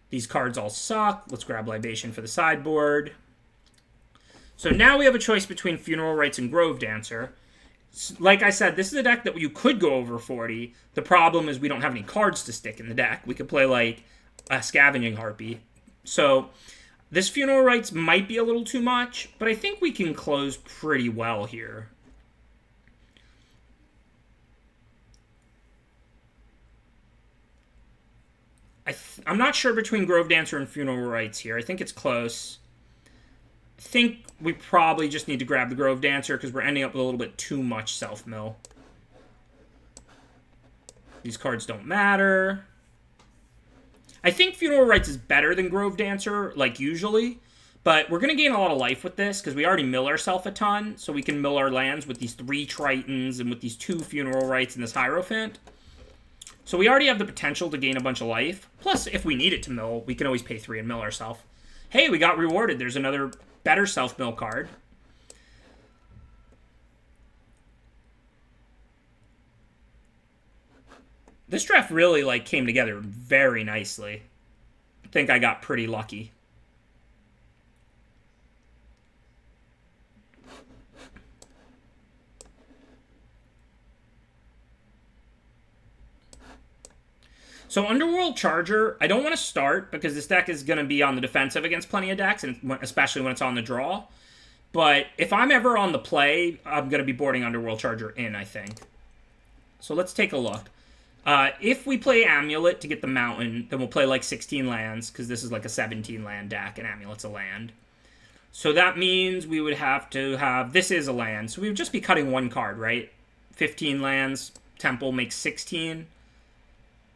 These cards all suck. Let's grab Libation for the sideboard. So now we have a choice between Funeral Rites and Grove Dancer. Like I said, this is a deck that you could go over 40. The problem is we don't have any cards to stick in the deck. We could play like a Scavenging Harpy. So this Funeral Rites might be a little too much, but I think we can close pretty well here. I'm not sure between Grove Dancer and Funeral Rites here. I think it's close. I think we probably just need to grab the Grove Dancer because we're ending up with a little bit too much self-mill. These cards don't matter. I think Funeral Rites is better than Grove Dancer, like usually, but we're going to gain a lot of life with this because we already mill ourselves a ton, so we can mill our lands with these 3 Tritons and with these 2 Funeral Rites and this Hierophant. So we already have the potential to gain a bunch of life. Plus, if we need it to mill, we can always pay 3 and mill ourselves. Hey, we got rewarded. There's another better self-mill card. This draft really came together very nicely. I think I got pretty lucky. So Underworld Charger, I don't want to start because this deck is going to be on the defensive against plenty of decks, and especially when it's on the draw. But if I'm ever on the play, I'm going to be boarding Underworld Charger in, I think. So let's take a look. If we play Amulet to get the mountain, then we'll play like 16 lands, because this is like a 17 land deck, and Amulet's a land. So that means we would have to have... This is a land, so we would just be cutting 1 card, right? 15 lands, Temple makes 16.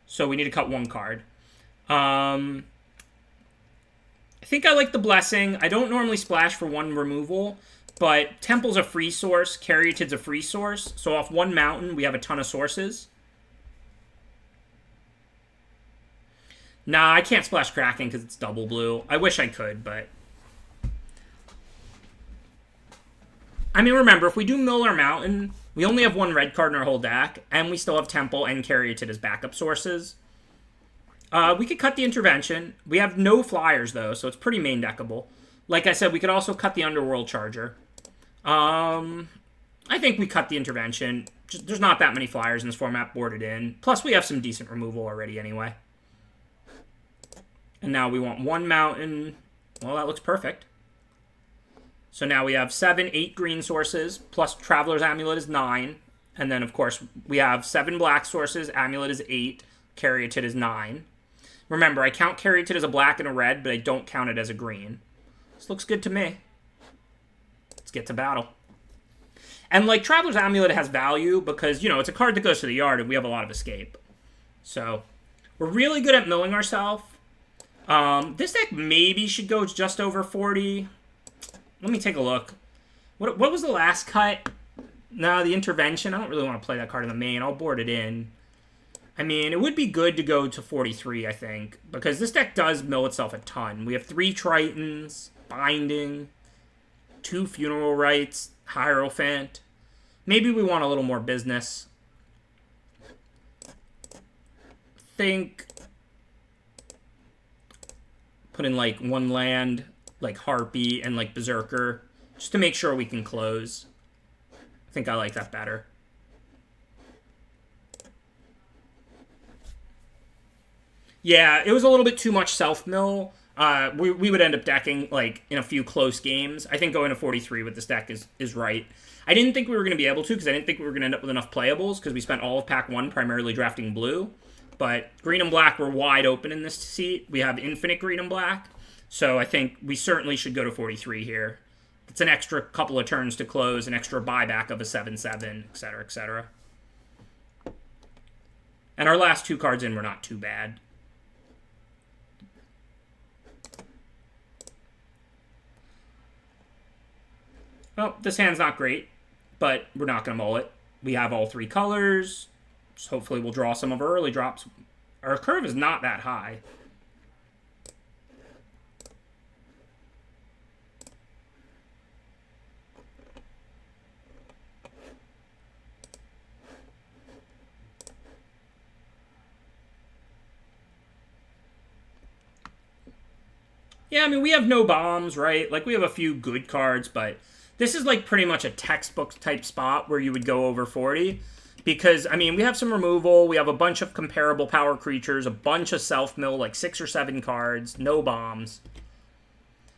So we need to cut 1 card. I think I like the Blessing. I don't normally splash for 1 removal, but Temple's a free source, Caryatid's a free source, so off 1 mountain, we have a ton of sources. Nah, I can't splash Kraken because it's double blue. I wish I could, but... I mean, remember, if we do mill our mountain, we only have 1 red card in our whole deck, and we still have Temple and Caryatid as backup sources. We could cut the Intervention. We have no flyers, though, so it's pretty main deckable. Like I said, we could also cut the Underworld Charger. I think we cut the Intervention. There's not that many flyers in this format boarded in. Plus, we have some decent removal already anyway. And now we want 1 mountain. Well, that looks perfect. So now we have 7, 8 green sources, plus Traveler's Amulet is 9. And then, of course, we have 7 black sources, Amulet is 8, Caryatid is 9. Remember, I count Caryatid as a black and a red, but I don't count it as a green. This looks good to me. Let's get to battle. And, Traveler's Amulet has value because, it's a card that goes to the yard and we have a lot of escape. So, we're really good at milling ourselves. This deck maybe should go just over 40. Let me take a look. What was the last cut? No, the Intervention. I don't really want to play that card in the main. I'll board it in. I mean, it would be good to go to 43, I think, because this deck does mill itself a ton. We have 3 Tritons, Binding, 2 Funeral Rites, Hierophant. Maybe we want a little more business. Think... Put in, 1 land... Harpy and Berserker, just to make sure we can close. I think I like that better. Yeah, it was a little bit too much self-mill. We would end up decking, in a few close games. I think going to 43 with this deck is right. I didn't think we were going to be able to, because I didn't think we were going to end up with enough playables, because we spent all of Pack 1 primarily drafting blue. But green and black were wide open in this seat. We have infinite green and black. So I think we certainly should go to 43 here. It's an extra couple of turns to close, an extra buyback of a 7/7, etc., etc. And our last 2 cards in were not too bad. Well, this hand's not great, but we're not going to mull it. We have all 3 colors. So hopefully we'll draw some of our early drops. Our curve is not that high. Yeah, I mean, we have no bombs, right? Like, we have a few good cards, but this is, like, pretty much a textbook-type spot where you would go over 40. Because, I mean, we have some removal, we have a bunch of comparable power creatures, a bunch of self-mill, like 6 or 7 cards, no bombs.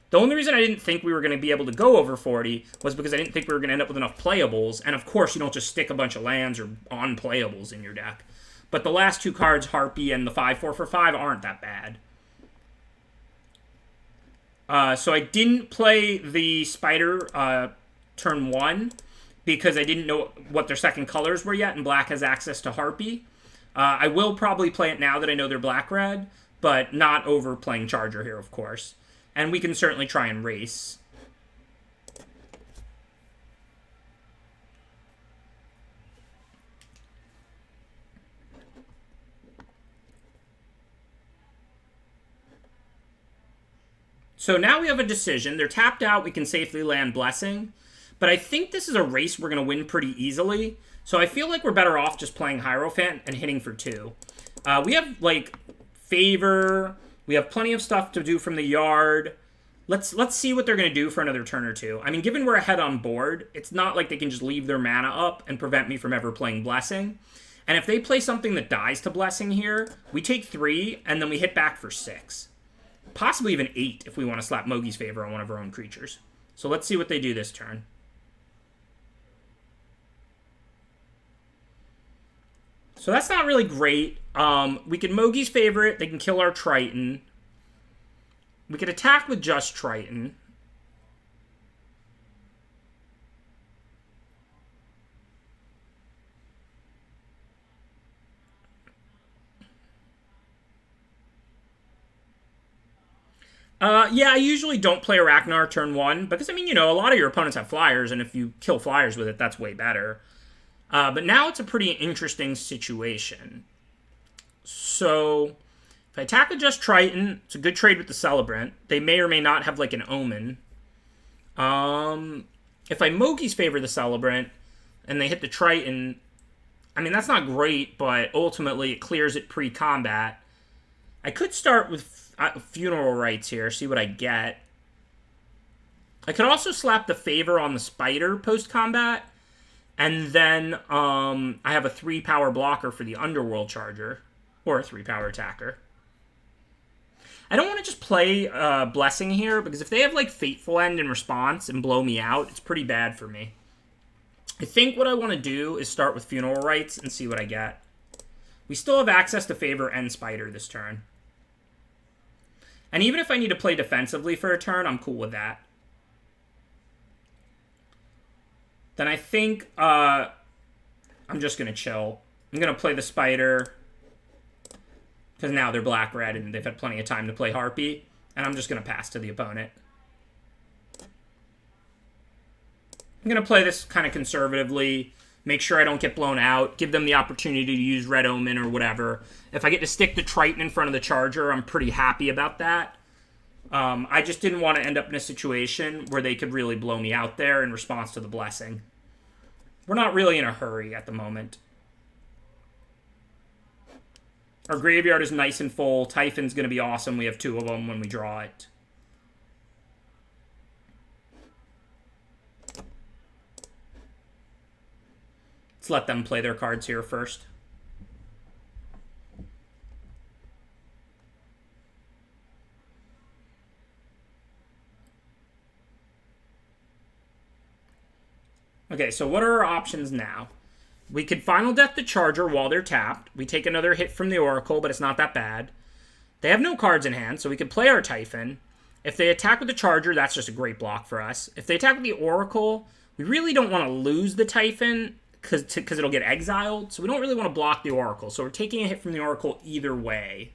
The only reason I didn't think we were going to be able to go over 40 was because I didn't think we were going to end up with enough playables. And, of course, you don't just stick a bunch of lands or unplayables in your deck. But the last 2 cards, Harpy and the 5/4 for 5, aren't that bad. So I didn't play the Spider turn 1 because I didn't know what their second colors were yet, and black has access to Harpy. I will probably play it now that I know they're black-red, but not over playing Charger here, of course. And we can certainly try and race. So now we have a decision. They're tapped out. We can safely land Blessing. But I think this is a race we're going to win pretty easily. So I feel like we're better off just playing Hierophant and hitting for 2. We have, like, Favor. We have plenty of stuff to do from the yard. Let's see what they're going to do for another turn or 2. I mean, given we're ahead on board, it's not like they can just leave their mana up and prevent me from ever playing Blessing. And if they play something that dies to Blessing here, we take 3, and then we hit back for 6. Possibly even 8 if we want to slap Mogi's Favor on one of our own creatures. So let's see what they do this turn. So that's not really great. We can Mogi's Favor it. They can kill our Triton. We could attack with just Triton. Yeah, I usually don't play Arachnar turn 1, because, I mean, you know, a lot of your opponents have flyers, and if you kill flyers with it, that's way better. But now it's a pretty interesting situation. So, if I attack with just Triton, it's a good trade with the Celebrant. They may or may not have, like, an Omen. If I Mogi's Favor the Celebrant, and they hit the Triton, I mean, that's not great, but ultimately it clears it pre-combat. I could start with Funeral Rites here, see what I get. I could also slap the Favor on the Spider post-combat, and then I have a 3-power blocker for the Underworld Charger, or a 3-power attacker. I don't want to just play Blessing here, because if they have, like, Fateful End in response and blow me out, it's pretty bad for me. I think what I want to do is start with Funeral Rites and see what I get. We still have access to Favor and Spider this turn. And even if I need to play defensively for a turn, I'm cool with that. Then I think I'm just going to chill. I'm going to play the Spider, because now they're black-red and they've had plenty of time to play Harpy. And I'm just going to pass to the opponent. I'm going to play this kind of conservatively. Make sure I don't get blown out. Give them the opportunity to use Red Omen or whatever. If I get to stick the Triton in front of the Charger, I'm pretty happy about that. I just didn't want to end up in a situation where they could really blow me out there in response to the Blessing. We're not really in a hurry at the moment. Our graveyard is nice and full. Typhon's going to be awesome. We have 2 of them when we draw it. Let's let them play their cards here first. Okay, so what are our options now? We could Final Death the Charger while they're tapped. We take another hit from the Oracle, but it's not that bad. They have no cards in hand, so we could play our Typhon. If they attack with the Charger, that's just a great block for us. If they attack with the Oracle, we really don't want to lose the Typhon because it'll get exiled. So we don't really want to block the Oracle. So we're taking a hit from the Oracle either way.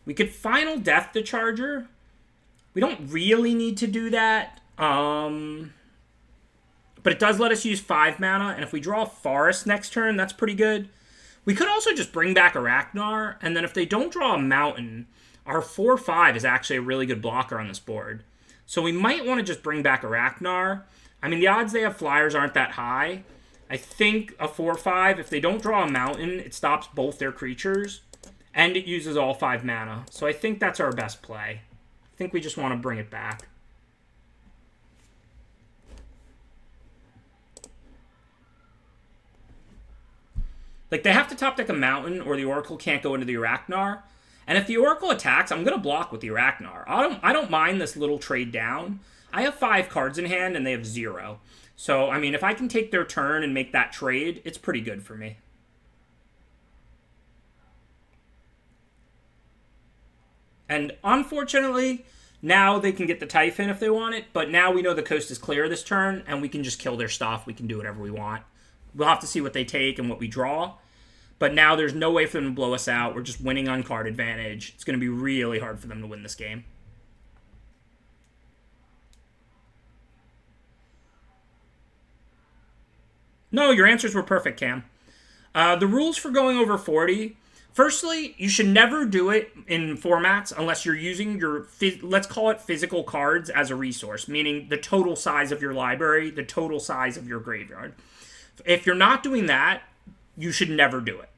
We could Final Death the Charger. We don't really need to do that. But it does let us use 5 mana. And if we draw a Forest next turn, that's pretty good. We could also just bring back Arachnar. And then if they don't draw a Mountain, our 4/5 is actually a really good blocker on this board. So we might want to just bring back Arachnar. I mean, the odds they have flyers aren't that high. I think a 4/5, if they don't draw a Mountain, it stops both their creatures. And it uses all 5 mana. So I think that's our best play. I think we just want to bring it back. Like, they have to top deck a Mountain or the Oracle can't go into the Arachnar. And if the Oracle attacks, I'm going to block with the Arachnar. I don't mind this little trade down. I have 5 cards in hand and they have 0. So, I mean, if I can take their turn and make that trade, it's pretty good for me. And unfortunately, now they can get the Typhon if they want it, but now we know the coast is clear this turn, and we can just kill their stuff. We can do whatever we want. We'll have to see what they take and what we draw. But now there's no way for them to blow us out. We're just winning on card advantage. It's going to be really hard for them to win this game. No, your answers were perfect, Cam. The rules for going over 40... Firstly, you should never do it in formats unless you're using your, let's call it physical cards as a resource, meaning the total size of your library, the total size of your graveyard. If you're not doing that, you should never do it.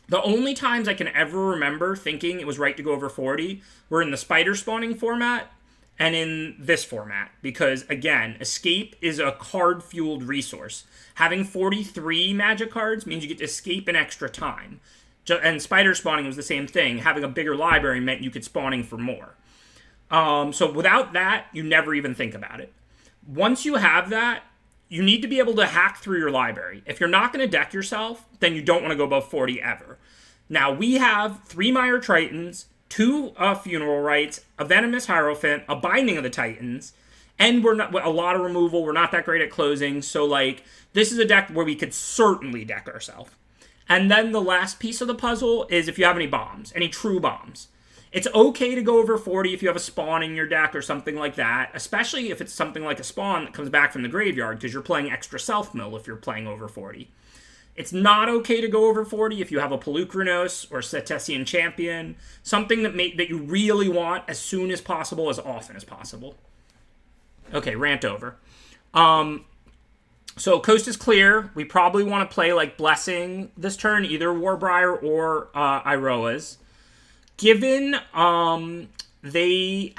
The only times I can ever remember thinking it was right to go over 40 were in the spider spawning format and in this format. Because, again, escape is a card-fueled resource. Having 43 magic cards means you get to escape in extra time. And spider spawning was the same thing. Having a bigger library meant you could spawning for more. So without that, you never even think about it. Once you have that, you need to be able to hack through your library. If you're not going to deck yourself, then you don't want to go above 40 ever. Now, we have 3 Mire Tritons, 2 Funeral Rites, a Venomous Hierophant, a Binding of the Titans, and we're not a lot of removal. We're not that great at closing. So, like, this is a deck where we could certainly deck ourselves. And then the last piece of the puzzle is if you have any bombs, any true bombs. It's okay to go over 40 if you have a spawn in your deck or something like that, especially if it's something like a spawn that comes back from the graveyard because you're playing extra self-mill if you're playing over 40. It's not okay to go over 40 if you have a Pelucranos or Cetesian Champion, something that you really want as soon as possible, as often as possible. Okay, rant over. So coast is clear. We probably want to play like Blessing this turn, either Warbriar or Iroa's. Given they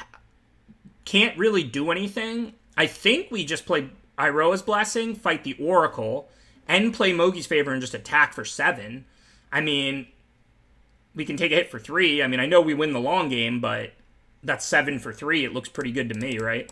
can't really do anything, I think we just play Iroa's Blessing, fight the Oracle, and play Mogi's Favor and just attack for 7. I mean, we can take a hit for 3. I mean, I know we win the long game, but that's 7 for 3. It looks pretty good to me, right?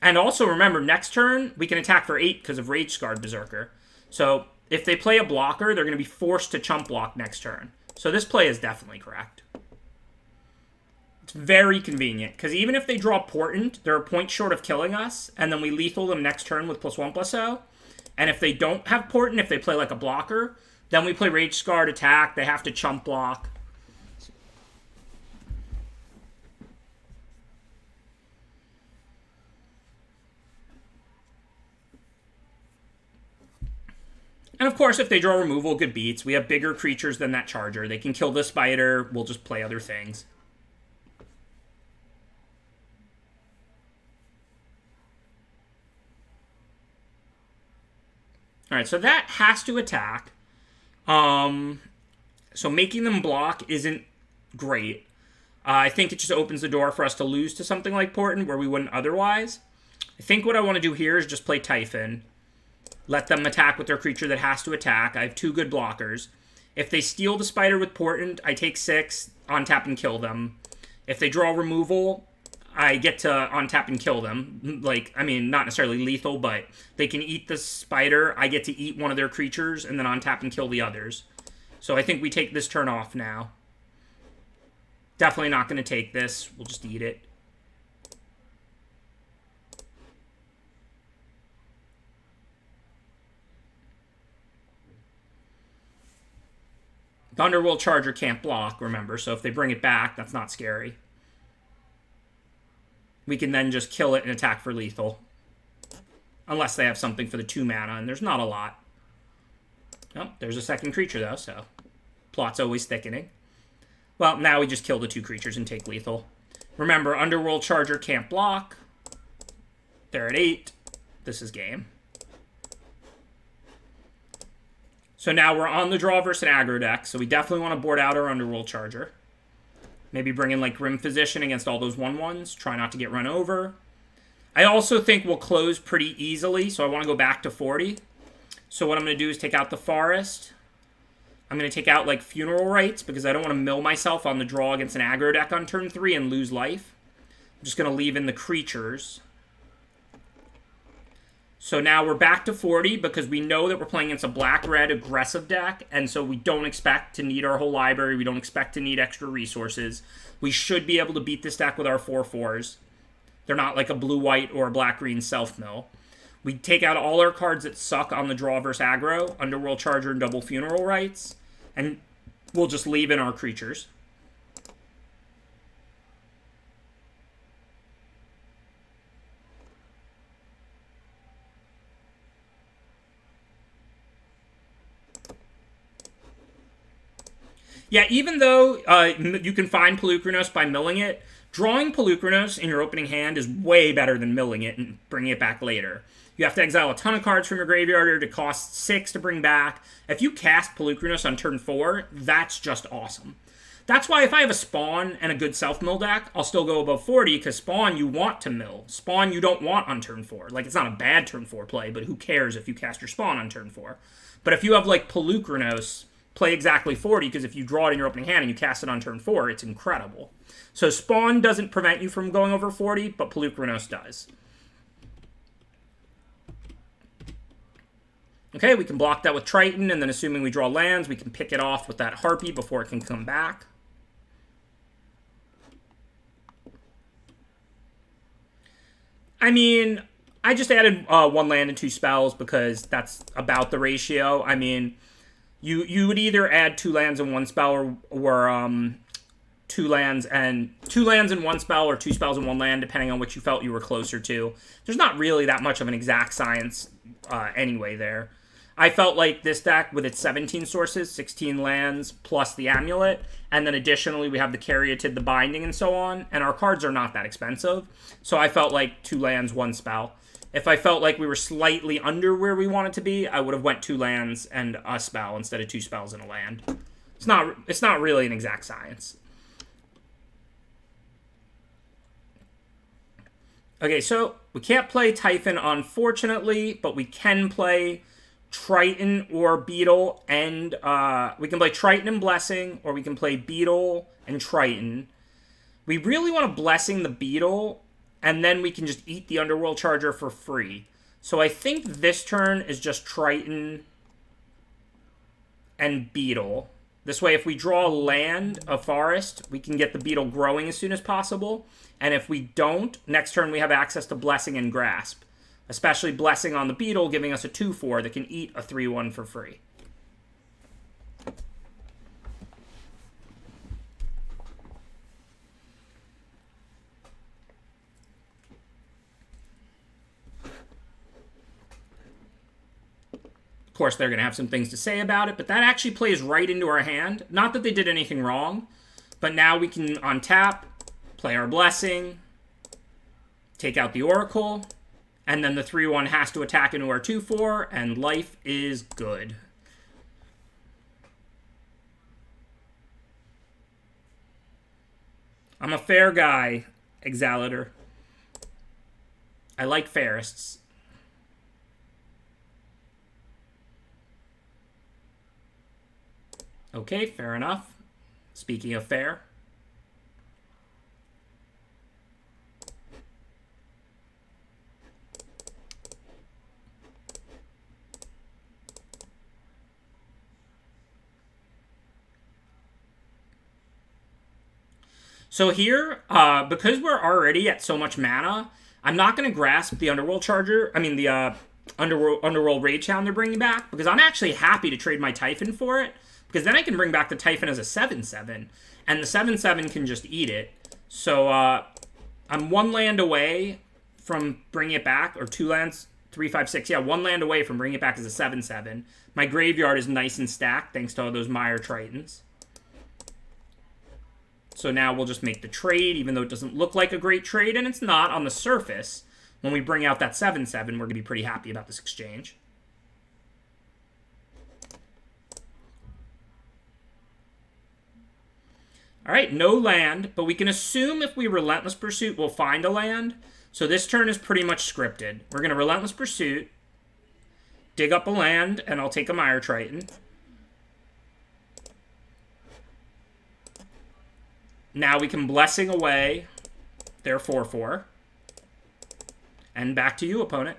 And also remember, next turn, we can attack for 8 because of Rage Scarred Berserker. So if they play a blocker, they're going to be forced to chump block next turn. So this play is definitely correct. It's very convenient, because even if they draw Portent, they're a point short of killing us, and then we lethal them next turn with +1/+0. And if they don't have Portent, if they play like a blocker, then we play Rage Scarred attack, they have to chump block. And of course, if they draw removal, good beats. We have bigger creatures than that Charger. They can kill the spider. We'll just play other things. Alright, so that has to attack. So making them block isn't great. I think it just opens the door for us to lose to something like Portent where we wouldn't otherwise. I think what I want to do here is just play Typhon. Let them attack with their creature that has to attack. I have 2 good blockers. If they steal the spider with Portent, I take 6, untap and kill them. If they draw removal, I get to untap and kill them. Like, I mean, not necessarily lethal, but they can eat the spider. I get to eat one of their creatures and then untap and kill the others. So I think we take this turn off now. Definitely not going to take this. We'll just eat it. The Underworld Charger can't block, remember, so if they bring it back, that's not scary. We can then just kill it and attack for lethal. Unless they have something for the 2 mana, and there's not a lot. Oh, there's a second creature, though, so plot's always thickening. Well, now we just kill the 2 creatures and take lethal. Remember, Underworld Charger can't block. They're at 8. This is game. So now we're on the draw versus an aggro deck, so we definitely want to board out our Underworld Charger. Maybe bring in, like, Grim Physician against all those 1/1s. Try not to get run over. I also think we'll close pretty easily, so I want to go back to 40. So what I'm going to do is take out the Forest. I'm going to take out, like, Funeral Rites, because I don't want to mill myself on the draw against an aggro deck on turn 3 and lose life. I'm just going to leave in the creatures. So now we're back to 40 because we know that we're playing against a black-red aggressive deck, and so we don't expect to need our whole library. We don't expect to need extra resources. We should be able to beat this deck with our 4/4s. They're not like a blue-white or a black-green self-mill. We take out all our cards that suck on the draw versus aggro, Underworld Charger and Double Funeral Rites, and we'll just leave in our creatures. Yeah, even though you can find Polukranos by milling it, drawing Polukranos in your opening hand is way better than milling it and bringing it back later. You have to exile a ton of cards from your graveyard, or it costs 6 to bring back. If you cast Polukranos on turn 4, that's just awesome. That's why if I have a Spawn and a good self-mill deck, I'll still go above 40, because Spawn you want to mill. Spawn you don't want on turn 4. Like, it's not a bad turn 4 play, but who cares if you cast your Spawn on turn 4? But if you have, like, Polukranos, play exactly 40, because if you draw it in your opening hand and you cast it on turn 4, it's incredible. So Spawn doesn't prevent you from going over 40, but Polukranos does. Okay, we can block that with Triton, and then assuming we draw lands, we can pick it off with that Harpy before it can come back. I mean, I just added 1 land and 2 spells because that's about the ratio. I mean, you would either add 2 lands and 1 spell, or 2 lands and 1 spell, or 2 spells and 1 land, depending on what you felt you were closer to. There's not really that much of an exact science anyway there. I felt like this deck, with its 17 sources, 16 lands, plus the amulet, and then additionally we have the Caryatid, the binding, and so on, and our cards are not that expensive, so I felt like 2 lands, 1 spell. If I felt like we were slightly under where we wanted to be, I would have went 2 lands and a spell instead of 2 spells and a land. It's not really an exact science. Okay, so we can't play Typhon, unfortunately, but we can play Triton or Beetle, and we can play Triton and Blessing, or we can play Beetle and Triton. We really want to Blessing the Beetle, and then we can just eat the Underworld Charger for free. So I think this turn is just Triton and Beetle. This way, if we draw land, a forest, we can get the Beetle growing as soon as possible. And if we don't, next turn we have access to Blessing and Grasp. Especially Blessing on the Beetle, giving us a 2/4 that can eat a 3/1 for free. Of course, they're going to have some things to say about it, but that actually plays right into our hand. Not that they did anything wrong, but now we can untap, play our Blessing, take out the Oracle, and then the 3/1 has to attack into our 2/4, and life is good. I'm a fair guy, Exalator. I like fairists. Okay, fair enough. Speaking of fair. So here, because we're already at so much mana, I'm not going to grasp the Underworld Charger. I mean, the Underworld Rage Hound they're bringing back, because I'm actually happy to trade my Typhon for it, because then I can bring back the Typhon as a 7/7, and the 7/7 can just eat it. So I'm 1 land away from bringing it back, or 2 lands, 3, 5, 6. Yeah, 1 land away from bringing it back as a 7/7. My graveyard is nice and stacked thanks to all those Mire Tritons. So now we'll just make the trade, even though it doesn't look like a great trade, and it's not on the surface. When we bring out that 7/7, we're going to be pretty happy about this exchange. All right, no land, but we can assume if we Relentless Pursuit, we'll find a land. So this turn is pretty much scripted. We're going to Relentless Pursuit, dig up a land, and I'll take a Mire Triton. Now we can Blessing away their 4/4. And back to you, opponent.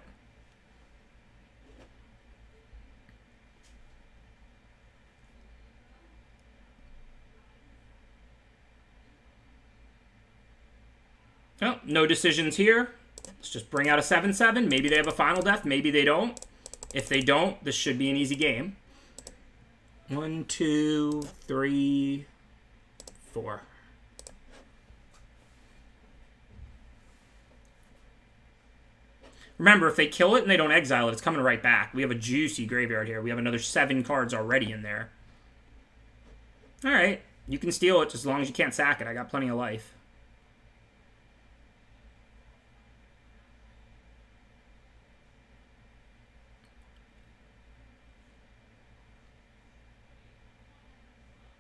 Oh, no decisions here. Let's just bring out a 7/7. Maybe they have a final death. Maybe they don't. If they don't, this should be an easy game. 1, 2, 3, 4. Remember, if they kill it and they don't exile it, it's coming right back. We have a juicy graveyard here. We have another 7 cards already in there. Alright, you can steal it just as long as you can't sack it. I got plenty of life.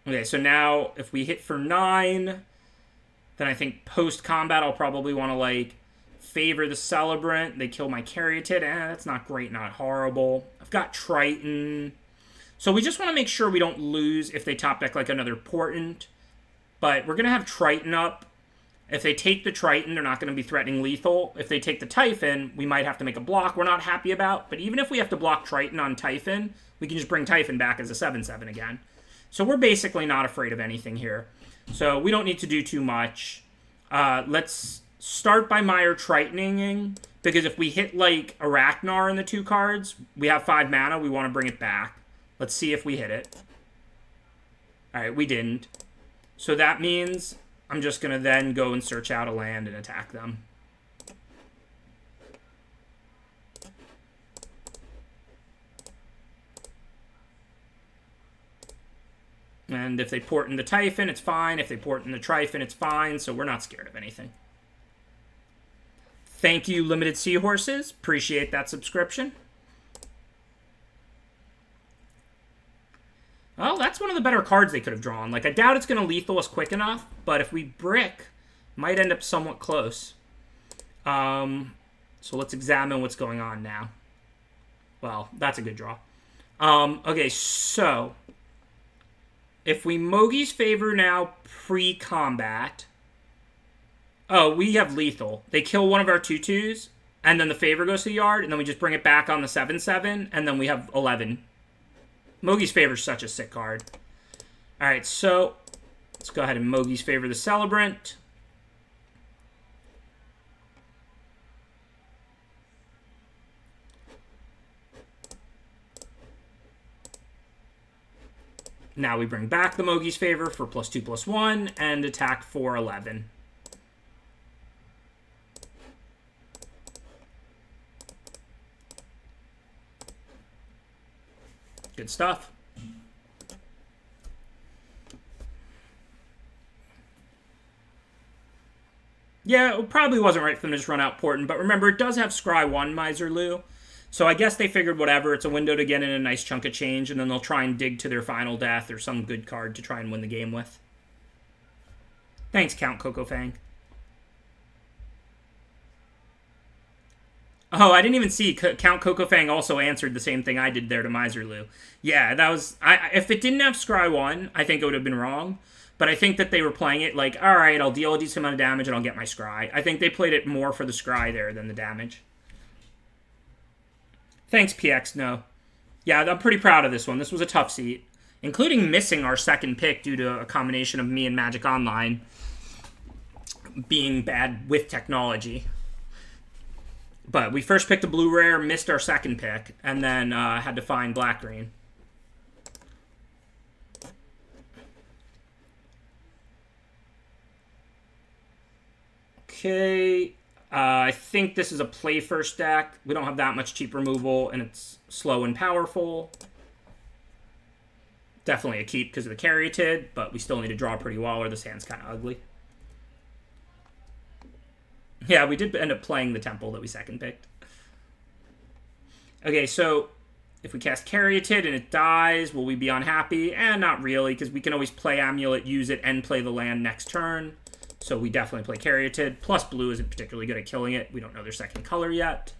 Okay, so now if we hit for 9, then I think post-combat I'll probably want to, like, favor the Celebrant. They kill my Caryatid. That's not great, not horrible. I've got Triton. So we just want to make sure we don't lose if they top deck, like, another Portent. But we're going to have Triton up. If they take the Triton, they're not going to be threatening lethal. If they take the Typhon, we might have to make a block we're not happy about. But even if we have to block Triton on Typhon, we can just bring Typhon back as a 7/7 again. So we're basically not afraid of anything here. So we don't need to do too much. Let's start by Mire Tritoning, because if we hit, like, Arachnar in the 2 cards, we have 5 mana, we want to bring it back. Let's see if we hit it. Alright, we didn't. So that means I'm just going to then go and search out a land and attack them. And if they port in the Typhon, it's fine. If they port in the Tryphon, it's fine. So we're not scared of anything. Thank you, Limited Seahorses. Appreciate that subscription. Well, that's one of the better cards they could have drawn. Like, I doubt it's going to lethal us quick enough, but if we brick, might end up somewhat close. So let's examine what's going on now. Well, that's a good draw. Okay, so if we Mogi's Favor now pre-combat... Oh, we have lethal. They kill one of our 2/2s, and then the favor goes to the yard, and then we just bring it back on the 7/7, and then we have 11. Mogi's Favor is such a sick card. Alright, so let's go ahead and Mogi's Favor the Celebrant. Now we bring back the Mogi's Favor for +2/+1, and attack for 11. Good stuff. Yeah, it probably wasn't right for them to just run out Portent, but remember, it does have Scry 1 Miserloo, so I guess they figured whatever, it's a window to get in a nice chunk of change, and then they'll try and dig to their final death or some good card to try and win the game with. Thanks, Count Coco Fang. Oh, I didn't even see. Count Coco Fang also answered the same thing I did there to Miserloo. Yeah, that was... if it didn't have Scry 1, I think it would have been wrong. But I think that they were playing it like, alright, I'll deal a decent amount of damage and I'll get my Scry. I think they played it more for the Scry there than the damage. Thanks, PX. No. Yeah, I'm pretty proud of this one. This was a tough seat. Including missing our second pick due to a combination of me and Magic Online. being bad with technology. But we first picked a blue rare, missed our second pick, and then had to find black-green. Okay, I think this is a play first deck. We don't have that much cheap removal, and it's slow and powerful. Definitely a keep because of the Caryatid, but we still need to draw pretty well, or this hand's kind of ugly. Yeah, we did end up playing the Temple that we second picked. Okay, so if we cast Caryatid and it dies, will we be unhappy? Not really, because we can always play Amulet, use it, and play the land next turn. So we definitely play Caryatid. Plus blue isn't particularly good at killing it. We don't know their second color yet.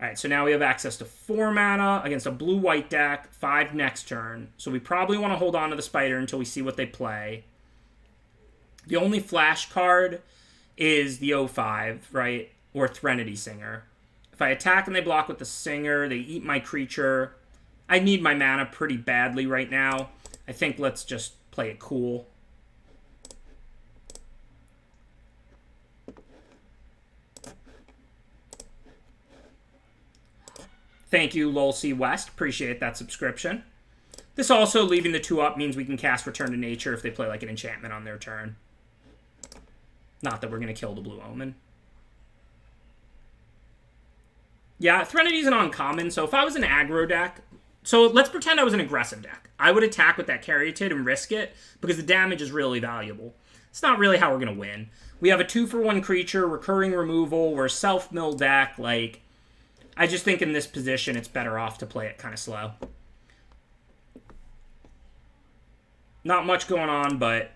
Alright, so now we have access to 4 mana against a blue-white deck, 5 next turn. So we probably want to hold on to the Spider until we see what they play. The only flash card is the 05, right? Or Threnody Singer. If I attack and they block with the Singer, they eat my creature. I need my mana pretty badly right now. I think let's just play it cool. Thank you, LolC West. Appreciate that subscription. This also, leaving the 2 up, means we can cast Return to Nature if they play like an enchantment on their turn. Not that we're going to kill the Blue Omen. Yeah, Threnody is an uncommon, so if I was an aggro deck... So let's pretend I was an aggressive deck. I would attack with that Caryatid and risk it, because the damage is really valuable. It's not really how we're going to win. We have a 2-for-1 creature, recurring removal, we're a self-mill deck, like... I just think in this position, it's better off to play it kind of slow. Not much going on, but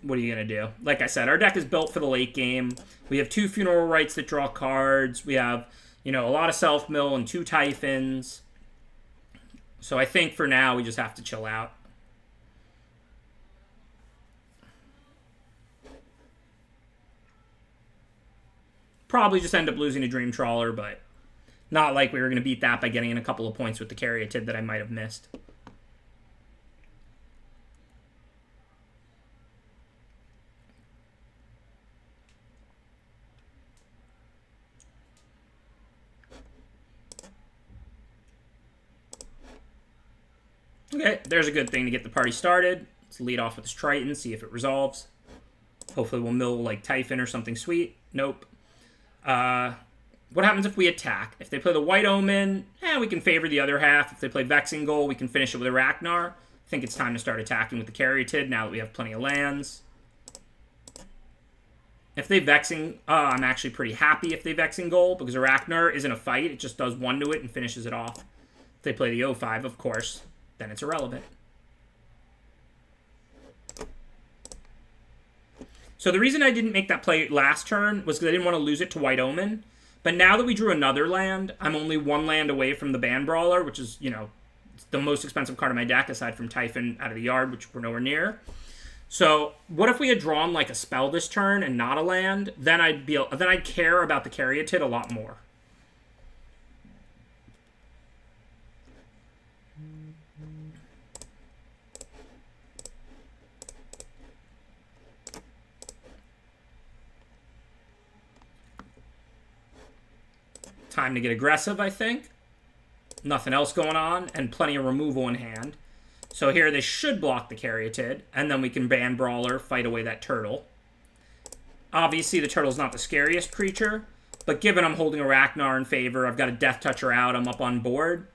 what are you going to do? Like I said, our deck is built for the late game. We have 2 Funeral Rites that draw cards. We have, you know, a lot of self-mill and 2 Typhons. So I think for now, we just have to chill out. Probably just end up losing a Dream Trawler, but... Not like we were going to beat that by getting in a couple of points with the Caryatid that I might have missed. Okay, there's a good thing to get the party started. Let's lead off with this Triton, see if it resolves. Hopefully we'll mill like Typhon or something sweet. Nope. What happens if we attack? If they play the White Omen, we can favor the other half. If they play Vexing Goal, we can finish it with a Ragnar. I think it's time to start attacking with the Caryatid now that we have plenty of lands. If they Vexing... I'm actually pretty happy if they Vexing Goal, because a Ragnar isn't a fight. It just does 1 to it and finishes it off. If they play the 05, of course, then it's irrelevant. So the reason I didn't make that play last turn was because I didn't want to lose it to White Omen. But now that we drew another land, I'm only 1 land away from the Ban Brawler, which is, you know, the most expensive card in my deck, aside from Typhon out of the yard, which we're nowhere near. So what if we had drawn like a spell this turn and not a land? Then I'd care about the Caryatid a lot more. Time to get aggressive, I think. Nothing else going on, and plenty of removal in hand. So here they should block the Caryatid, and then we can Ban Brawler, fight away that turtle. Obviously, the turtle's not the scariest creature, but given I'm holding a Ragnar in favor, I've got a Death Toucher out, I'm up on board,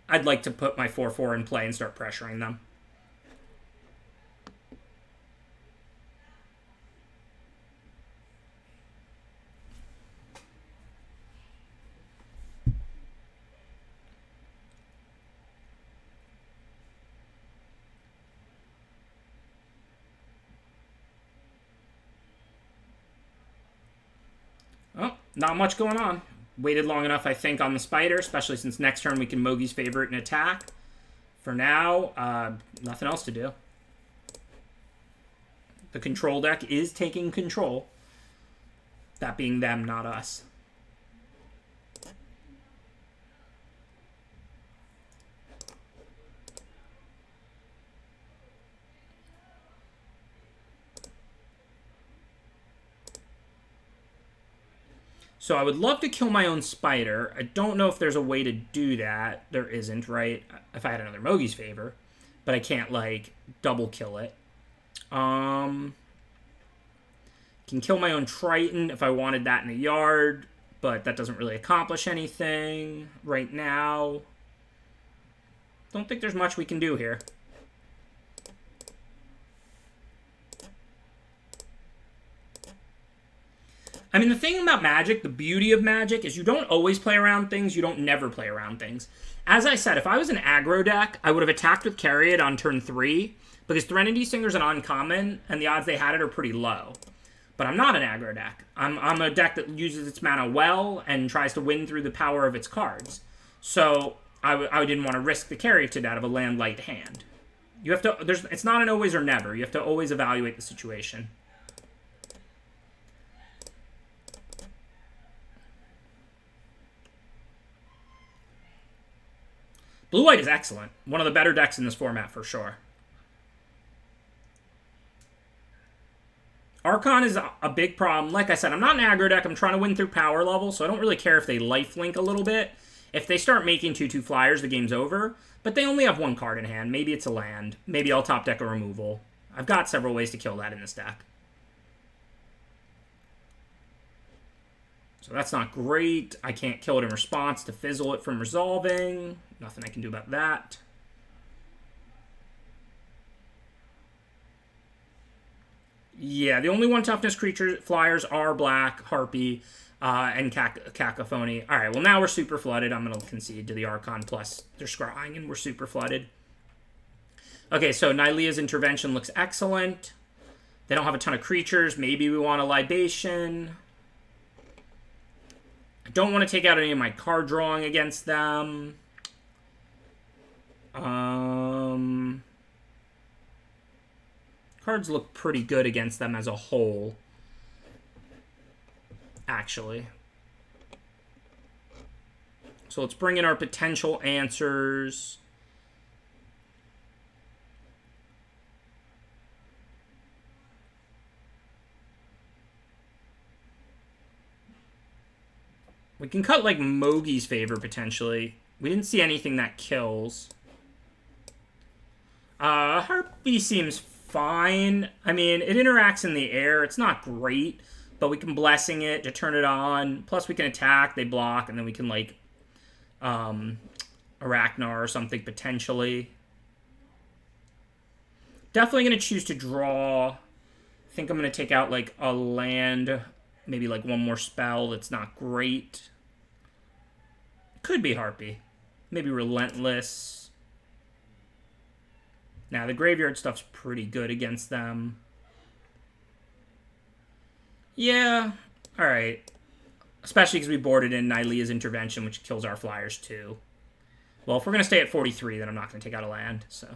I'd like to put my 4/4 in play and start pressuring them. Oh, not much going on. Waited long enough, I think, on the Spider, especially since next turn we can Mogi's Favorite and attack. For now, nothing else to do. The control deck is taking control. That being them, not us. So I would love to kill my own spider. I don't know if there's a way to do that. There isn't, right? If I had another Mogi's Favor. But I can't, like, double kill it. Can kill my own Triton if I wanted that in the yard. But that doesn't really accomplish anything right now. Don't think there's much we can do here. I mean, the thing about Magic, the beauty of Magic, is you don't always play around things. You don't never play around things. As I said, if I was an aggro deck, I would have attacked with Carriot on turn 3, because Threnody Singer's an uncommon, and the odds they had it are pretty low. But I'm not an aggro deck. I'm a deck that uses its mana well and tries to win through the power of its cards. So I didn't want to risk the Carriot out of a land light hand. You have to. It's not an always or never. You have to always evaluate the situation. Blue-white is excellent. One of the better decks in this format for sure. Archon is a big problem. Like I said, I'm not an aggro deck. I'm trying to win through power level, so I don't really care if they lifelink a little bit. If they start making 2/2 flyers, the game's over. But they only have one card in hand. Maybe it's a land. Maybe I'll top deck a removal. I've got several ways to kill that in this deck. So that's not great. I can't kill it in response to fizzle it from resolving. Nothing I can do about that. Yeah, the only one toughness creature flyers are Black, Harpy, and Cacophony. All right, well, now we're super flooded. I'm going to concede to the Archon plus they're scrying, and we're super flooded. Okay, so Nylea's Intervention looks excellent. They don't have a ton of creatures. Maybe we want a Libation. I don't want to take out any of my card drawing against them. Cards look pretty good against them as a whole, actually. So let's bring in our potential answers. We can cut, like, Mogi's Favor, potentially. We didn't see anything that kills. Harpy seems fine. I mean, it interacts in the air. It's not great, but we can Blessing it to turn it on. Plus, we can attack, they block, and then we can, like, Arachnar or something, potentially. Definitely going to choose to draw. I think I'm going to take out, like, a land, maybe, like, one more spell that's not great. Could be Harpy. Maybe Relentless. Now, the graveyard stuff's pretty good against them. Yeah, alright. Especially because we boarded in Nylea's Intervention, which kills our flyers too. Well, if we're going to stay at 43, then I'm not going to take out a land, so.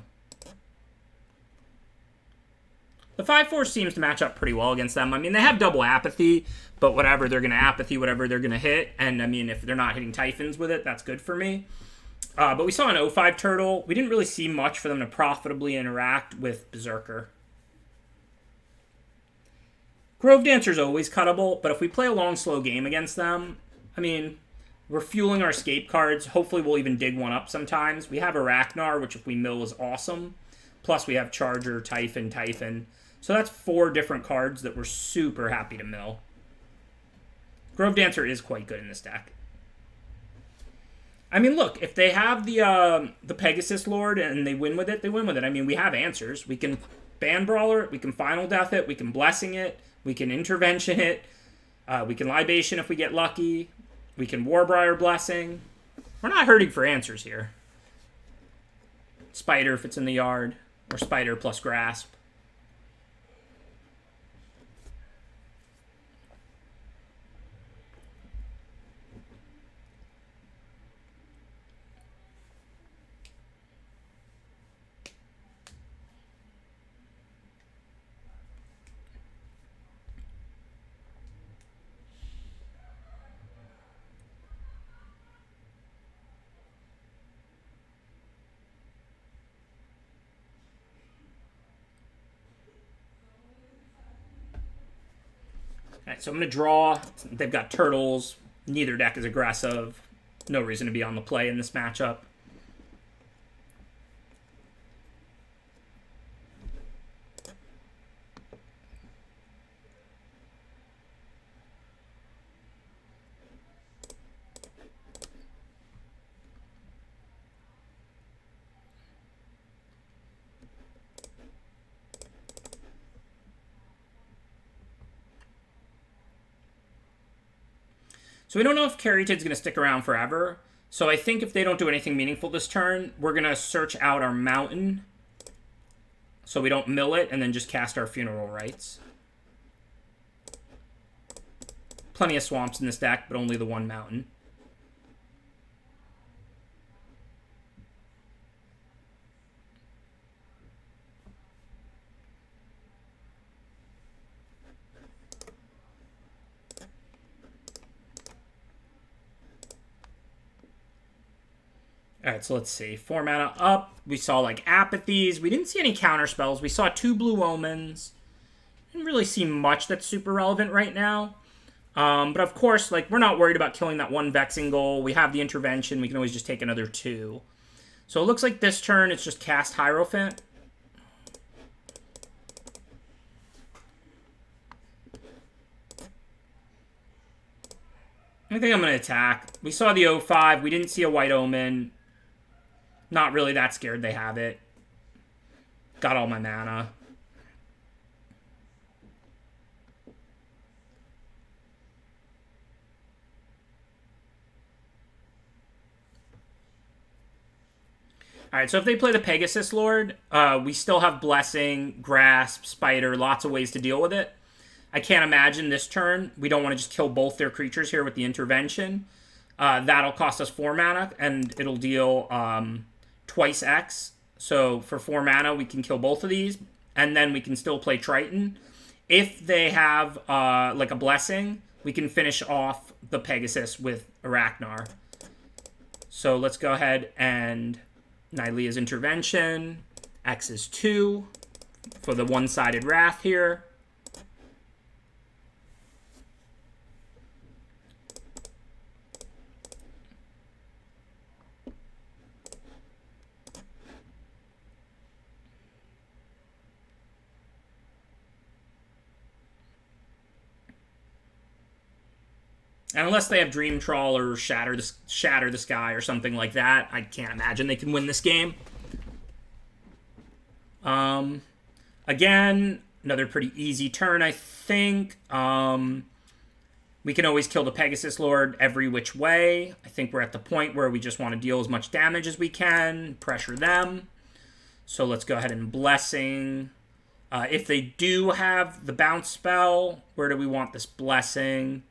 The 5/4 seems to match up pretty well against them. I mean, they have double Apathy, but whatever, they're going to Apathy whatever they're going to hit. And, I mean, if they're not hitting Typhons with it, that's good for me. But we saw an 0/5 turtle. We didn't really see much for them to profitably interact with Berserker. Grove Dancer's always cuttable, but if we play a long, slow game against them, I mean, we're fueling our escape cards. Hopefully we'll even dig one up sometimes. We have Arachnar, which if we mill is awesome. Plus we have Charger, Typhon. So that's 4 different cards that we're super happy to mill. Grove Dancer is quite good in this deck. I mean, look, if they have the Pegasus Lord and they win with it, they win with it. I mean, we have answers. We can Ban Brawler it, we can Final Death it, we can Blessing it, we can Intervention it, we can Libation if we get lucky, we can Warbriar Blessing. We're not hurting for answers here. Spider if it's in the yard, or Spider plus Grasp. Alright, so I'm going to draw. They've got turtles. Neither deck is aggressive. No reason to be on the play in this matchup. So we don't know if Caryatid's going to stick around forever. So I think if they don't do anything meaningful this turn, we're going to search out our mountain so we don't mill it and then just cast our Funeral Rites. Plenty of swamps in this deck, but only the one mountain. Alright, so let's see. 4 mana up. We saw, like, Apathies. We didn't see any counter spells. We saw 2 Blue Omens. Didn't really see much that's super relevant right now. But, of course, like, we're not worried about killing that one Vexing Goal. We have the Intervention. We can always just take another 2. So it looks like this turn it's just cast Hierophant. I think I'm going to attack. We saw the 0-5. We didn't see a White Omen. Not really that scared they have it. Got all my mana. Alright, so if they play the Pegasus Lord, we still have Blessing, Grasp, Spider, lots of ways to deal with it. I can't imagine this turn. We don't want to just kill both their creatures here with the Intervention. That'll cost us 4 mana, and it'll deal twice X. So for 4 mana, we can kill both of these, and then we can still play Triton. If they have like a Blessing, we can finish off the Pegasus with Arachnar. So let's go ahead and Nylea's Intervention. X is 2 for the one-sided Wrath here. And unless they have Dream Trawl or Shatter the Sky or something like that, I can't imagine they can win this game. Again, another pretty easy turn, I think. We can always kill the Pegasus Lord every which way. I think we're at the point where we just want to deal as much damage as we can, pressure them. So let's go ahead and Blessing. If they do have the bounce spell, where do we want this Blessing?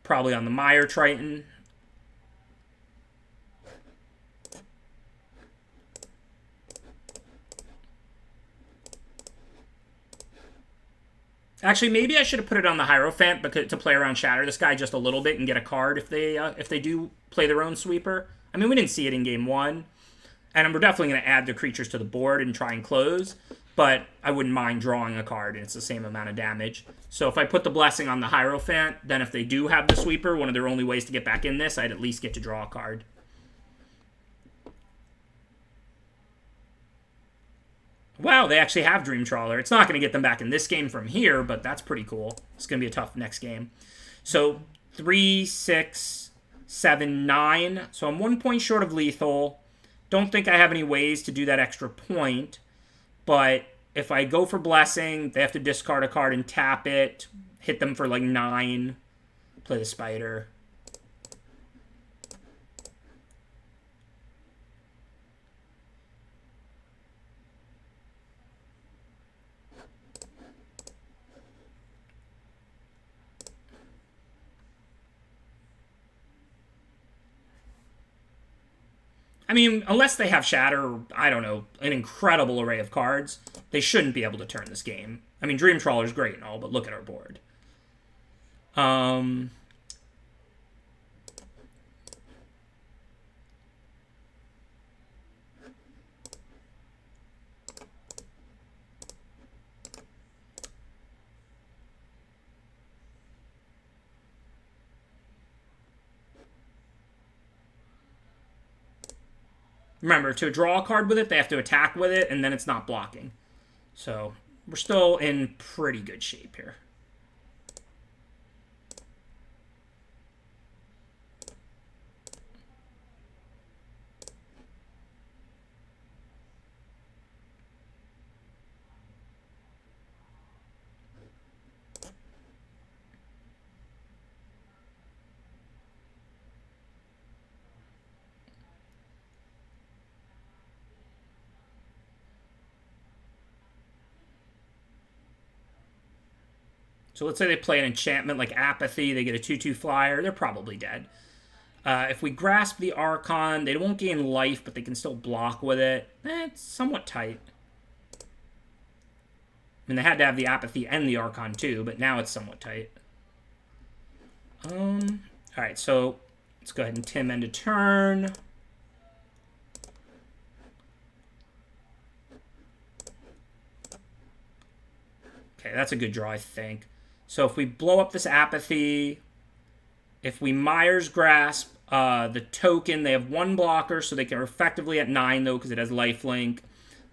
Probably on the Mire Triton. Actually, maybe I should have put it on the Hierophant because to play around Shatter the Sky just a little bit and get a card if they do play their own sweeper. I mean, we didn't see it in game 1. And we're definitely going to add the creatures to the board and try and close. But I wouldn't mind drawing a card, and it's the same amount of damage. So if I put the Blessing on the Hierophant, then if they do have the sweeper, one of their only ways to get back in this, I'd at least get to draw a card. Wow, they actually have Dream Trawler. It's not going to get them back in this game from here, but that's pretty cool. It's going to be a tough next game. So 3, 6, 7, 9. So I'm 1 point short of lethal. Don't think I have any ways to do that extra point. But if I go for Blessing, they have to discard a card and tap it. Hit them for like 9. Play the Spider. I mean, unless they have Shatter, or, I don't know, an incredible array of cards, they shouldn't be able to turn this game. I mean, Dream Trawler's great and all, but look at our board. Remember, to draw a card with it, they have to attack with it, and then it's not blocking. So we're still in pretty good shape here. So let's say they play an enchantment like Apathy. They get a 2/2 flyer. They're probably dead. If we grasp the Archon, they won't gain life, but they can still block with it. It's somewhat tight. I mean, they had to have the Apathy and the Archon too, but now it's somewhat tight. Alright, so let's go ahead and Tim end a turn. Okay, that's a good draw, I think. So if we blow up this Apathy, if we Myers Grasp the token, they have 1 blocker, so they can effectively at 9, though, because it has lifelink.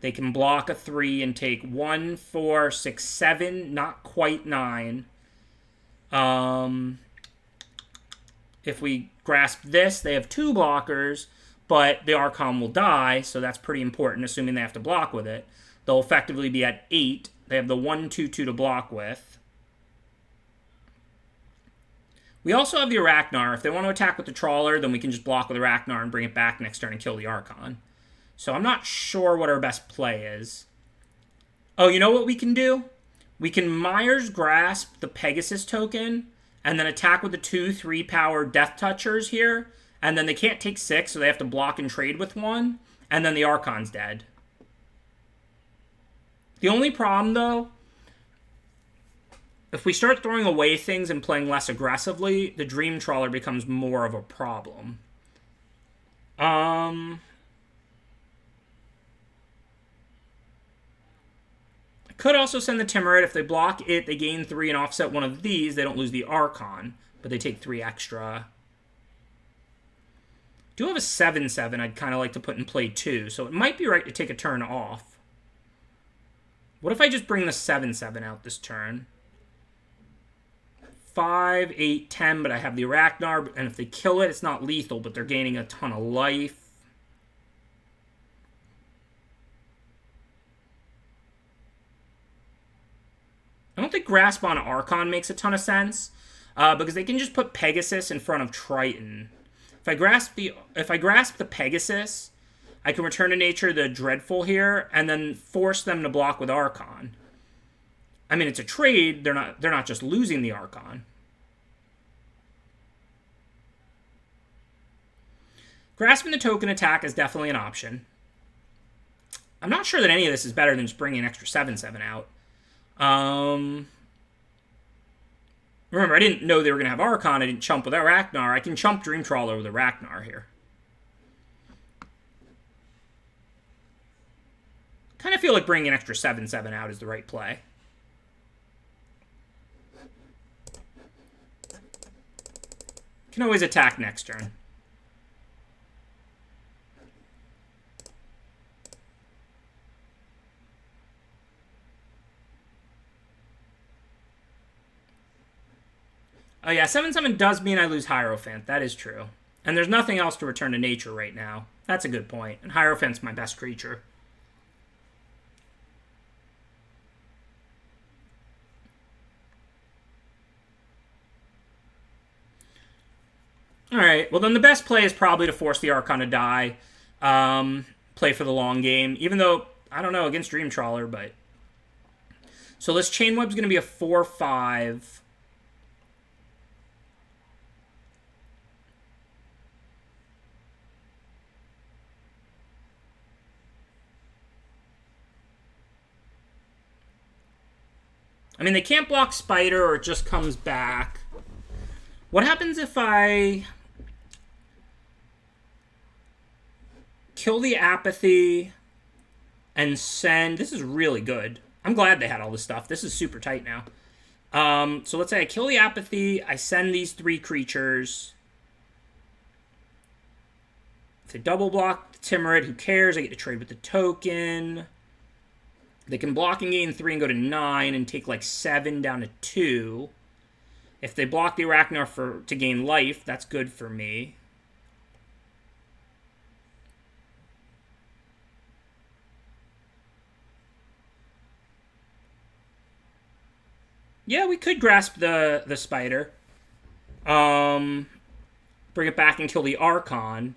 They can block a 3 and take 1, 4, 6, 7, not quite 9. If we grasp this, they have 2 blockers, but the Archon will die, so that's pretty important, assuming they have to block with it. They'll effectively be at 8. They have the 1/2/2 to block with. We also have the Arachnar. If they want to attack with the Trawler, then we can just block with Arachnar and bring it back next turn and kill the Archon. So I'm not sure what our best play is. Oh, you know what we can do? We can Myers Grasp the Pegasus token and then attack with the 2/3 power Death Touchers here. And then they can't take 6, so they have to block and trade with 1. And then the Archon's dead. The only problem, though, if we start throwing away things and playing less aggressively, the Dream Trawler becomes more of a problem. I could also send the Timurid. If they block it, they gain 3 and offset one of these. They don't lose the Archon, but they take 3 extra. Do have a 7/7 I'd kind of like to put in play too, so it might be right to take a turn off. What if I just bring the 7/7 out this turn? 5, 8, 10, but I have the Arachnar, and if they kill it, it's not lethal, but they're gaining a ton of life. I don't think Grasp on Archon makes a ton of sense, because they can just put Pegasus in front of Triton. If I grasp the Pegasus, I can return to nature the Dreadful here, and then force them to block with Archon. I mean, it's a trade. They're not just losing the Archon. Grasping the token attack is definitely an option. I'm not sure that any of this is better than just bringing an extra 7/7 out. Remember, I didn't know they were going to have Archon. I didn't chump with Arachnar. I can chump Dream Trawler with Arachnar here. Kind of feel like bringing an extra 7/7 out is the right play. Can always attack next turn. Oh yeah, 7/7 does mean I lose Hierophant. That is true. And there's nothing else to return to nature right now. That's a good point. And Hierophant's my best creature. Alright, well then the best play is probably to force the Archon to die. Play for the long game. Even though, I don't know, against Dream Trawler, but... So this Chain Web's going to be a 4/5. I mean, they can't block Spider or it just comes back. What happens if I kill the Apathy and send... This is really good. I'm glad they had all this stuff. This is super tight now. So let's say I kill the Apathy. I send these 3 creatures. If they double block the Timurit. Who cares? I get to trade with the token. They can block and gain 3 and go to 9 and take like 7 down to 2. If they block the Arachnar to gain life, that's good for me. Yeah, we could grasp the spider. Bring it back and kill the Archon.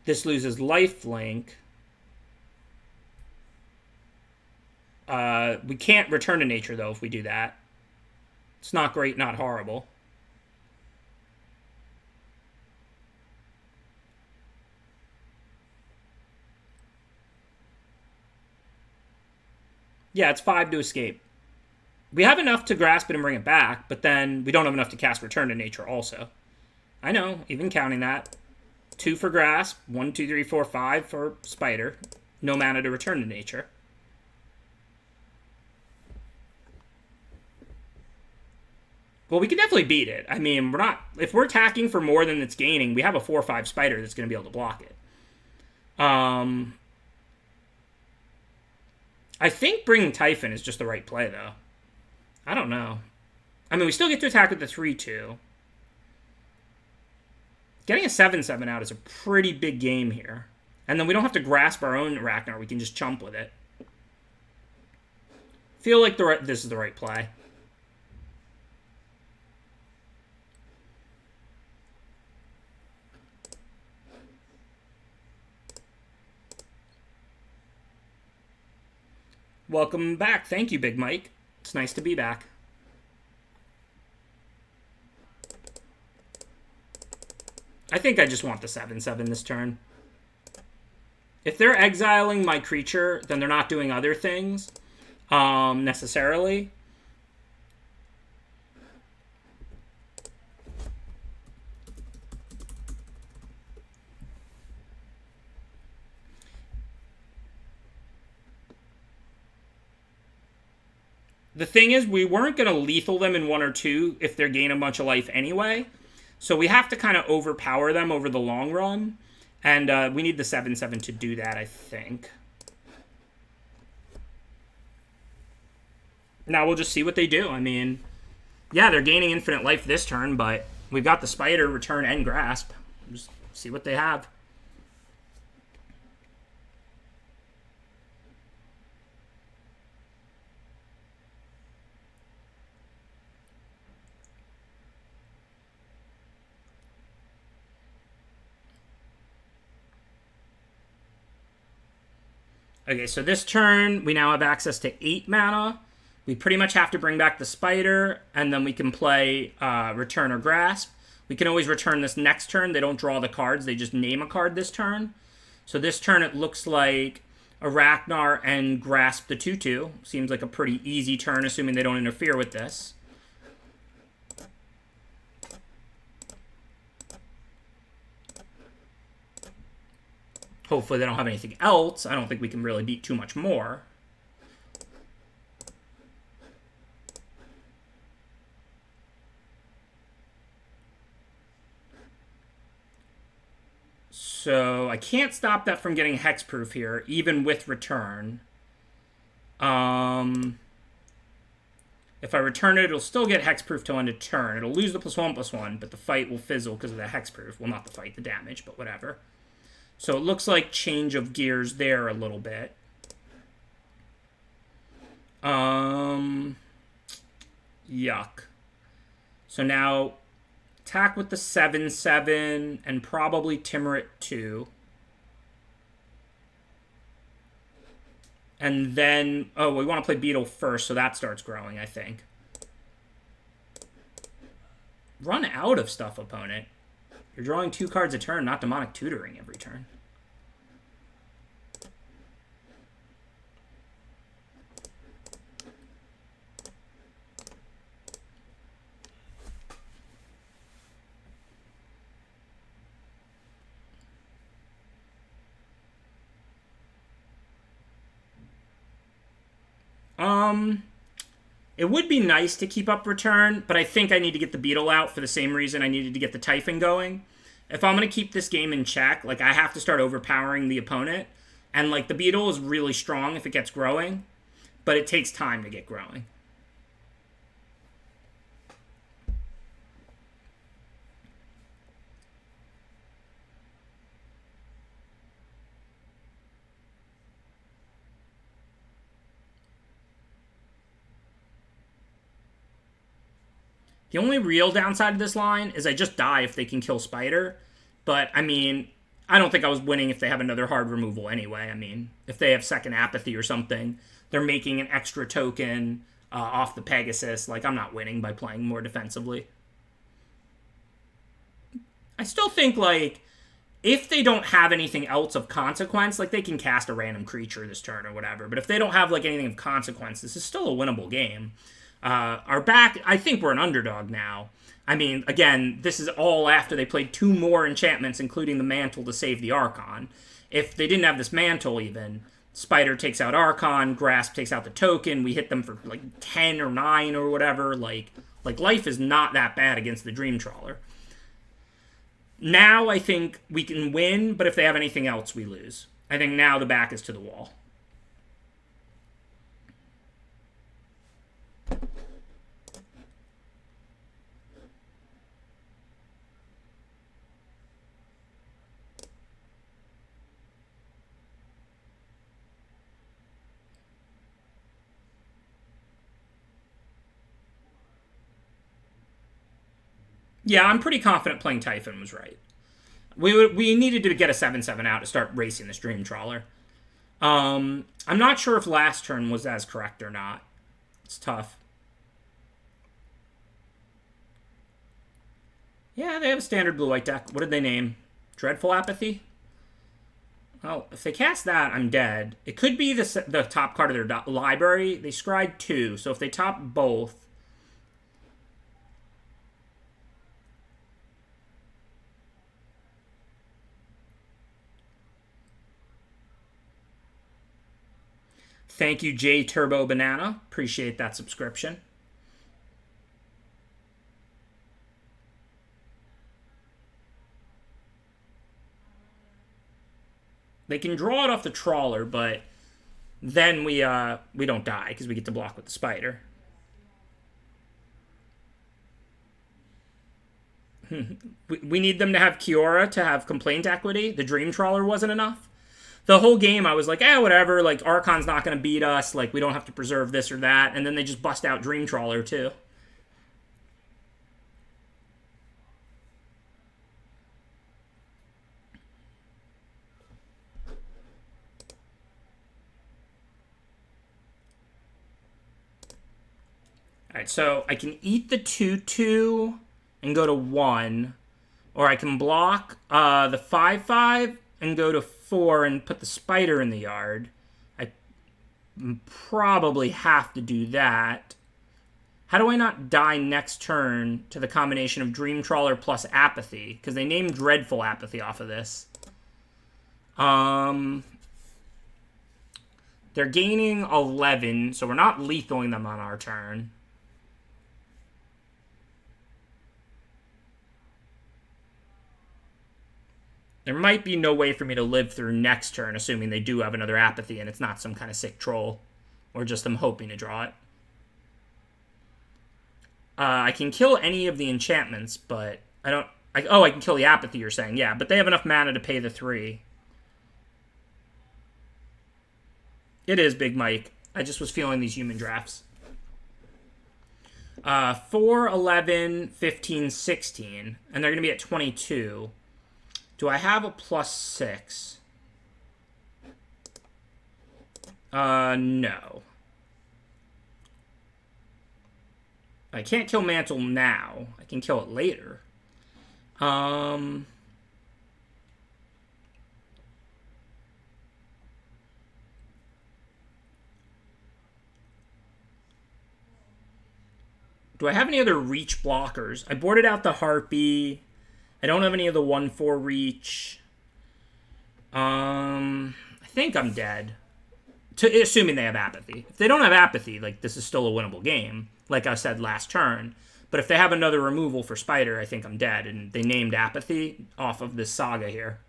This loses lifelink. We can't return to nature, though, if we do that. It's not great, not horrible. Yeah, it's 5 to escape. We have enough to grasp it and bring it back, but then we don't have enough to cast Return to Nature also. I know, even counting that. 2 for grasp, 1, 2, 3, 4, 5 for spider. No mana to Return to Nature. Well, we can definitely beat it. I mean, if we're attacking for more than it's gaining, we have a 4 or 5 spider that's going to be able to block it. I think bringing Typhon is just the right play, though. I don't know. I mean, we still get to attack with the 3-2. Getting a 7-7 out is a pretty big game here. And then we don't have to grasp our own Arachnar. We can just chump with it. Feel like this is the right play. Welcome back. Thank you, Big Mike. It's nice to be back. I think I just want the 7-7 this turn. If they're exiling my creature, then they're not doing other things, necessarily. The thing is, we weren't going to lethal them in 1 or 2 if they're gaining a bunch of life anyway. So we have to kind of overpower them over the long run. And we need the 7-7 to do that, I think. Now we'll just see what they do. I mean, yeah, they're gaining infinite life this turn, but we've got the spider, return, and grasp. Just see what they have. Okay, so this turn, we now have access to 8 mana. We pretty much have to bring back the spider, and then we can play Return or Grasp. We can always return this next turn. They don't draw the cards. They just name a card this turn. So this turn, it looks like Arachnar and Grasp the 2-2. Seems like a pretty easy turn, assuming they don't interfere with this. Hopefully they don't have anything else. I don't think we can really beat too much more. So I can't stop that from getting hexproof here, even with return. If I return it, it'll still get hexproof till end of turn. It'll lose the +1/+1, but the fight will fizzle because of the hexproof. Well, not the fight, the damage, but whatever. So it looks like change of gears there a little bit. Yuck. So now attack with the 7-7 and probably Timurit 2. And then, oh, we want to play Beetle first, so that starts growing, I think. Run out of stuff, opponent. You're drawing 2 cards a turn, not Demonic Tutoring every turn. It would be nice to keep up return, but I think I need to get the Beetle out for the same reason I needed to get the Typhon going. if I'm going to keep this game in check, like, I have to start overpowering the opponent. And, like, the beetle is really strong if it gets growing, but it takes time to get growing. The only real downside of this line is I just die if they can kill Spider. But, I mean, I don't think I was winning if they have another hard removal anyway. I mean, if they have second apathy or something, they're making an extra token off the Pegasus. Like, I'm not winning by playing more defensively. I still think, like, if they don't have anything else of consequence, like, they can cast a random creature this turn or whatever. But if they don't have, like, anything of consequence, this is still a winnable game. Our back, I think we're an underdog now. I mean, again, this is all after they played 2 more enchantments, including the Mantle to save the Archon. If they didn't have this Mantle even, Spider takes out Archon, Grasp takes out the token, we hit them for like 10 or 9 or whatever. Like life is not that bad against the Dream Trawler. Now I think we can win, but if they have anything else, we lose. I think now the back is to the wall. Yeah, I'm pretty confident playing Typhon was right. We needed to get a 7/7 out to start racing this Dream Trawler. I'm not sure if last turn was as correct or not. It's tough. Yeah, they have a standard blue-white deck. What did they name? Dreadful Apathy? Well, if they cast that, I'm dead. It could be the top card of their library. They scryed 2, so if they top both... Thank you, J Turbo Banana. Appreciate that subscription. They can draw it off the Trawler, but then we don't die because we get to block with the Spider. We need them to have Kiora to have complaint equity. The Dream Trawler wasn't enough. The whole game, I was like, whatever, like, Archon's not going to beat us, like, we don't have to preserve this or that, and then they just bust out Dream Trawler, too. Alright, so I can eat the 2/2 and go to 1, or I can block the 5/5 and go to 4 and put the Spider in the yard. I probably have to do that. How do I not die next turn to the combination of Dream Trawler plus Apathy? Because they named Dreadful Apathy off of this. They're gaining 11, so we're not lethaling them on our turn. There might be no way for me to live through next turn, assuming they do have another Apathy and it's not some kind of sick troll. Or just them hoping to draw it. I can kill any of the enchantments, but I don't... I can kill the Apathy, you're saying. Yeah, but they have enough mana to pay the 3. It is, Big Mike. I just was feeling these human drafts. 4, 11, 15, 16. And they're going to be at 22. Do I have a +6? No. I can't kill Mantle now. I can kill it later. Do I have any other reach blockers? I boarded out the Harpy. I don't have any of the 1/4 reach. I think I'm dead. Assuming they have Apathy. If they don't have Apathy, like, this is still a winnable game, like I said last turn. But if they have another removal for Spider, I think I'm dead. And they named Apathy off of this saga here.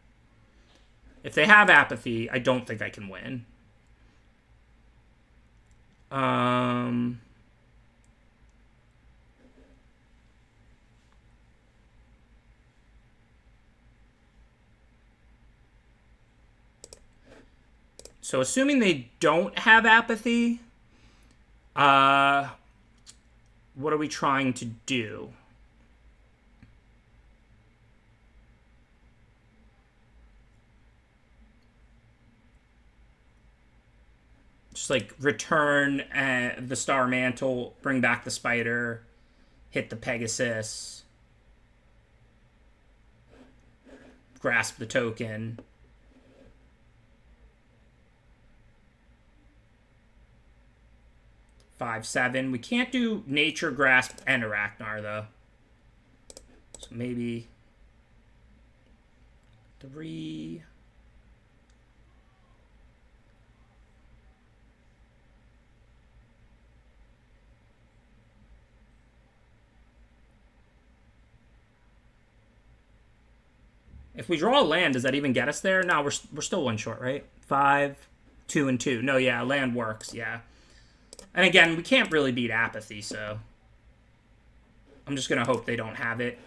If they have Apathy, I don't think I can win. So assuming they don't have Apathy, what are we trying to do? Just like return the Star Mantle, bring back the Spider, hit the Pegasus, grasp the token. 5/7. We can't do Nature, Grasp, and Arachnar, though. So maybe 3. If we draw a land, does that even get us there? No, we're still one short, right? 5, 2, and 2. No, yeah, land works, yeah. And again, we can't really beat Apathy, so I'm just going to hope they don't have it.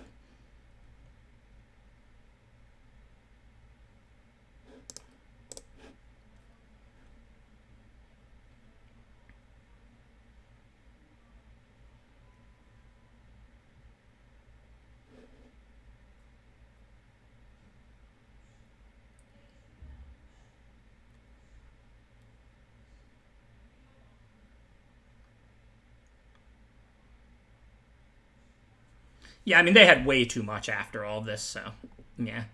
Yeah, I mean, they had way too much after all this, so, yeah.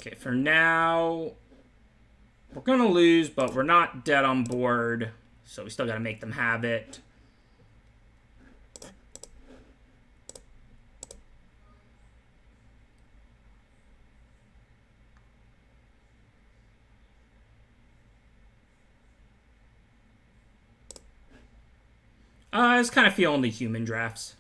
Okay, for now, we're going to lose, but we're not dead on board, so we still got to make them have it. I was kind of feeling the human drafts.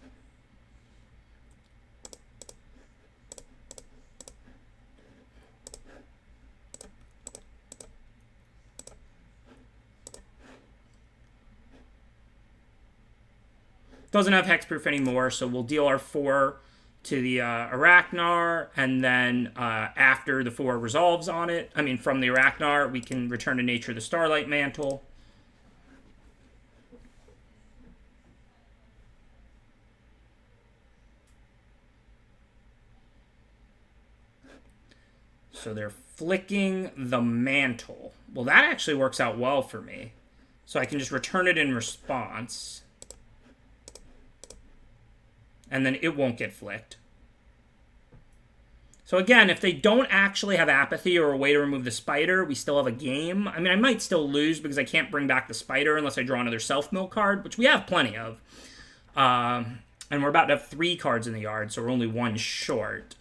Doesn't have hexproof anymore, so we'll deal our 4 to the Arachnar, and then after the 4 resolves on it, I mean, from the Arachnar, we can return to nature the Starlight Mantle. So they're flicking the mantle. Well, that actually works out well for me. So I can just return it in response. And then it won't get flicked. So again, if they don't actually have Apathy or a way to remove the Spider, we still have a game. I mean, I might still lose because I can't bring back the Spider unless I draw another Self-Mill card, which we have plenty of. And we're about to have 3 cards in the yard, so we're only 1 short.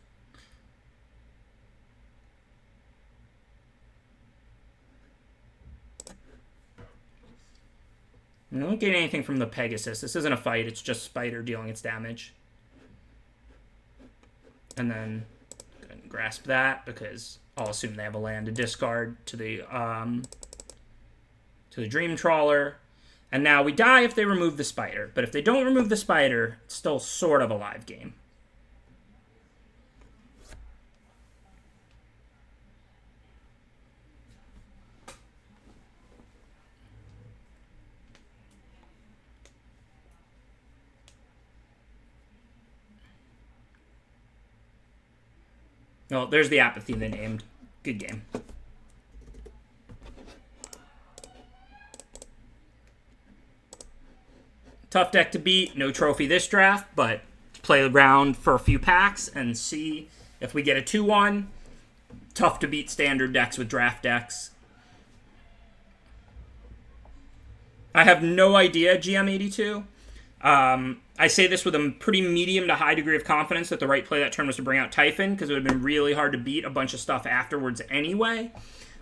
I don't get anything from the Pegasus. This isn't a fight. It's just Spider dealing its damage. And then grasp that because I'll assume they have a land to discard to the Dream Trawler. And now we die if they remove the Spider. But if they don't remove the Spider, it's still sort of a live game. Well, there's the Apathy they named. Good game. Tough deck to beat. No trophy this draft, but play around for a few packs and see if we get a 2-1. Tough to beat standard decks with draft decks. I have no idea, GM82. I say this with a pretty medium to high degree of confidence that the right play that turn was to bring out Typhon, because it would have been really hard to beat a bunch of stuff afterwards anyway.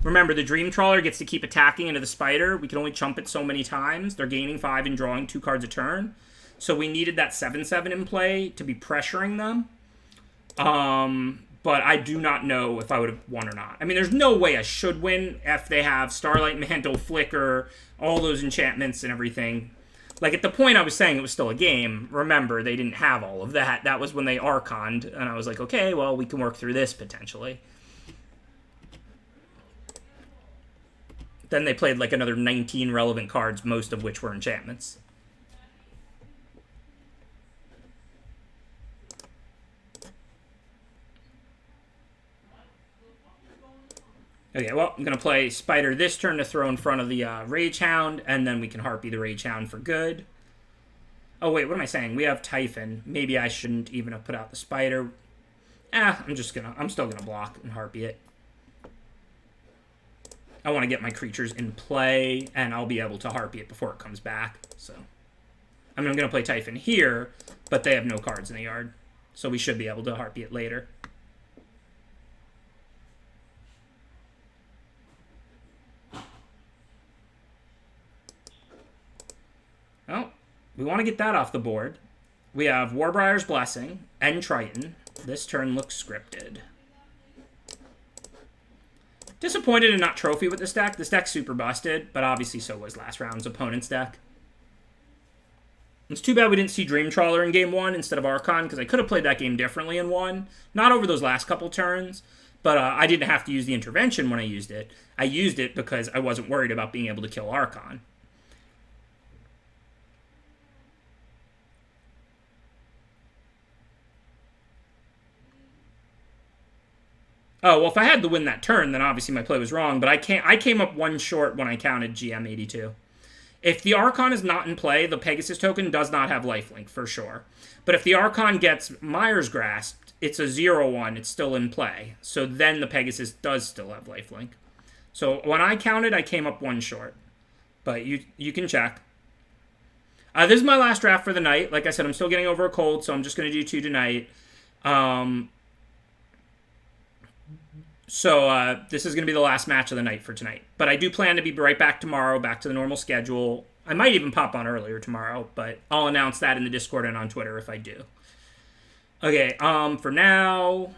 Remember, the Dream Trawler gets to keep attacking into the Spider. We can only chump it so many times. They're gaining 5 and drawing 2 cards a turn. So we needed that 7/7 in play to be pressuring them. But I do not know if I would have won or not. I mean, there's no way I should win if they have Starlight Mantle, Flicker, all those enchantments and everything. Like, at the point I was saying it was still a game, remember, they didn't have all of that. That was when they Archoned, and I was like, okay, well, we can work through this, potentially. Then they played, like, another 19 relevant cards, most of which were enchantments. Okay, well, I'm going to play Spider this turn to throw in front of the Rage Hound, and then we can Harpy the Rage Hound for good. Oh, wait, what am I saying? We have Typhon. Maybe I shouldn't even have put out the Spider. I'm still going to block and Harpy it. I want to get my creatures in play, and I'll be able to Harpy it before it comes back. So, I mean, I'm going to play Typhon here, but they have no cards in the yard. So we should be able to Harpy it later. Oh, we want to get that off the board. We have Warbriar's Blessing and Triton. This turn looks scripted. Disappointed in not trophy with this deck. This deck's super busted, but obviously so was last round's opponent's deck. It's too bad we didn't see Dream Trawler in game 1 instead of Archon, because I could have played that game differently in 1. Not over those last couple turns, but I didn't have to use the intervention when I used it. I used it because I wasn't worried about being able to kill Archon. Oh, well, if I had to win that turn, then obviously my play was wrong, but I came up 1 short when I counted GM82. If the Archon is not in play, the Pegasus token does not have lifelink, for sure. But if the Archon gets Mire's Grasp, it's a 0/1, it's still in play. So then the Pegasus does still have lifelink. So when I counted, I came up 1 short. But you can check. This is my last draft for the night. Like I said, I'm still getting over a cold, so I'm just going to do 2 tonight. So this is going to be the last match of the night for tonight. But I do plan to be right back tomorrow, back to the normal schedule. I might even pop on earlier tomorrow, but I'll announce that in the Discord and on Twitter if I do. Okay, for now,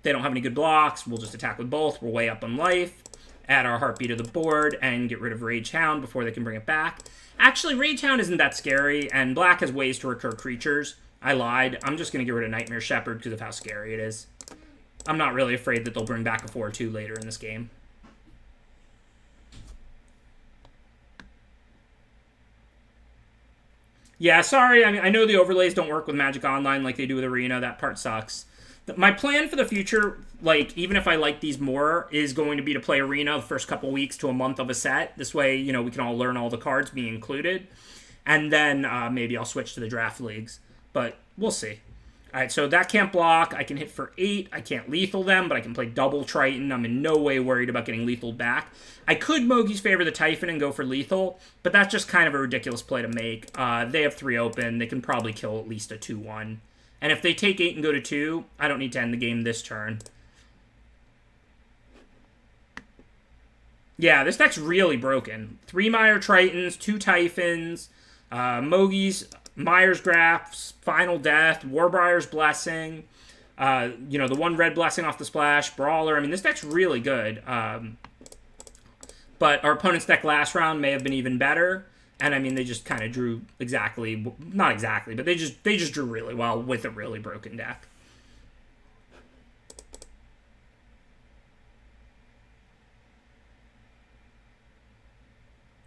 they don't have any good blocks. We'll just attack with both. We're way up on life. Add our Heartbeat to the board and get rid of Rage Hound before they can bring it back. Actually, Rage Hound isn't that scary, and black has ways to recur creatures. I lied. I'm just going to get rid of Nightmare Shepherd because of how scary it is. I'm not really afraid that they'll bring back a 4/2 later in this game. Yeah, sorry. I mean, I know the overlays don't work with Magic Online like they do with Arena. That part sucks. My plan for the future, like, even if I like these more, is going to be to play Arena the first couple weeks to a month of a set. This way, you know, we can all learn all the cards, me included. And then maybe I'll switch to the draft leagues. But we'll see. All right, so that can't block. I can hit for 8. I can't lethal them, but I can play double Triton. I'm in no way worried about getting lethal back. I could Mogis favor the Typhon and go for lethal, but that's just kind of a ridiculous play to make. They have 3 open. They can probably kill at least a 2/1. And if they take 8 and go to 2, I don't need to end the game this turn. Yeah, this deck's really broken. 3 Mire Tritons, 2 Typhons, Mogis, Mire's Grasp, Final Death, Warbriar's Blessing, you know, the 1 red Blessing off the splash, Brawler. I mean, this deck's really good. But our opponent's deck last round may have been even better. And, I mean, they just kind of drew exactly, not exactly, but they just drew really well with a really broken deck.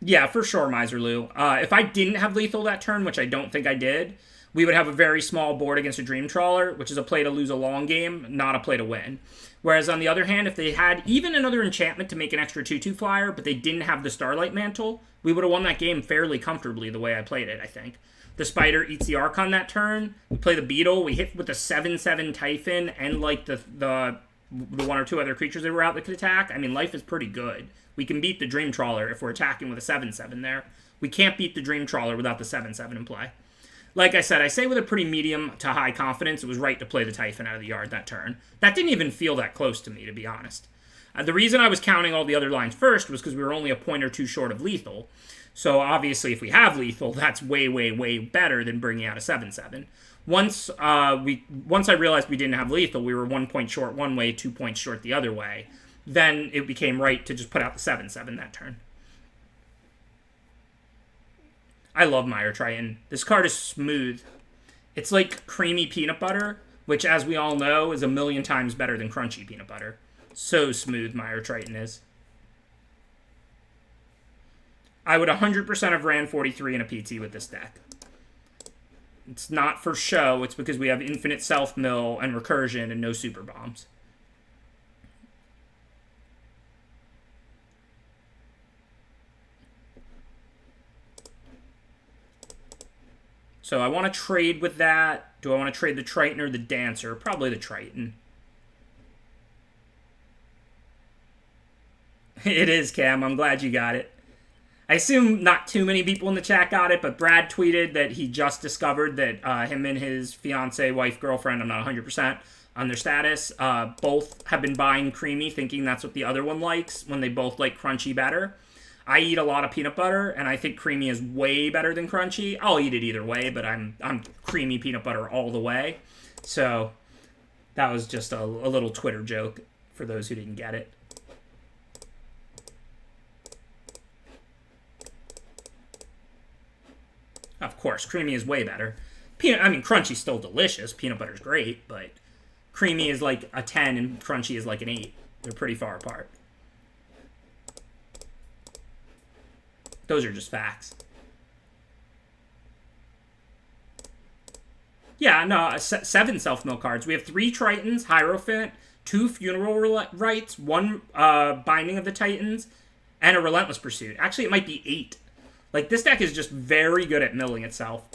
Yeah, for sure, Miserloo. If I didn't have lethal that turn, which I don't think I did, we would have a very small board against a Dream Trawler, which is a play to lose a long game, not a play to win. Whereas on the other hand, if they had even another enchantment to make an extra 2/2 flyer, but they didn't have the Starlight Mantle, we would have won that game fairly comfortably the way I played it, I think. The Spider eats the Archon that turn. We play the Beetle. We hit with the 7/7 Typhon and like the 1 or 2 other creatures that were out that could attack. I mean, life is pretty good. We can beat the Dream Trawler if we're attacking with a 7/7 there. We can't beat the Dream Trawler without the 7/7 in play. Like I said, I say with a pretty medium to high confidence, it was right to play the Typhon out of the yard that turn. That didn't even feel that close to me, to be honest. The reason I was counting all the other lines first was because we were only a point or two short of lethal. So obviously, if we have lethal, that's way, way, way better than bringing out a 7/7. Once I realized we didn't have lethal, we were 1 point short one way, 2 points short the other way. Then it became right to just put out the 7/7 that turn. I love Mire Triton. This card is smooth. It's like creamy peanut butter, which, as we all know, is a million times better than crunchy peanut butter. So smooth Mire Triton is. I would 100% have ran 43 in a PT with this deck. It's not for show. It's because we have infinite self-mill and recursion and no super bombs. So I want to trade with that. Do I want to trade the Triton or the Dancer? Probably the Triton. It is, Cam. I'm glad you got it. I assume not too many people in the chat got it, but Brad tweeted that he just discovered that him and his fiance, wife, girlfriend, I'm not 100% on their status, both have been buying creamy, thinking that's what the other one likes, when they both like crunchy better. I eat a lot of peanut butter, and I think creamy is way better than crunchy. I'll eat it either way, but I'm creamy peanut butter all the way. So that was just a little Twitter joke for those who didn't get it. Of course, creamy is way better. Crunchy's still delicious. Peanut butter's great, but creamy is like a 10 and crunchy is like an 8. They're pretty far apart. Those are just facts. Yeah, no, 7 self-mill cards. We have 3 Tritons, Hierophant, 2 Funeral Rites, 1 Binding of the Titans, and a Relentless Pursuit. Actually, it might be 8. Like, this deck is just very good at milling itself.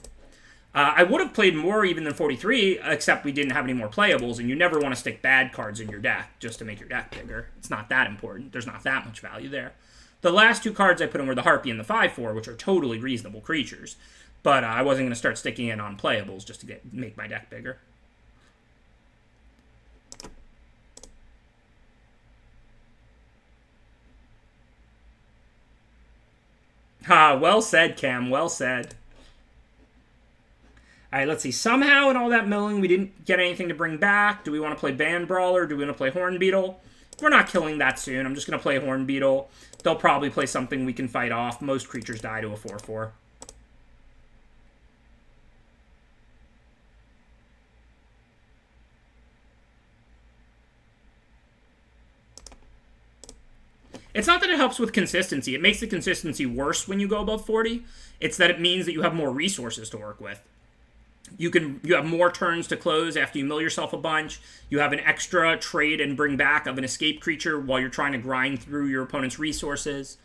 I would have played more even than 43, except we didn't have any more playables, and you never want to stick bad cards in your deck just to make your deck bigger. It's not that important. There's not that much value there. The last 2 cards I put in were the Harpy and the 5/4, which are totally reasonable creatures. But I wasn't going to start sticking in on playables just to make my deck bigger. Well said, Cam. Well said. All right, let's see. Somehow in all that milling, we didn't get anything to bring back. Do we want to play Band Brawler? Do we want to play Horn Beetle? We're not killing that soon. I'm just going to play Horn Beetle. They'll probably play something we can fight off. Most creatures die to a 4/4. It's not that it helps with consistency. It makes the consistency worse when you go above 40. It's that it means that you have more resources to work with. You have more turns to close after you mill yourself a bunch. You have an extra trade and bring back of an escape creature while you're trying to grind through your opponent's resources.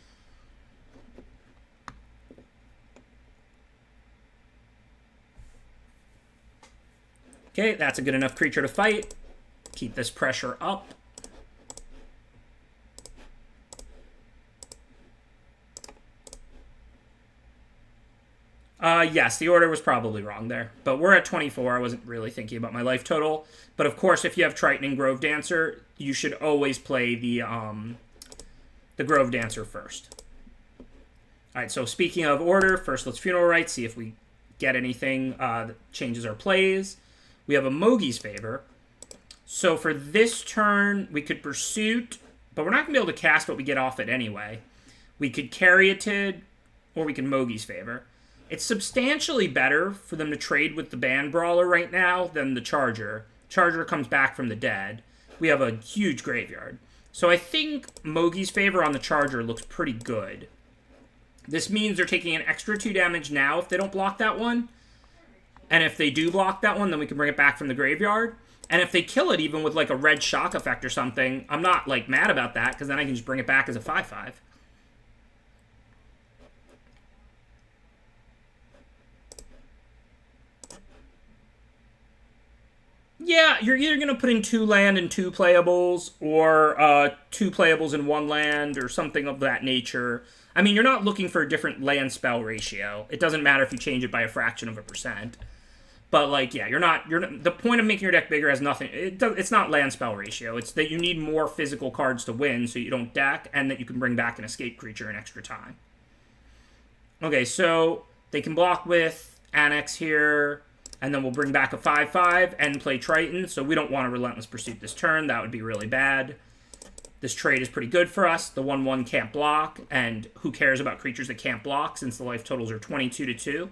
Okay, that's a good enough creature to fight. Keep this pressure up. Yes, the order was probably wrong there. But we're at 24. I wasn't really thinking about my life total. But of course, if you have Triton and Grove Dancer, you should always play the Grove Dancer first. Alright, so speaking of order, first let's Funeral Rite, see if we get anything that changes our plays. We have a Mogi's Favor. So for this turn, we could Pursuit, but we're not going to be able to cast what we get off it anyway. We could Caryatid, or we can Mogi's Favor. It's substantially better for them to trade with the Band Brawler right now than the Charger. Charger comes back from the dead. We have a huge graveyard. So I think Mogi's Favor on the Charger looks pretty good. This means they're taking an extra 2 damage now if they don't block that one. And if they do block that one, then we can bring it back from the graveyard. And if they kill it even with like a red shock effect or something, I'm not like mad about that because then I can just bring it back as a 5/5. Yeah, you're either going to put in 2 land and 2 playables, or 2 playables and 1 land, or something of that nature. I mean, you're not looking for a different land spell ratio. It doesn't matter if you change it by a fraction of a %. But like, yeah, you're not. The point of making your deck bigger has nothing. It's not land spell ratio. It's that you need more physical cards to win, so you don't deck, and that you can bring back an escape creature in extra time. Okay, so they can block with Annex here, and then we'll bring back a 5/5 and play Triton. So we don't want a Relentless Pursuit this turn. That would be really bad. This trade is pretty good for us. The 1/1 can't block, and who cares about creatures that can't block since the life totals are 22-2.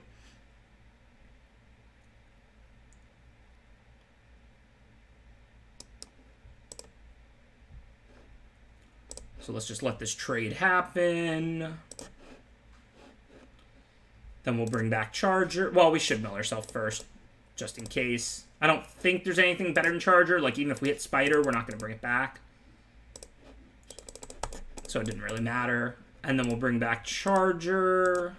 So let's just let this trade happen. Then we'll bring back Charger. Well, we should mill ourselves first, just in case. I don't think there's anything better than Charger. Like, even if we hit Spider, we're not going to bring it back. So it didn't really matter. And then we'll bring back Charger.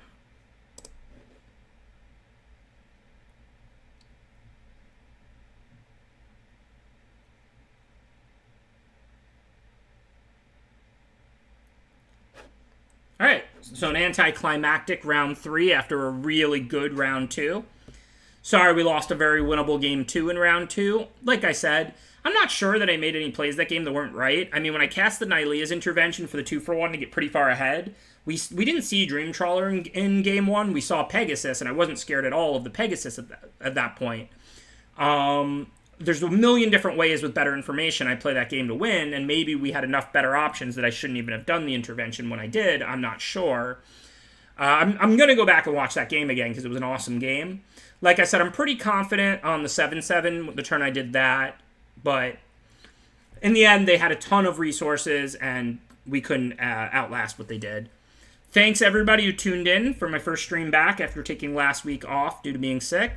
All right, so an anticlimactic round 3 after a really good round 2. Sorry we lost a very winnable game 2 in round 2. Like I said, I'm not sure that I made any plays that game that weren't right. I mean, when I cast the Nylea's intervention for the 2-for-1 to get pretty far ahead, we didn't see Dream Trawler in game 1. We saw Pegasus, and I wasn't scared at all of the Pegasus at that point. There's a million different ways with better information I play that game to win, and maybe we had enough better options that I shouldn't even have done the intervention when I did. I'm not sure. I'm going to go back and watch that game again because it was an awesome game. Like I said, I'm pretty confident on the 7/7, the turn I did that, but in the end, they had a ton of resources, and we couldn't outlast what they did. Thanks, everybody who tuned in for my first stream back after taking last week off due to being sick.